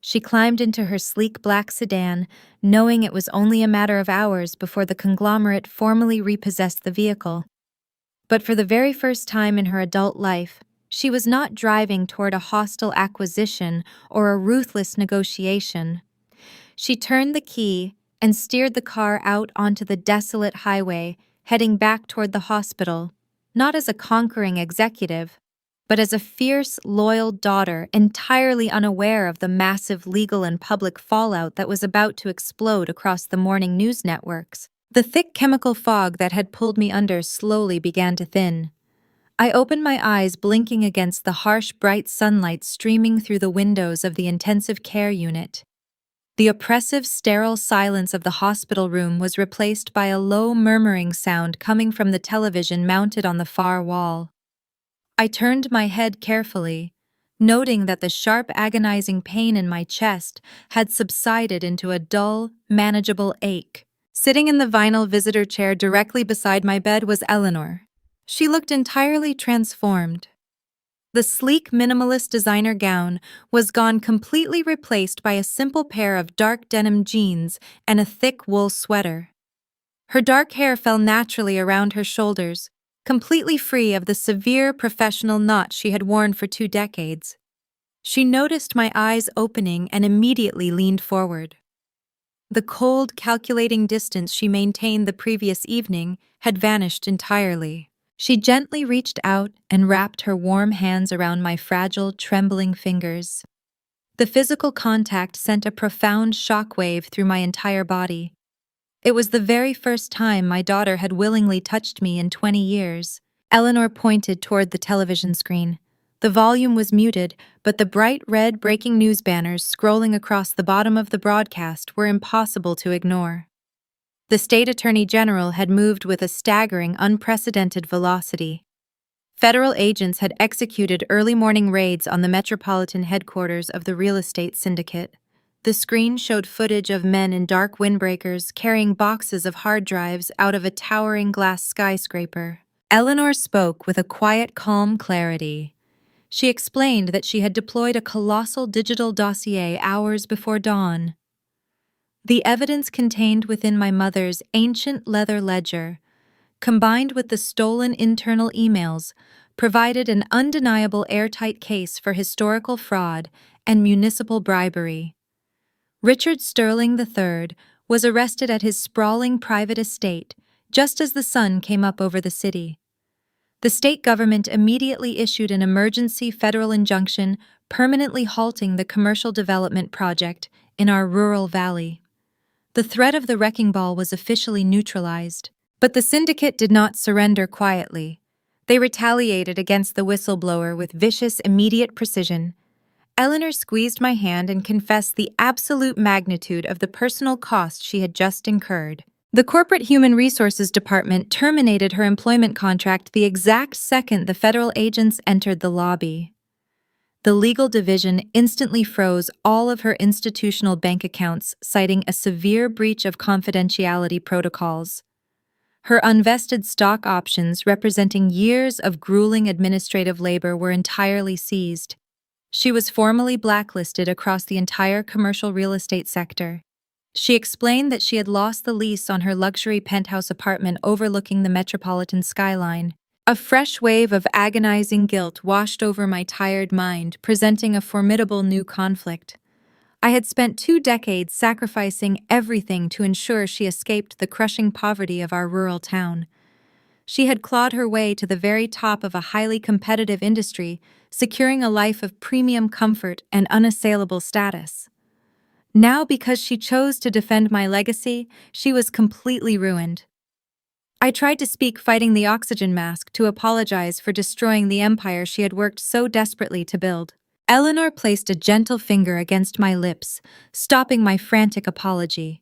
She climbed into her sleek black sedan, knowing it was only a matter of hours before the conglomerate formally repossessed the vehicle. But for the very first time in her adult life, she was not driving toward a hostile acquisition or a ruthless negotiation. She turned the key and steered the car out onto the desolate highway, heading back toward the hospital, not as a conquering executive, but as a fierce, loyal daughter entirely unaware of the massive legal and public fallout that was about to explode across the morning news networks. The thick chemical fog that had pulled me under slowly began to thin. I opened my eyes, blinking against the harsh, bright sunlight streaming through the windows of the intensive care unit. The oppressive, sterile silence of the hospital room was replaced by a low, murmuring sound coming from the television mounted on the far wall. I turned my head carefully, noting that the sharp, agonizing pain in my chest had subsided into a dull, manageable ache. Sitting in the vinyl visitor chair directly beside my bed was Eleanor. She looked entirely transformed. The sleek, minimalist designer gown was gone, completely replaced by a simple pair of dark denim jeans and a thick wool sweater. Her dark hair fell naturally around her shoulders, completely free of the severe professional knot she had worn for 2 decades. She noticed my eyes opening and immediately leaned forward. The cold, calculating distance she maintained the previous evening had vanished entirely. She gently reached out and wrapped her warm hands around my fragile, trembling fingers. The physical contact sent a profound shockwave through my entire body. It was the very first time my daughter had willingly touched me in 20 years. Eleanor pointed toward the television screen. The volume was muted, but the bright red breaking news banners scrolling across the bottom of the broadcast were impossible to ignore. The state attorney general had moved with a staggering, unprecedented velocity. Federal agents had executed early morning raids on the metropolitan headquarters of the real estate syndicate. The screen showed footage of men in dark windbreakers carrying boxes of hard drives out of a towering glass skyscraper. Eleanor spoke with a quiet, calm clarity. She explained that she had deployed a colossal digital dossier hours before dawn. The evidence contained within my mother's ancient leather ledger, combined with the stolen internal emails, provided an undeniable airtight case for historical fraud and municipal bribery. Richard Sterling III was arrested at his sprawling private estate just as the sun came up over the city. The state government immediately issued an emergency federal injunction permanently halting the commercial development project in our rural valley. The threat of the wrecking ball was officially neutralized, but the syndicate did not surrender quietly. They retaliated against the whistleblower with vicious, immediate precision. Eleanor squeezed my hand and confessed the absolute magnitude of the personal cost she had just incurred. The Corporate Human Resources Department terminated her employment contract the exact second the federal agents entered the lobby. The legal division instantly froze all of her institutional bank accounts, citing a severe breach of confidentiality protocols. Her unvested stock options, representing years of grueling administrative labor, were entirely seized. She was formally blacklisted across the entire commercial real estate sector. She explained that she had lost the lease on her luxury penthouse apartment overlooking the metropolitan skyline. A fresh wave of agonizing guilt washed over my tired mind, presenting a formidable new conflict. I had spent 2 decades sacrificing everything to ensure she escaped the crushing poverty of our rural town. She had clawed her way to the very top of a highly competitive industry, securing a life of premium comfort and unassailable status. Now, because she chose to defend my legacy, she was completely ruined. I tried to speak, fighting the oxygen mask, to apologize for destroying the empire she had worked so desperately to build. Eleanor placed a gentle finger against my lips, stopping my frantic apology.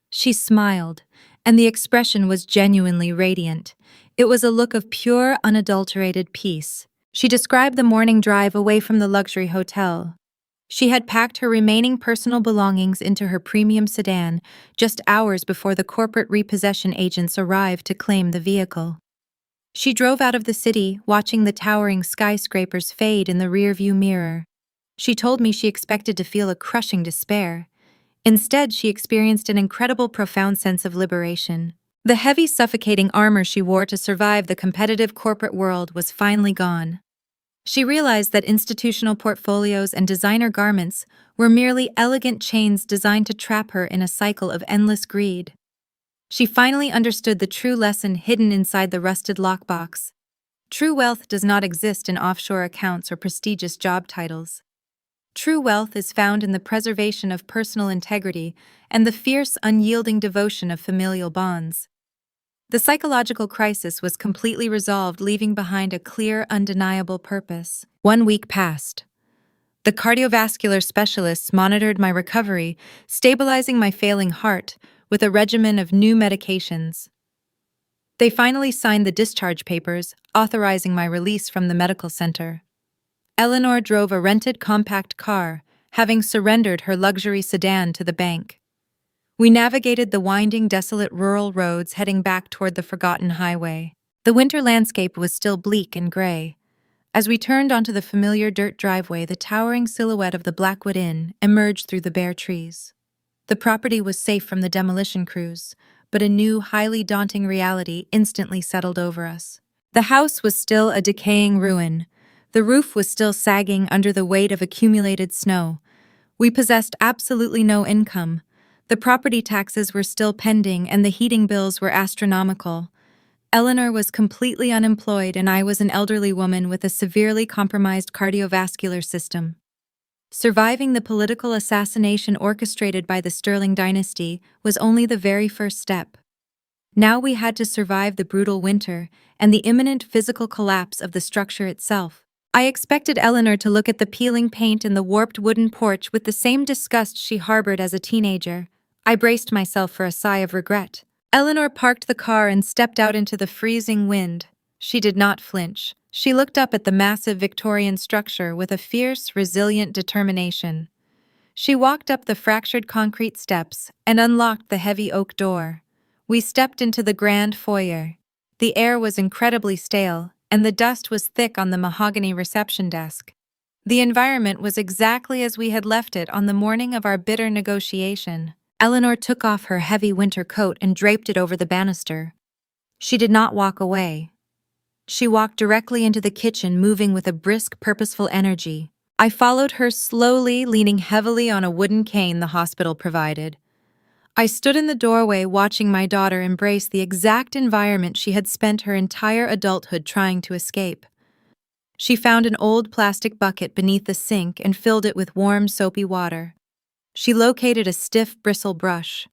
She smiled, and the expression was genuinely radiant. It was a look of pure, unadulterated peace. She described the morning drive away from the luxury hotel. She had packed her remaining personal belongings into her premium sedan just hours before the corporate repossession agents arrived to claim the vehicle. She drove out of the city, watching the towering skyscrapers fade in the rearview mirror. She told me she expected to feel a crushing despair. Instead, she experienced an incredible, profound sense of liberation. The heavy, suffocating armor she wore to survive the competitive corporate world was finally gone. She realized that institutional portfolios and designer garments were merely elegant chains designed to trap her in a cycle of endless greed. She finally understood the true lesson hidden inside the rusted lockbox. True wealth does not exist in offshore accounts or prestigious job titles. True wealth is found in the preservation of personal integrity and the fierce, unyielding devotion of familial bonds. The psychological crisis was completely resolved, leaving behind a clear, undeniable purpose. 1 week passed. The cardiovascular specialists monitored my recovery, stabilizing my failing heart with a regimen of new medications. They finally signed the discharge papers, authorizing my release from the medical center. Eleanor drove a rented compact car, having surrendered her luxury sedan to the bank. We navigated the winding, desolate rural roads, heading back toward the forgotten highway. The winter landscape was still bleak and gray. As we turned onto the familiar dirt driveway, the towering silhouette of the Blackwood Inn emerged through the bare trees. The property was safe from the demolition crews, but a new, highly daunting reality instantly settled over us. The house was still a decaying ruin. The roof was still sagging under the weight of accumulated snow. We possessed absolutely no income. The property taxes were still pending, and the heating bills were astronomical. Eleanor was completely unemployed, and I was an elderly woman with a severely compromised cardiovascular system. Surviving the political assassination orchestrated by the Sterling dynasty was only the very first step. Now we had to survive the brutal winter and the imminent physical collapse of the structure itself. I expected Eleanor to look at the peeling paint and the warped wooden porch with the same disgust she harbored as a teenager. I braced myself for a sigh of regret. Eleanor parked the car and stepped out into the freezing wind. She did not flinch. She looked up at the massive Victorian structure with a fierce, resilient determination. She walked up the fractured concrete steps and unlocked the heavy oak door. We stepped into the grand foyer. The air was incredibly stale, and the dust was thick on the mahogany reception desk. The environment was exactly as we had left it on the morning of our bitter negotiation. Eleanor took off her heavy winter coat and draped it over the banister. She did not walk away. She walked directly into the kitchen, moving with a brisk, purposeful energy. I followed her slowly, leaning heavily on a wooden cane the hospital provided. I stood in the doorway watching my daughter embrace the exact environment she had spent her entire adulthood trying to escape. She found an old plastic bucket beneath the sink and filled it with warm, soapy water. She located a stiff bristle brush.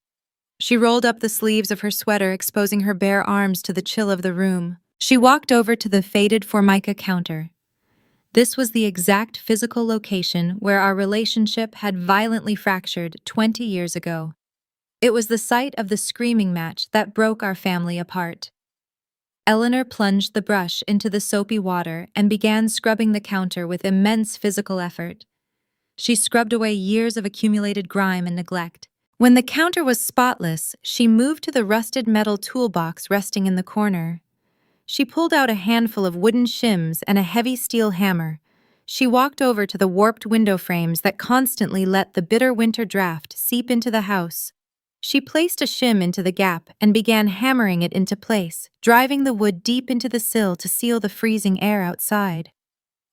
She rolled up the sleeves of her sweater, exposing her bare arms to the chill of the room. She walked over to the faded Formica counter. This was the exact physical location where our relationship had violently fractured 20 years ago. It was the site of the screaming match that broke our family apart. Eleanor plunged the brush into the soapy water and began scrubbing the counter with immense physical effort. She scrubbed away years of accumulated grime and neglect. When the counter was spotless, she moved to the rusted metal toolbox resting in the corner. She pulled out a handful of wooden shims and a heavy steel hammer. She walked over to the warped window frames that constantly let the bitter winter draft seep into the house. She placed a shim into the gap and began hammering it into place, driving the wood deep into the sill to seal the freezing air outside.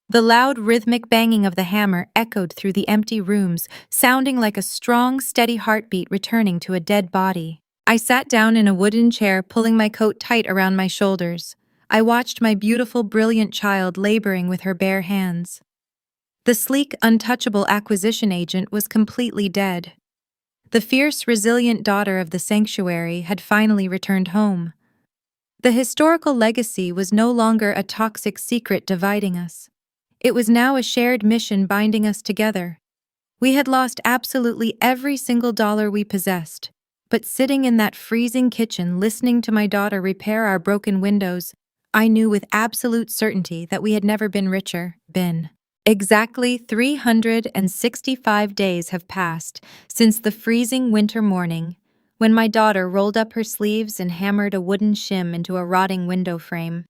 The loud, rhythmic banging of the hammer echoed through the empty rooms, sounding like a strong, steady heartbeat returning to a dead body. I sat down in a wooden chair, pulling my coat tight around my shoulders. I watched my beautiful, brilliant child laboring with her bare hands. The sleek, untouchable acquisition agent was completely dead. The fierce, resilient daughter of the sanctuary had finally returned home. The historical legacy was no longer a toxic secret dividing us. It was now a shared mission binding us together. We had lost absolutely every single dollar we possessed, but sitting in that freezing kitchen listening to my daughter repair our broken windows, I knew with absolute certainty that we had never been richer. Exactly 365 days have passed since the freezing winter morning, when my daughter rolled up her sleeves and hammered a wooden shim into a rotting window frame.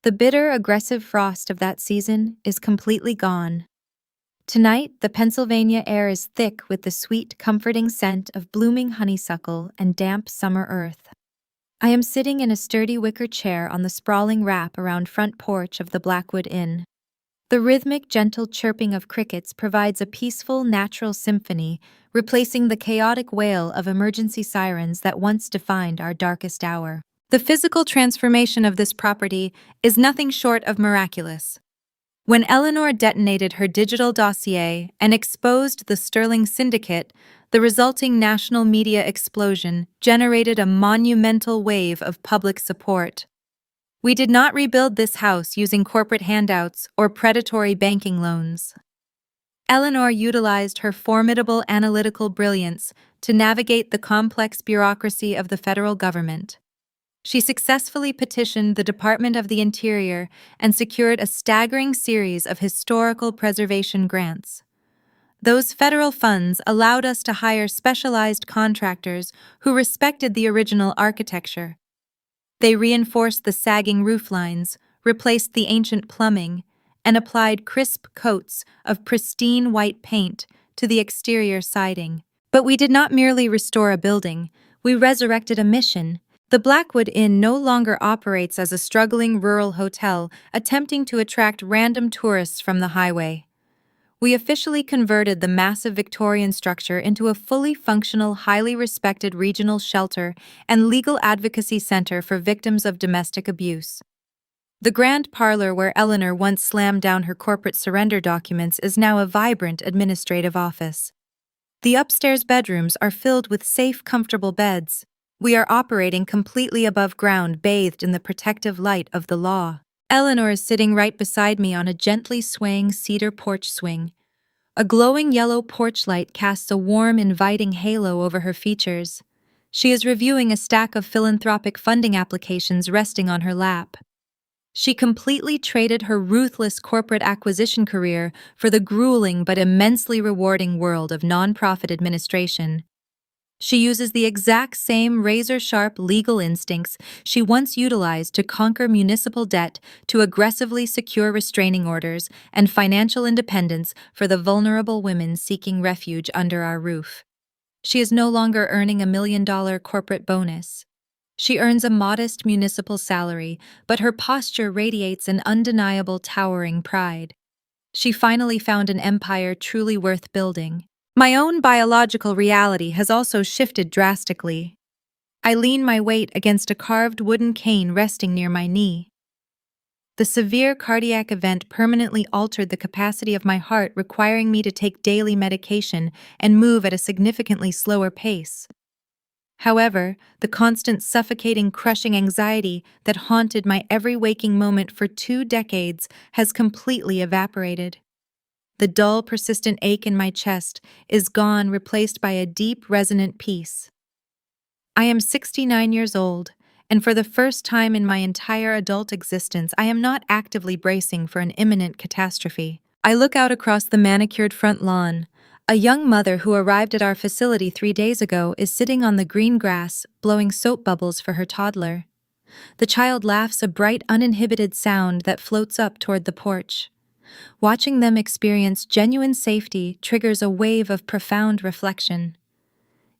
The bitter, aggressive frost of that season is completely gone. Tonight, the Pennsylvania air is thick with the sweet, comforting scent of blooming honeysuckle and damp summer earth. I am sitting in a sturdy wicker chair on the sprawling wrap-around front porch of the Blackwood Inn. The rhythmic, gentle chirping of crickets provides a peaceful, natural symphony, replacing the chaotic wail of emergency sirens that once defined our darkest hour. The physical transformation of this property is nothing short of miraculous. When Eleanor detonated her digital dossier and exposed the Sterling Syndicate, the resulting national media explosion generated a monumental wave of public support. We did not rebuild this house using corporate handouts or predatory banking loans. Eleanor utilized her formidable analytical brilliance to navigate the complex bureaucracy of the federal government. She successfully petitioned the Department of the Interior and secured a staggering series of historical preservation grants. Those federal funds allowed us to hire specialized contractors who respected the original architecture. They reinforced the sagging roof lines, replaced the ancient plumbing, and applied crisp coats of pristine white paint to the exterior siding. But we did not merely restore a building, we resurrected a mission. The Blackwood Inn no longer operates as a struggling rural hotel attempting to attract random tourists from the highway. We officially converted the massive Victorian structure into a fully functional, highly respected regional shelter and legal advocacy center for victims of domestic abuse. The grand parlor where Eleanor once slammed down her corporate surrender documents is now a vibrant administrative office. The upstairs bedrooms are filled with safe, comfortable beds. We are operating completely above ground, bathed in the protective light of the law. Eleanor is sitting right beside me on a gently swaying cedar porch swing. A glowing yellow porch light casts a warm, inviting halo over her features. She is reviewing a stack of philanthropic funding applications resting on her lap. She completely traded her ruthless corporate acquisition career for the grueling but immensely rewarding world of nonprofit administration. She uses the exact same razor-sharp legal instincts she once utilized to conquer municipal debt to aggressively secure restraining orders and financial independence for the vulnerable women seeking refuge under our roof. She is no longer earning $1 million corporate bonus. She earns a modest municipal salary, but her posture radiates an undeniable towering pride. She finally found an empire truly worth building. My own biological reality has also shifted drastically. I lean my weight against a carved wooden cane resting near my knee. The severe cardiac event permanently altered the capacity of my heart, requiring me to take daily medication and move at a significantly slower pace. However, the constant suffocating, crushing anxiety that haunted my every waking moment for 2 decades has completely evaporated. The dull, persistent ache in my chest is gone, replaced by a deep, resonant peace. I am 69 years old, and for the first time in my entire adult existence, I am not actively bracing for an imminent catastrophe. I look out across the manicured front lawn. A young mother who arrived at our facility 3 days ago is sitting on the green grass, blowing soap bubbles for her toddler. The child laughs, a bright, uninhibited sound that floats up toward the porch. Watching them experience genuine safety triggers a wave of profound reflection.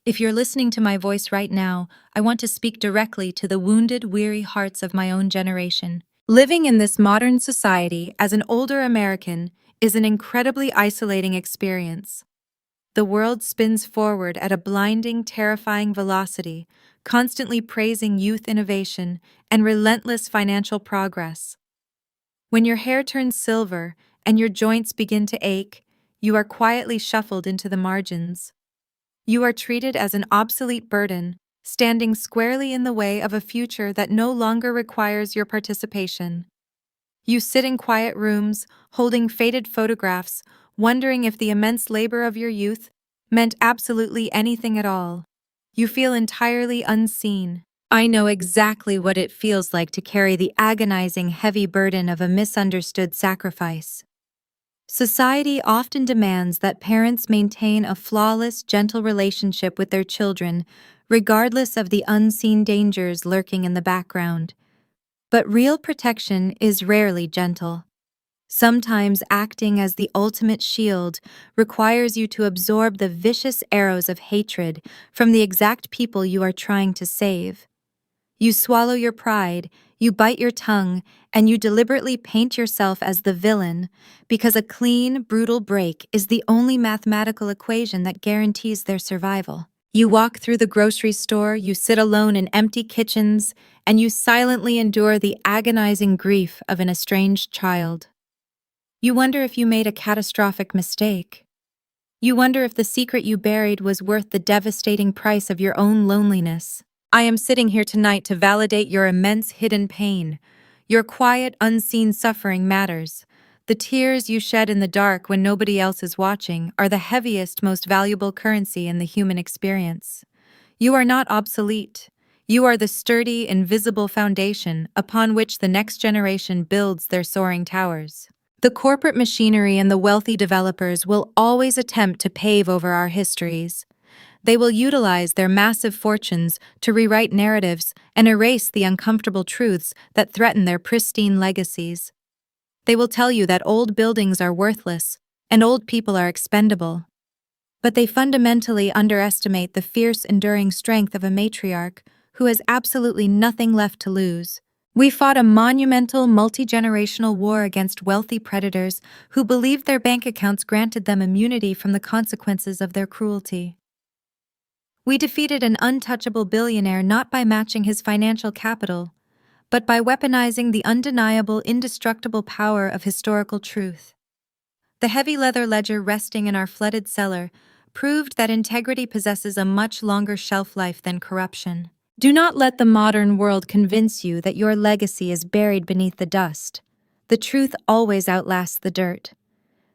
If you're listening to my voice right now, I want to speak directly to the wounded, weary hearts of my own generation. Living in this modern society as an older American is an incredibly isolating experience. The world spins forward at a blinding, terrifying velocity, constantly praising youth innovation and relentless financial progress. When your hair turns silver and your joints begin to ache, you are quietly shuffled into the margins. You are treated as an obsolete burden, standing squarely in the way of a future that no longer requires your participation. You sit in quiet rooms, holding faded photographs, wondering if the immense labor of your youth meant absolutely anything at all. You feel entirely unseen. I know exactly what it feels like to carry the agonizing, heavy burden of a misunderstood sacrifice. Society often demands that parents maintain a flawless, gentle relationship with their children, regardless of the unseen dangers lurking in the background. But real protection is rarely gentle. Sometimes acting as the ultimate shield requires you to absorb the vicious arrows of hatred from the exact people you are trying to save. You swallow your pride, you bite your tongue, and you deliberately paint yourself as the villain because a clean, brutal break is the only mathematical equation that guarantees their survival. You walk through the grocery store, you sit alone in empty kitchens, and you silently endure the agonizing grief of an estranged child. You wonder if you made a catastrophic mistake. You wonder if the secret you buried was worth the devastating price of your own loneliness. I am sitting here tonight to validate your immense hidden pain. Your quiet, unseen suffering matters. The tears you shed in the dark when nobody else is watching are the heaviest, most valuable currency in the human experience. You are not obsolete. You are the sturdy, invisible foundation upon which the next generation builds their soaring towers. The corporate machinery and the wealthy developers will always attempt to pave over our histories. They will utilize their massive fortunes to rewrite narratives and erase the uncomfortable truths that threaten their pristine legacies. They will tell you that old buildings are worthless and old people are expendable. But they fundamentally underestimate the fierce, enduring strength of a matriarch who has absolutely nothing left to lose. We fought a monumental, multi-generational war against wealthy predators who believed their bank accounts granted them immunity from the consequences of their cruelty. We defeated an untouchable billionaire not by matching his financial capital, but by weaponizing the undeniable, indestructible power of historical truth. The heavy leather ledger resting in our flooded cellar proved that integrity possesses a much longer shelf life than corruption. Do not let the modern world convince you that your legacy is buried beneath the dust. The truth always outlasts the dirt.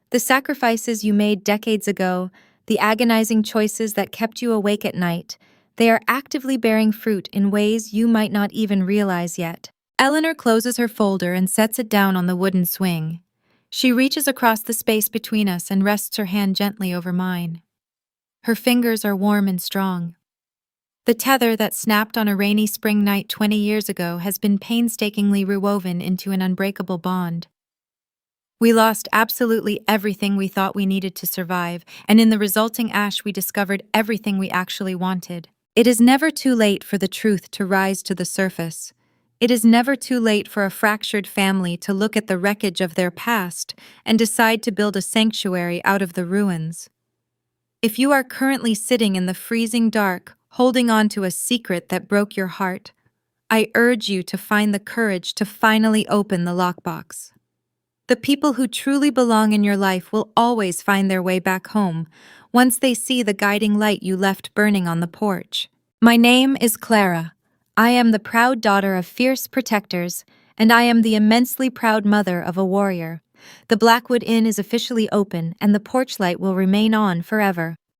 The sacrifices you made decades ago, the agonizing choices that kept you awake at night, they are actively bearing fruit in ways you might not even realize yet. Eleanor closes her folder and sets it down on the wooden swing. She reaches across the space between us and rests her hand gently over mine. Her fingers are warm and strong. The tether that snapped on a rainy spring night 20 years ago has been painstakingly rewoven into an unbreakable bond. We lost absolutely everything we thought we needed to survive, and in the resulting ash we discovered everything we actually wanted. It is never too late for the truth to rise to the surface. It is never too late for a fractured family to look at the wreckage of their past and decide to build a sanctuary out of the ruins. If you are currently sitting in the freezing dark, holding on to a secret that broke your heart, I urge you to find the courage to finally open the lockbox. The people who truly belong in your life will always find their way back home once they see the guiding light you left burning on the porch. My name is Clara. I am the proud daughter of fierce protectors, and I am the immensely proud mother of a warrior. The Blackwood Inn is officially open, and the porch light will remain on forever.